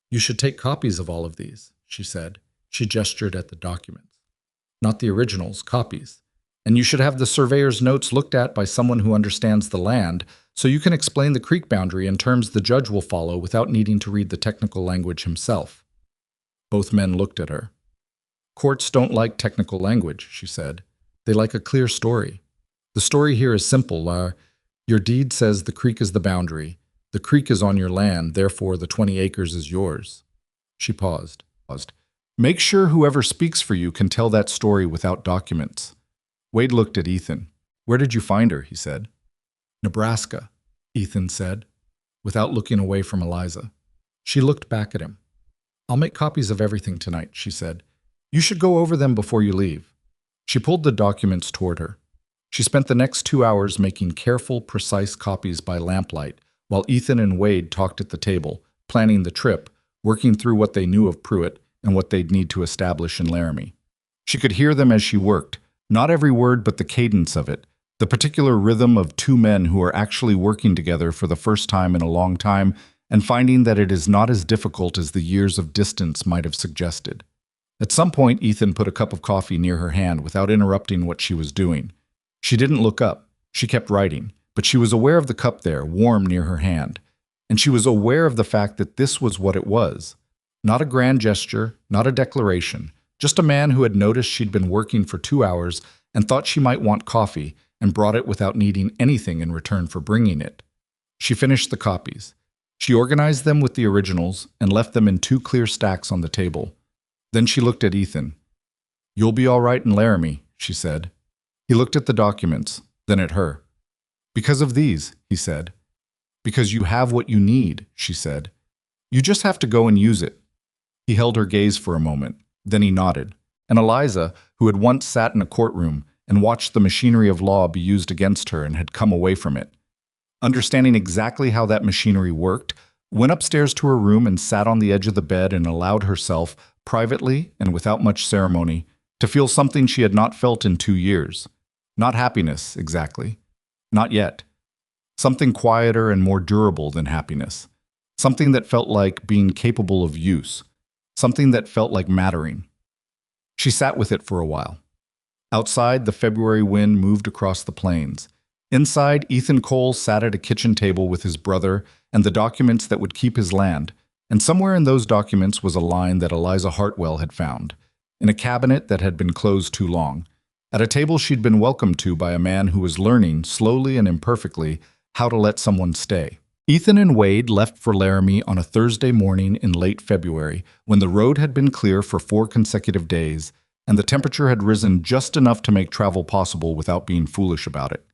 You should take copies of all of these, she said. She gestured at the documents. Not the originals, copies. And you should have the surveyor's notes looked at by someone who understands the land, so you can explain the creek boundary in terms the judge will follow without needing to read the technical language himself. Both men looked at her. Courts don't like technical language, she said. They like a clear story. The story here is simple. Your deed says the creek is the boundary. The creek is on your land, therefore the 20 acres is yours. She paused. Make sure whoever speaks for you can tell that story without documents. Wade looked at Ethan. Where did you find her? He said. Nebraska, Ethan said, without looking away from Eliza. She looked back at him. I'll make copies of everything tonight, she said. You should go over them before you leave. She pulled the documents toward her. She spent the next 2 hours making careful, precise copies by lamplight, while Ethan and Wade talked at the table, planning the trip, working through what they knew of Pruitt and what they'd need to establish in Laramie. She could hear them as she worked, not every word but the cadence of it, the particular rhythm of two men who are actually working together for the first time in a long time and finding that it is not as difficult as the years of distance might have suggested. At some point, Ethan put a cup of coffee near her hand without interrupting what she was doing. She didn't look up. She kept writing, but she was aware of the cup there, warm near her hand. And she was aware of the fact that this was what it was. Not a grand gesture, not a declaration, just a man who had noticed she'd been working for 2 hours and thought she might want coffee and brought it without needing anything in return for bringing it. She finished the copies. She organized them with the originals and left them in 2 clear stacks on the table. Then she looked at Ethan. "You'll be all right in Laramie," she said. He looked at the documents, then at her. "Because of these," he said. "Because you have what you need," she said. "You just have to go and use it." He held her gaze for a moment, then he nodded. And Eliza, who had once sat in a courtroom and watched the machinery of law be used against her and had come away from it, understanding exactly how that machinery worked, went upstairs to her room and sat on the edge of the bed and allowed herself, privately and without much ceremony, to feel something she had not felt in 2 years. Not happiness, exactly. Not yet. Something quieter and more durable than happiness. Something that felt like being capable of use. Something that felt like mattering. She sat with it for a while. Outside, the February wind moved across the plains. Inside, Ethan Cole sat at a kitchen table with his brother and the documents that would keep his land, and somewhere in those documents was a line that Eliza Hartwell had found, in a cabinet that had been closed too long, at a table she'd been welcomed to by a man who was learning, slowly and imperfectly, how to let someone stay. Ethan and Wade left for Laramie on a Thursday morning in late February, when the road had been clear for 4 consecutive days, and the temperature had risen just enough to make travel possible without being foolish about it.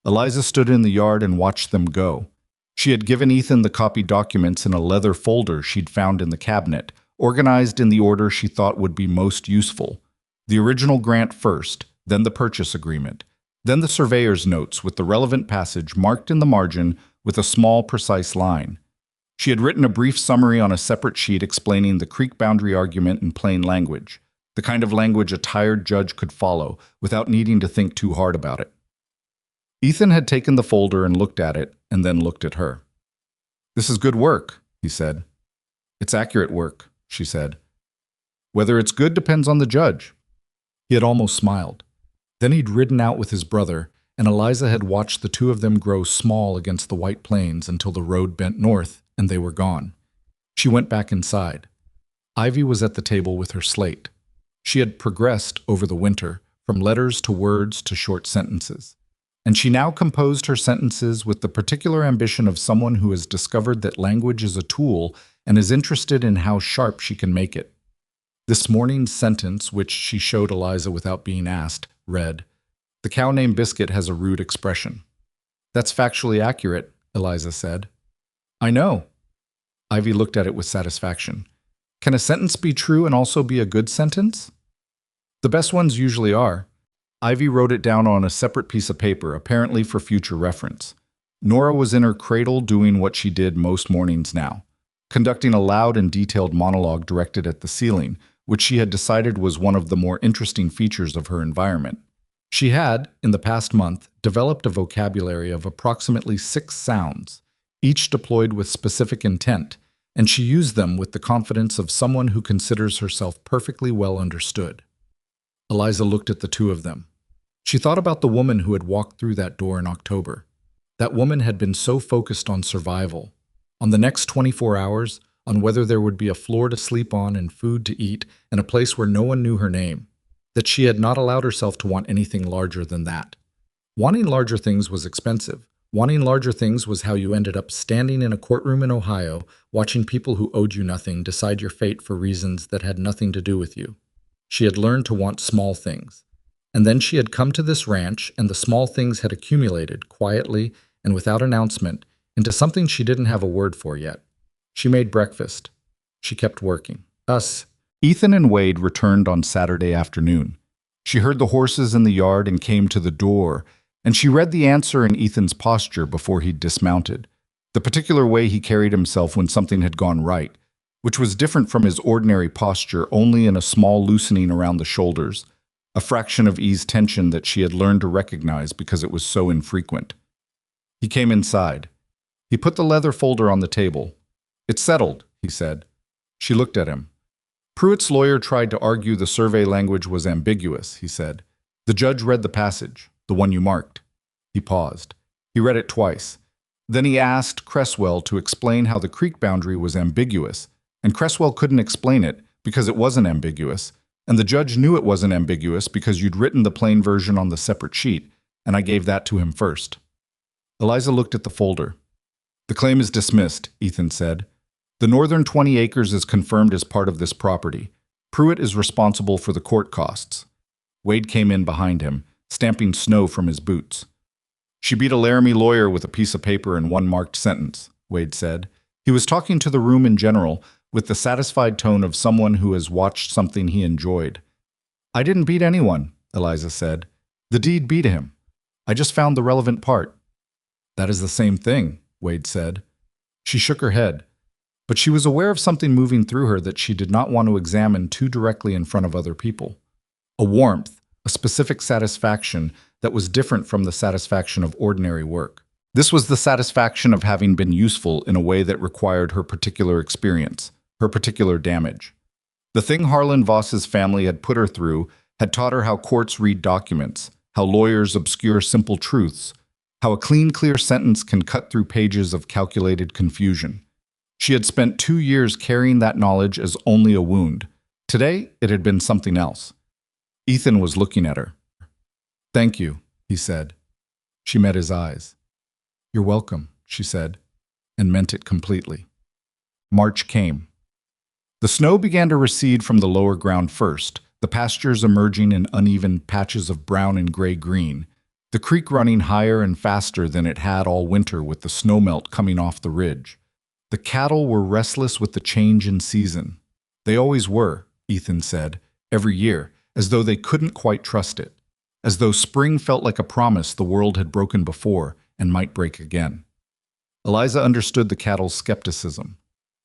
Eliza stood in the yard and watched them go. She had given Ethan the copied documents in a leather folder she'd found in the cabinet, organized in the order she thought would be most useful. The original grant first, then the purchase agreement, then the surveyor's notes with the relevant passage marked in the margin with a small, precise line. She had written a brief summary on a separate sheet explaining the creek boundary argument in plain language, the kind of language a tired judge could follow without needing to think too hard about it. Ethan had taken the folder and looked at it, and then looked at her. "This is good work," he said. "It's accurate work," she said. "Whether it's good depends on the judge." He had almost smiled. Then he'd ridden out with his brother, and Eliza had watched the 2 of them grow small against the white plains until the road bent north and they were gone. She went back inside. Ivy was at the table with her slate. She had progressed over the winter, from letters to words to short sentences. And she now composed her sentences with the particular ambition of someone who has discovered that language is a tool and is interested in how sharp she can make it. This morning's sentence, which she showed Eliza without being asked, read, "The cow named Biscuit has a rude expression." "That's factually accurate," Eliza said. "I know." Ivy looked at it with satisfaction. "Can a sentence be true and also be a good sentence?" "The best ones usually are." Ivy wrote it down on a separate piece of paper, apparently for future reference. Nora was in her cradle doing what she did most mornings now, conducting a loud and detailed monologue directed at the ceiling, which she had decided was one of the more interesting features of her environment. She had, in the past month, developed a vocabulary of approximately 6 sounds, each deployed with specific intent, and she used them with the confidence of someone who considers herself perfectly well understood. Eliza looked at the 2 of them. She thought about the woman who had walked through that door in October. That woman had been so focused on survival, on the next 24 hours, on whether there would be a floor to sleep on and food to eat and a place where no one knew her name, that she had not allowed herself to want anything larger than that. Wanting larger things was expensive. Wanting larger things was how you ended up standing in a courtroom in Ohio, watching people who owed you nothing decide your fate for reasons that had nothing to do with you. She had learned to want small things. And then she had come to this ranch, and the small things had accumulated, quietly and without announcement, into something she didn't have a word for yet. She made breakfast. She kept working. Ethan and Wade returned on Saturday afternoon. She heard the horses in the yard and came to the door, and she read the answer in Ethan's posture before he'd dismounted, the particular way he carried himself when something had gone right, which was different from his ordinary posture only in a small loosening around the shoulders, a fraction of ease tension that she had learned to recognize because it was so infrequent. He came inside. He put the leather folder on the table. "It's settled," he said. She looked at him. "Pruitt's lawyer tried to argue the survey language was ambiguous," he said. "The judge read the passage, the one you marked." He paused. He read it twice. Then he asked Cresswell to explain how the creek boundary was ambiguous, and Cresswell couldn't explain it because it wasn't ambiguous, and the judge knew it wasn't ambiguous because you'd written the plain version on the separate sheet, and I gave that to him first. Eliza looked at the folder. "The claim is dismissed," Ethan said. "The northern 20 acres is confirmed as part of this property. Pruitt is responsible for the court costs." Wade came in behind him, stamping snow from his boots. "She beat a Laramie lawyer with a piece of paper and one marked sentence," Wade said. He was talking to the room in general, with the satisfied tone of someone who has watched something he enjoyed. "I didn't beat anyone," Eliza said. "The deed beat him. I just found the relevant part." "That is the same thing," Wade said. She shook her head, but she was aware of something moving through her that she did not want to examine too directly in front of other people. A warmth, a specific satisfaction that was different from the satisfaction of ordinary work. This was the satisfaction of having been useful in a way that required her particular experience, her particular damage. The thing Harlan Voss's family had put her through had taught her how courts read documents, how lawyers obscure simple truths, how a clean, clear sentence can cut through pages of calculated confusion. She had spent 2 years carrying that knowledge as only a wound. Today, it had been something else. Ethan was looking at her. "Thank you," he said. She met his eyes. "You're welcome," she said, and meant it completely. March came. The snow began to recede from the lower ground first, the pastures emerging in uneven patches of brown and gray-green, the creek running higher and faster than it had all winter with the snowmelt coming off the ridge. The cattle were restless with the change in season. They always were, Ethan said, every year, as though they couldn't quite trust it, as though spring felt like a promise the world had broken before and might break again. Eliza understood the cattle's skepticism.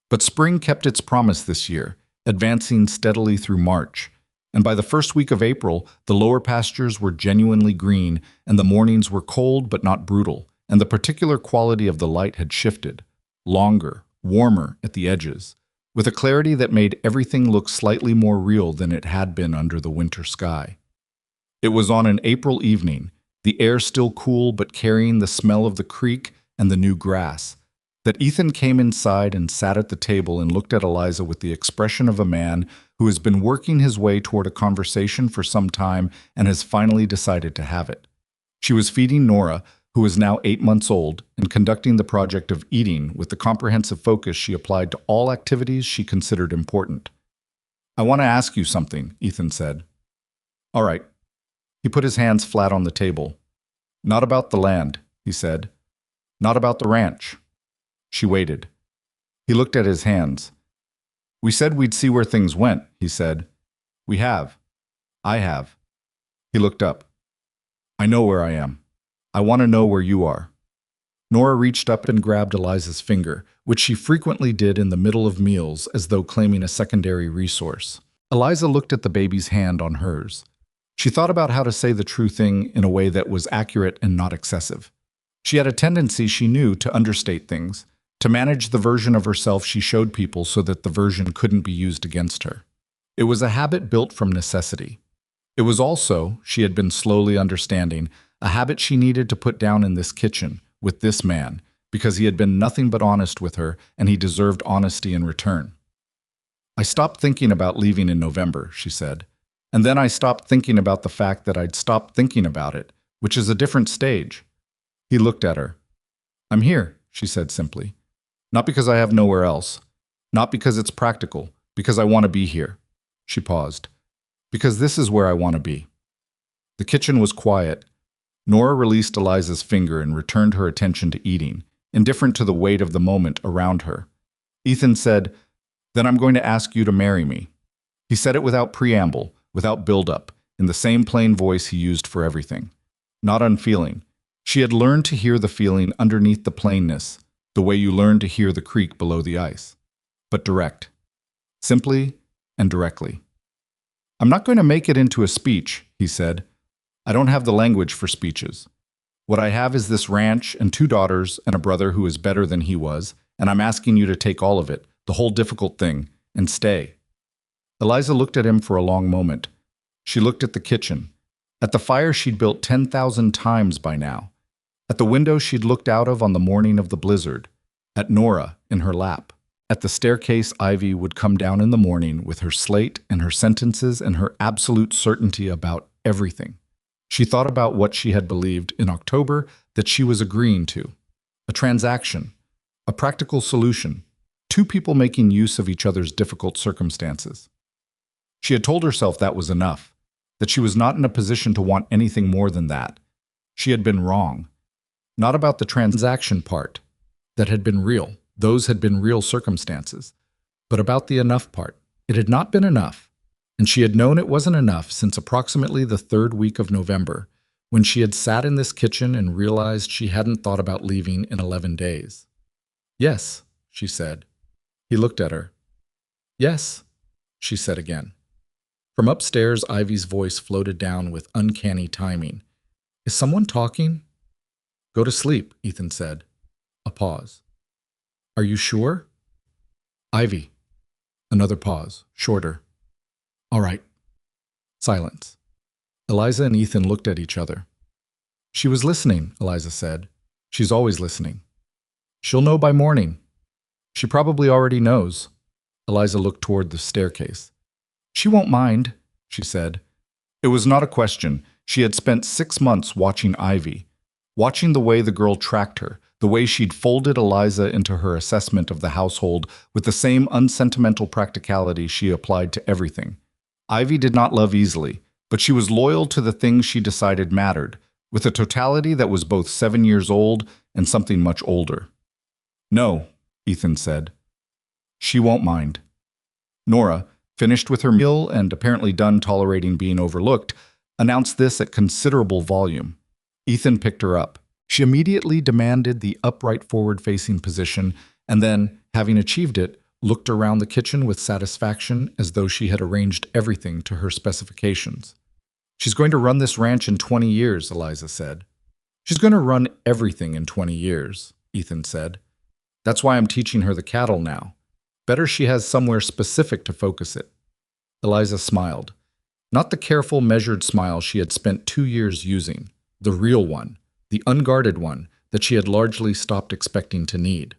But spring kept its promise this year, advancing steadily through March, and by the first week of April, the lower pastures were genuinely green, and the mornings were cold but not brutal, and the particular quality of the light had shifted, longer, warmer at the edges, with a clarity that made everything look slightly more real than it had been under the winter sky. It was on an April evening, the air still cool but carrying the smell of the creek and the new grass, that Ethan came inside and sat at the table and looked at Eliza with the expression of a man who has been working his way toward a conversation for some time and has finally decided to have it. She was feeding Nora, who was now 8 months old, and conducting the project of eating with the comprehensive focus she applied to all activities she considered important. "I want to ask you something," Ethan said. "All right." He put his hands flat on the table. "Not about the land," he said. "Not about the ranch." She waited. He looked at his hands. "We said we'd see where things went," he said. "We have. I have." He looked up. "I know where I am. I want to know where you are." Nora reached up and grabbed Eliza's finger, which she frequently did in the middle of meals as though claiming a secondary resource. Eliza looked at the baby's hand on hers. She thought about how to say the true thing in a way that was accurate and not excessive. She had a tendency, she knew, to understate things, to manage the version of herself she showed people so that the version couldn't be used against her. It was a habit built from necessity. It was also, she had been slowly understanding, a habit she needed to put down in this kitchen, with this man, because he had been nothing but honest with her, and he deserved honesty in return. "I stopped thinking about leaving in November," she said. "And then I stopped thinking about the fact that I'd stopped thinking about it, which is a different stage." He looked at her. "I'm here," she said simply. "Not because I have nowhere else. Not because it's practical. Because I want to be here." She paused. "Because this is where I want to be." The kitchen was quiet. Nora released Eliza's finger and returned her attention to eating, indifferent to the weight of the moment around her. Ethan said, "Then I'm going to ask you to marry me." He said it without preamble, without build-up, in the same plain voice he used for everything. Not unfeeling. She had learned to hear the feeling underneath the plainness, the way you learn to hear the creek below the ice. But direct. simply and directly. "I'm not going to make it into a speech," he said. "I don't have the language for speeches. What I have is this ranch and 2 daughters and a brother who is better than he was, and I'm asking you to take all of it, the whole difficult thing, and stay." Eliza looked at him for a long moment. She looked at the kitchen, at the fire she'd built 10,000 times by now, at the window she'd looked out of on the morning of the blizzard, at Nora in her lap, at the staircase Ivy would come down in the morning with her slate and her sentences and her absolute certainty about everything. She thought about what she had believed in October that she was agreeing to: a transaction, a practical solution, 2 people making use of each other's difficult circumstances. She had told herself that was enough, that she was not in a position to want anything more than that. She had been wrong. Not about the transaction part. That had been real. Those had been real circumstances. But about the enough part. It had not been enough. And she had known it wasn't enough since approximately the 3rd week of November, when she had sat in this kitchen and realized she hadn't thought about leaving in 11 days. "Yes," she said. He looked at her. "Yes," she said again. From upstairs, Ivy's voice floated down with uncanny timing. "Is someone talking?" "Go to sleep," Ethan said. A pause. "Are you sure?" "Ivy." Another pause, shorter. "All right." Silence. Eliza and Ethan looked at each other. "She was listening," Eliza said. "She's always listening." "She'll know by morning." "She probably already knows." Eliza looked toward the staircase. "She won't mind," she said. It was not a question. She had spent 6 months watching Ivy, watching the way the girl tracked her, the way she'd folded Eliza into her assessment of the household with the same unsentimental practicality she applied to everything. Ivy did not love easily, but she was loyal to the things she decided mattered, with a totality that was both 7 years old and something much older. "No," Ethan said. "She won't mind." Nora, finished with her meal and apparently done tolerating being overlooked, announced this at considerable volume. Ethan picked her up. She immediately demanded the upright forward-facing position and then, having achieved it, looked around the kitchen with satisfaction as though she had arranged everything to her specifications. "She's going to run this ranch in 20 years, Eliza said. "She's going to run everything in 20 years, Ethan said. "That's why I'm teaching her the cattle now. Better she has somewhere specific to focus it." Eliza smiled. Not the careful, measured smile she had spent 2 years using. The real one, the unguarded one that she had largely stopped expecting to need.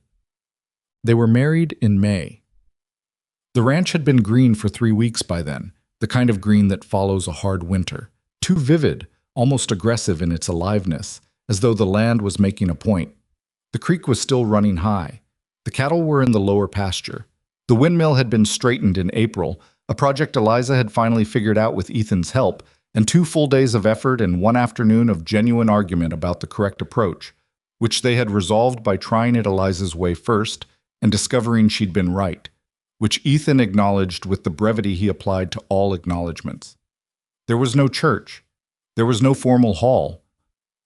They were married in May. The ranch had been green for 3 weeks by then, the kind of green that follows a hard winter. Too vivid, almost aggressive in its aliveness, as though the land was making a point. The creek was still running high. The cattle were in the lower pasture. The windmill had been straightened in April, a project Eliza had finally figured out with Ethan's help, and 2 full days of effort and 1 afternoon of genuine argument about the correct approach, which they had resolved by trying it Eliza's way first and discovering she'd been right, which Ethan acknowledged with the brevity he applied to all acknowledgments. There was no church. There was no formal hall.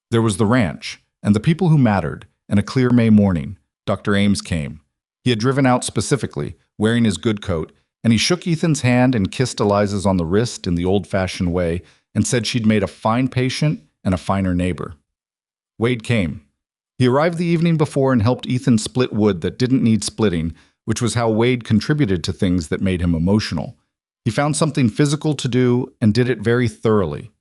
There was the ranch, and the people who mattered, and a clear May morning. Dr. Ames came. He had driven out specifically, wearing his good coat, and he shook Ethan's hand and kissed Eliza's on the wrist in the old-fashioned way and said she'd made a fine patient and a finer neighbor. Wade came. He arrived the evening before and helped Ethan split wood that didn't need splitting, which was how Wade contributed to things that made him emotional. He found something physical to do and did it very thoroughly.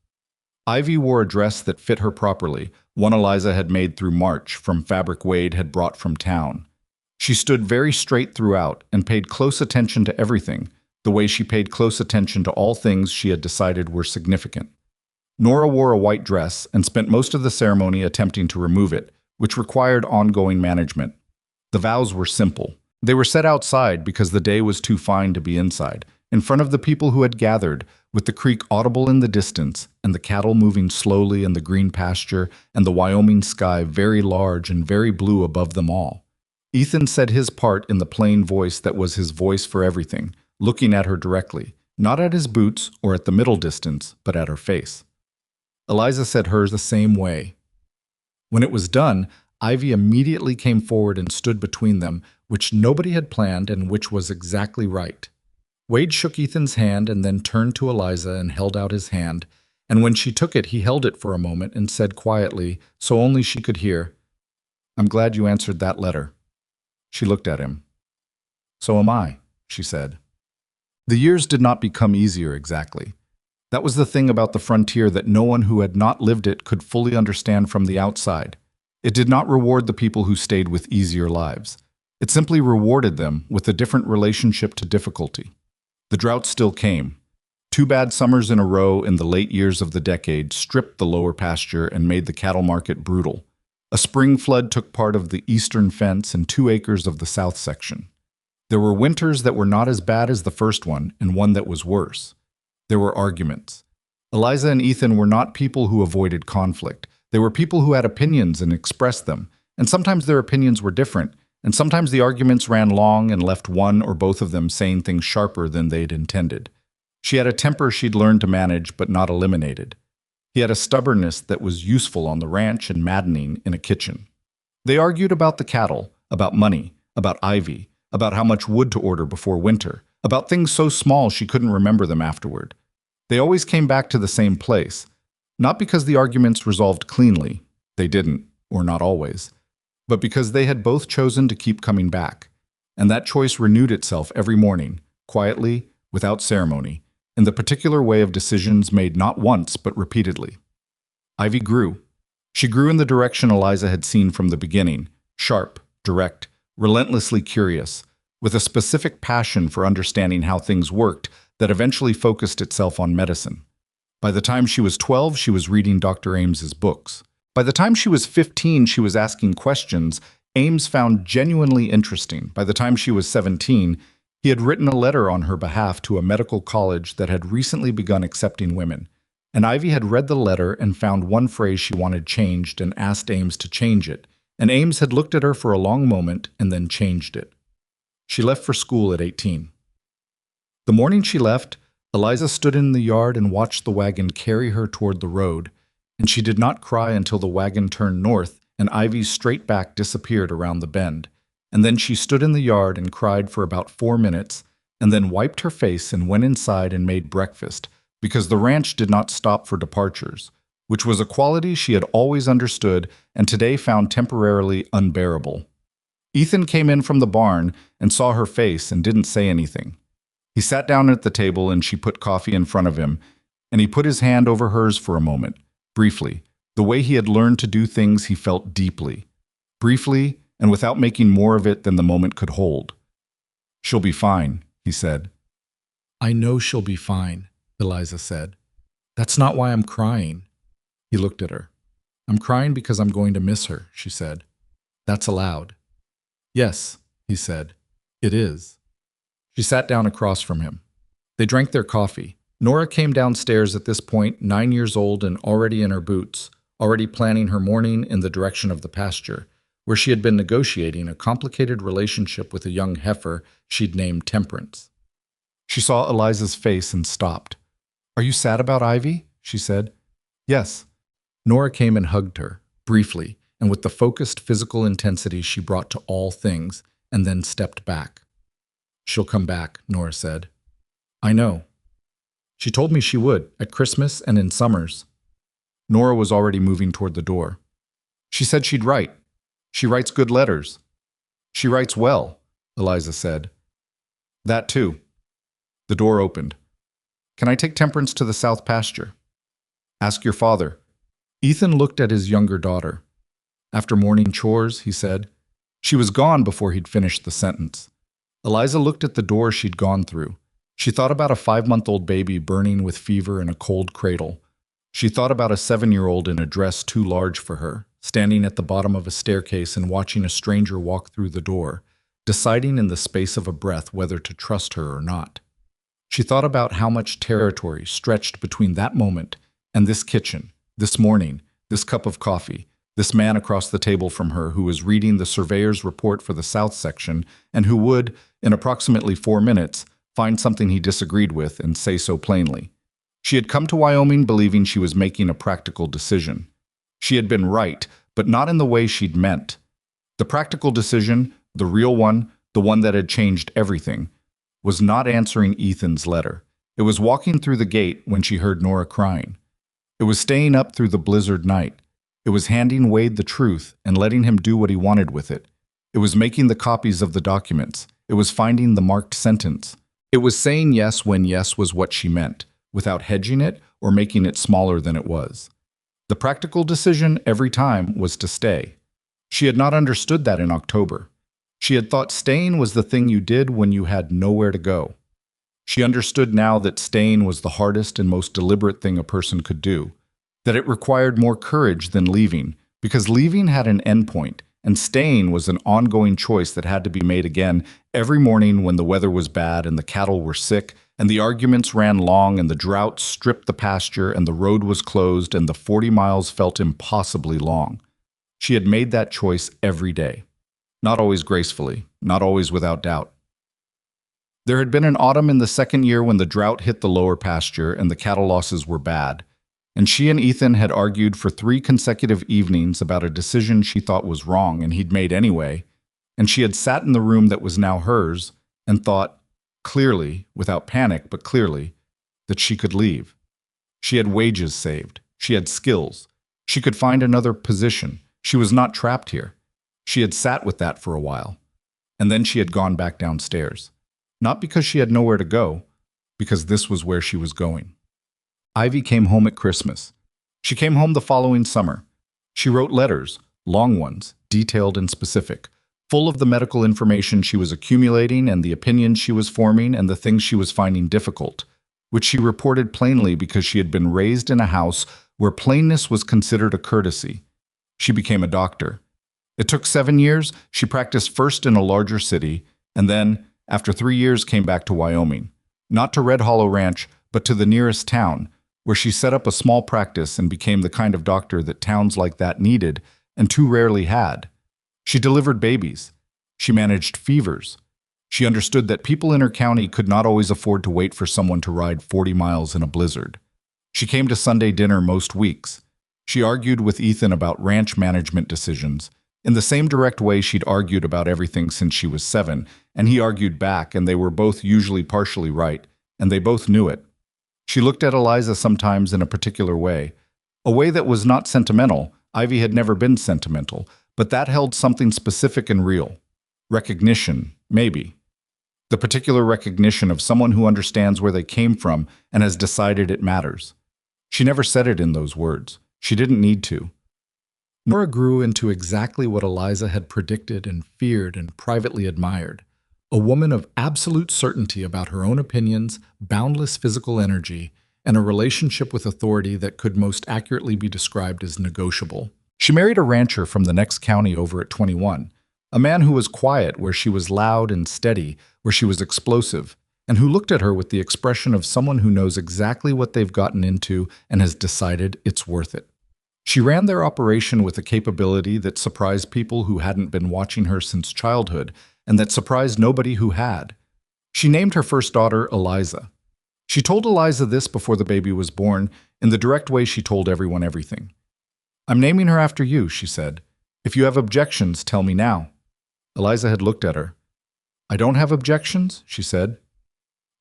Ivy wore a dress that fit her properly, one Eliza had made through March from fabric Wade had brought from town. She stood very straight throughout and paid close attention to everything, the way she paid close attention to all things she had decided were significant. Nora wore a white dress and spent most of the ceremony attempting to remove it, which required ongoing management. The vows were simple. They were set outside because the day was too fine to be inside, in front of the people who had gathered, with the creek audible in the distance and the cattle moving slowly in the green pasture and the Wyoming sky very large and very blue above them all. Ethan said his part in the plain voice that was his voice for everything, looking at her directly, not at his boots or at the middle distance, but at her face. Eliza said hers the same way. When it was done, Ivy immediately came forward and stood between them, which nobody had planned and which was exactly right. Wade shook Ethan's hand and then turned to Eliza and held out his hand, and when she took it, he held it for a moment and said quietly, so only she could hear, "I'm glad you answered that letter." She looked at him. "So am I," she said. The years did not become easier exactly. That was the thing about the frontier that no one who had not lived it could fully understand from the outside. It did not reward the people who stayed with easier lives. It simply rewarded them with a different relationship to difficulty. The drought still came. 2 bad summers in a row in the late years of the decade stripped the lower pasture and made the cattle market brutal. A spring flood took part of the eastern fence and 2 acres of the south section. There were winters that were not as bad as the first one, and one that was worse. There were arguments. Eliza and Ethan were not people who avoided conflict. They were people who had opinions and expressed them, and sometimes their opinions were different, and sometimes the arguments ran long and left one or both of them saying things sharper than they'd intended. She had a temper she'd learned to manage but not eliminated. He had a stubbornness that was useful on the ranch and maddening in a kitchen. They argued about the cattle, about money, about Ivy, about how much wood to order before winter, about things so small she couldn't remember them afterward. They always came back to the same place, not because the arguments resolved cleanly, they didn't, or not always, but because they had both chosen to keep coming back, and that choice renewed itself every morning, quietly, without ceremony, in the particular way of decisions made not once but repeatedly. Ivy grew. She grew in the direction Eliza had seen from the beginning, sharp, direct, relentlessly curious, with a specific passion for understanding how things worked that eventually focused itself on medicine. By the time she was 12, she was reading Dr. Ames's books. By the time she was 15, she was asking questions Ames found genuinely interesting. By the time she was 17, he had written a letter on her behalf to a medical college that had recently begun accepting women. And Ivy had read the letter and found one phrase she wanted changed and asked Ames to change it. And Ames had looked at her for a long moment and then changed it. She left for school at 18. The morning she left, Eliza stood in the yard and watched the wagon carry her toward the road, and she did not cry until the wagon turned north and Ivy's straight back disappeared around the bend. And then she stood in the yard and cried for about 4 minutes, and then wiped her face and went inside and made breakfast, because the ranch did not stop for departures, which was a quality she had always understood and today found temporarily unbearable. Ethan came in from the barn and saw her face and didn't say anything. He sat down at the table and she put coffee in front of him, and he put his hand over hers for a moment, briefly, the way he had learned to do things he felt deeply. Briefly, and without making more of it than the moment could hold. "She'll be fine," he said. "I know she'll be fine," Eliza said. "That's not why I'm crying." He looked at her. "I'm crying because I'm going to miss her," she said. "That's allowed." "Yes," he said. "It is." She sat down across from him. They drank their coffee. Nora came downstairs at this point, 9 years old and already in her boots, already planning her morning in the direction of the pasture, where she had been negotiating a complicated relationship with a young heifer she'd named Temperance. She saw Eliza's face and stopped. "Are you sad about Ivy?" she said. "Yes." Nora came and hugged her, briefly, and with the focused physical intensity she brought to all things, and then stepped back. "She'll come back," Nora said. "I know. She told me she would, at Christmas and in summers." Nora was already moving toward the door. "She said she'd write. She writes good letters." "She writes well," Eliza said. "That too." The door opened. "Can I take Temperance to the south pasture?" "Ask your father." Ethan looked at his younger daughter. "After morning chores," he said. She was gone before he'd finished the sentence. Eliza looked at the door she'd gone through. She thought about a 5-month-old baby burning with fever in a cold cradle. She thought about a 7-year-old in a dress too large for her, standing at the bottom of a staircase and watching a stranger walk through the door, deciding in the space of a breath whether to trust her or not. She thought about how much territory stretched between that moment and this kitchen, this morning, this cup of coffee, this man across the table from her who was reading the surveyor's report for the south section and who would, in approximately 4 minutes, find something he disagreed with and say so plainly. She had come to Wyoming believing she was making a practical decision. She had been right, but not in the way she'd meant. The practical decision, the real one, the one that had changed everything, was not answering Ethan's letter. It was walking through the gate when she heard Nora crying. It was staying up through the blizzard night. It was handing Wade the truth and letting him do what he wanted with it. It was making the copies of the documents. It was finding the marked sentence. It was saying yes when yes was what she meant, without hedging it or making it smaller than it was. The practical decision every time was to stay. She had not understood that in October. She had thought staying was the thing you did when you had nowhere to go. She understood now that staying was the hardest and most deliberate thing a person could do, that it required more courage than leaving, because leaving had an endpoint, and staying was an ongoing choice that had to be made again every morning when the weather was bad and the cattle were sick, and the arguments ran long and the drought stripped the pasture and the road was closed and the 40 miles felt impossibly long. She had made that choice every day. Not always gracefully, not always without doubt. There had been an autumn in the second year when the drought hit the lower pasture and the cattle losses were bad, and she and Ethan had argued for 3 consecutive evenings about a decision she thought was wrong and he'd made anyway, and she had sat in the room that was now hers and thought, clearly, without panic but clearly, that she could leave. She had wages saved. She had skills. She could find another position. She was not trapped here. She had sat with that for a while, and then she had gone back downstairs. Not because she had nowhere to go, because this was where she was going. Ivy came home at Christmas. She came home the following summer. She wrote letters, long ones, detailed and specific, full of the medical information she was accumulating and the opinions she was forming and the things she was finding difficult, which she reported plainly because she had been raised in a house where plainness was considered a courtesy. She became a doctor. It took 7 years. She practiced first in a larger city, and then, after 3 years, came back to Wyoming. Not to Red Hollow Ranch, but to the nearest town, where she set up a small practice and became the kind of doctor that towns like that needed and too rarely had. She delivered babies. She managed fevers. She understood that people in her county could not always afford to wait for someone to ride 40 miles in a blizzard. She came to Sunday dinner most weeks. She argued with Ethan about ranch management decisions, in the same direct way she'd argued about everything since she was 7, and he argued back, and they were both usually partially right, and they both knew it. She looked at Eliza sometimes in a particular way, a way that was not sentimental. Ivy had never been sentimental, but that held something specific and real. Recognition, maybe. The particular recognition of someone who understands where they came from and has decided it matters. She never said it in those words. She didn't need to. Nora grew into exactly what Eliza had predicted and feared and privately admired. A woman of absolute certainty about her own opinions, boundless physical energy, and a relationship with authority that could most accurately be described as negotiable. She married a rancher from the next county over at 21, a man who was quiet where she was loud and steady where she was explosive, and who looked at her with the expression of someone who knows exactly what they've gotten into and has decided it's worth it. She ran their operation with a capability that surprised people who hadn't been watching her since childhood, and that surprised nobody who had. She named her first daughter Eliza. She told Eliza this before the baby was born, in the direct way she told everyone everything. "I'm naming her after you," she said. "If you have objections, tell me now." Eliza had looked at her. "I don't have objections," she said.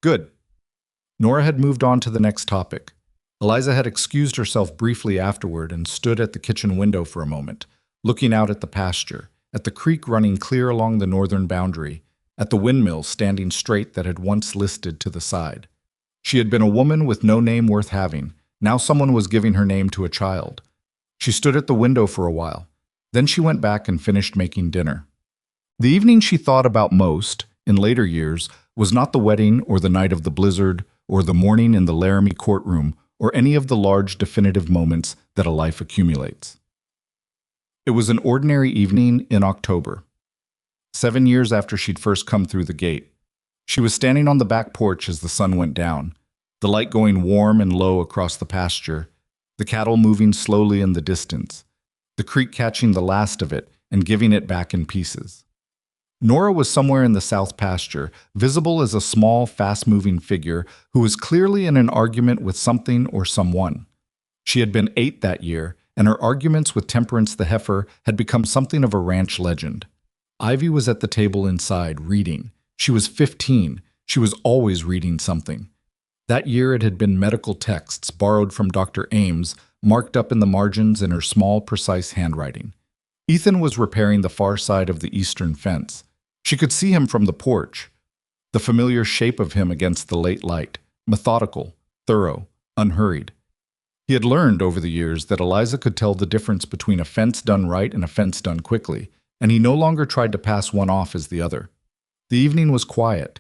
"Good." Nora had moved on to the next topic. Eliza had excused herself briefly afterward and stood at the kitchen window for a moment, looking out at the pasture, at the creek running clear along the northern boundary, at the windmill standing straight that had once listed to the side. She had been a woman with no name worth having. Now someone was giving her name to a child. She stood at the window for a while. Then she went back and finished making dinner. The evening she thought about most, in later years, was not the wedding or the night of the blizzard or the morning in the Laramie courtroom or any of the large definitive moments that a life accumulates. It was an ordinary evening in October, 7 years after she'd first come through the gate. She was standing on the back porch as the sun went down, the light going warm and low across the pasture, the cattle moving slowly in the distance, the creek catching the last of it and giving it back in pieces. Nora was somewhere in the south pasture, visible as a small, fast-moving figure who was clearly in an argument with something or someone. She had been 8 that year, and her arguments with Temperance the heifer had become something of a ranch legend. Ivy was at the table inside, reading. She was 15. She was always reading something. That year it had been medical texts borrowed from Dr. Ames, marked up in the margins in her small, precise handwriting. Ethan was repairing the far side of the eastern fence. She could see him from the porch, the familiar shape of him against the late light, methodical, thorough, unhurried. He had learned over the years that Eliza could tell the difference between a fence done right and a fence done quickly, and he no longer tried to pass one off as the other. The evening was quiet.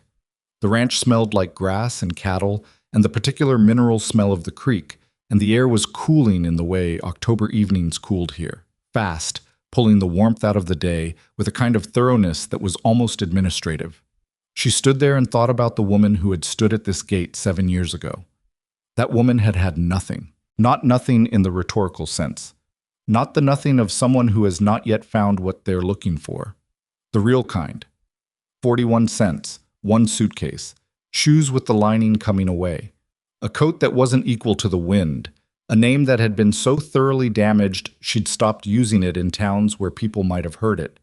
The ranch smelled like grass and cattle and the particular mineral smell of the creek, and the air was cooling in the way October evenings cooled here, fast, pulling the warmth out of the day with a kind of thoroughness that was almost administrative. She stood there and thought about the woman who had stood at this gate 7 years ago. That woman had had nothing. Not nothing in the rhetorical sense. Not the nothing of someone who has not yet found what they're looking for. The real kind. 41 cents, one suitcase, shoes with the lining coming away, a coat that wasn't equal to the wind, a name that had been so thoroughly damaged she'd stopped using it in towns where people might have heard it,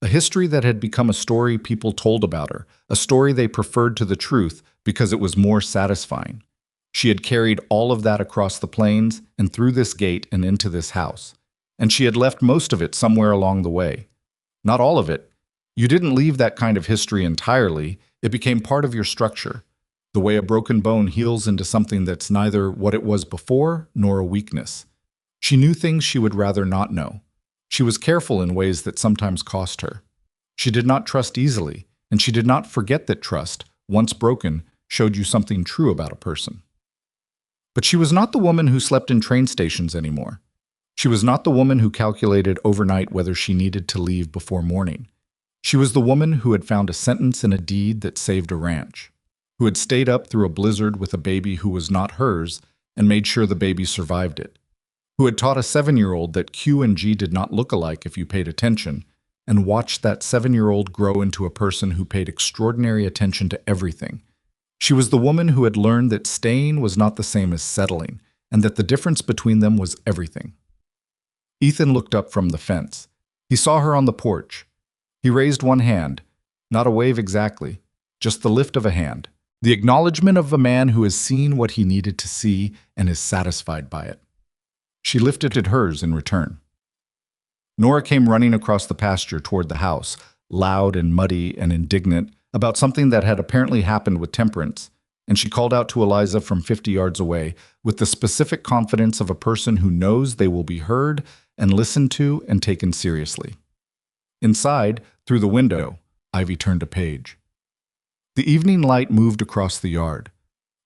a history that had become a story people told about her, a story they preferred to the truth because it was more satisfying. She had carried all of that across the plains and through this gate and into this house, and she had left most of it somewhere along the way. Not all of it. You didn't leave that kind of history entirely. It became part of your structure, the way a broken bone heals into something that's neither what it was before nor a weakness. She knew things she would rather not know. She was careful in ways that sometimes cost her. She did not trust easily, and she did not forget that trust, once broken, showed you something true about a person. But she was not the woman who slept in train stations anymore. She was not the woman who calculated overnight whether she needed to leave before morning. She was the woman who had found a sentence in a deed that saved a ranch, who had stayed up through a blizzard with a baby who was not hers and made sure the baby survived it, who had taught a 7-year-old that Q and G did not look alike if you paid attention, and watched that 7-year-old grow into a person who paid extraordinary attention to everything. She was the woman who had learned that staying was not the same as settling, and that the difference between them was everything. Ethan looked up from the fence. He saw her on the porch. He raised one hand, not a wave exactly, just the lift of a hand, the acknowledgement of a man who has seen what he needed to see and is satisfied by it. She lifted hers in return. Nora came running across the pasture toward the house, loud and muddy and indignant about something that had apparently happened with Temperance, and she called out to Eliza from 50 yards away with the specific confidence of a person who knows they will be heard and listened to and taken seriously. Inside, through the window, Ivy turned a page. The evening light moved across the yard.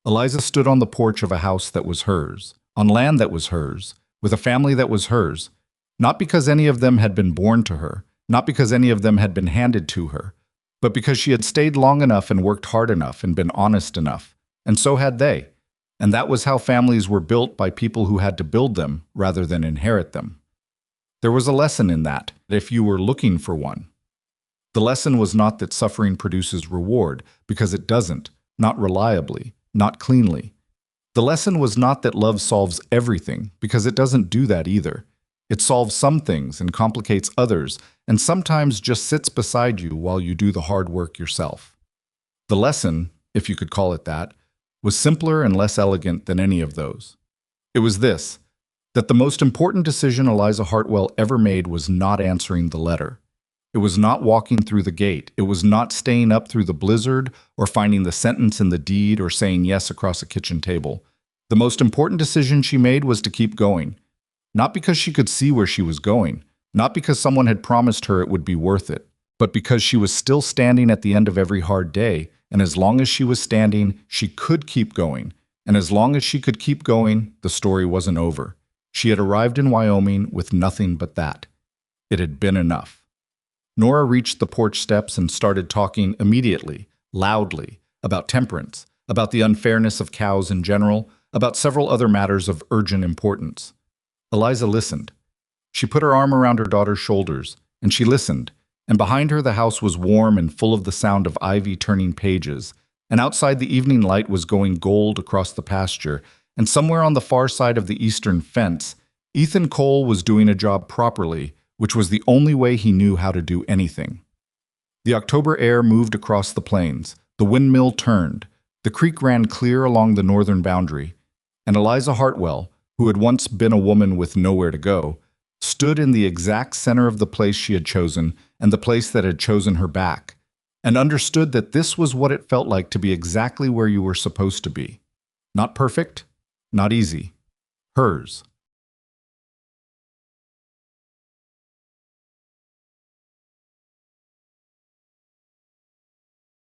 Eliza stood on the porch of a house that was hers, on land that was hers, with a family that was hers, not because any of them had been born to her, not because any of them had been handed to her, but because she had stayed long enough and worked hard enough and been honest enough, and so had they. And that was how families were built, by people who had to build them rather than inherit them. There was a lesson in that, if you were looking for one. The lesson was not that suffering produces reward, because it doesn't, not reliably, not cleanly. The lesson was not that love solves everything, because it doesn't do that either. It solves some things and complicates others, and sometimes just sits beside you while you do the hard work yourself. The lesson, if you could call it that, was simpler and less elegant than any of those. It was this, that the most important decision Eliza Hartwell ever made was not answering the letter. It was not walking through the gate. It was not staying up through the blizzard or finding the sentence in the deed or saying yes across a kitchen table. The most important decision she made was to keep going. Not because she could see where she was going, not because someone had promised her it would be worth it, but because she was still standing at the end of every hard day, and as long as she was standing, she could keep going. And as long as she could keep going, the story wasn't over. She had arrived in Wyoming with nothing but that. It had been enough. Nora reached the porch steps and started talking immediately, loudly, about temperance, about the unfairness of cows in general, about several other matters of urgent importance. Eliza listened. She put her arm around her daughter's shoulders, and she listened, and behind her the house was warm and full of the sound of ivy turning pages, and outside the evening light was going gold across the pasture, and somewhere on the far side of the eastern fence, Ethan Cole was doing a job properly, which was the only way he knew how to do anything. The October air moved across the plains, The windmill turned. The creek ran clear along the northern boundary, and Eliza Hartwell, who had once been a woman with nowhere to go, stood in the exact center of the place she had chosen and the place that had chosen her back, and understood that this was what it felt like to be exactly where you were supposed to be. Not perfect, not easy. Hers.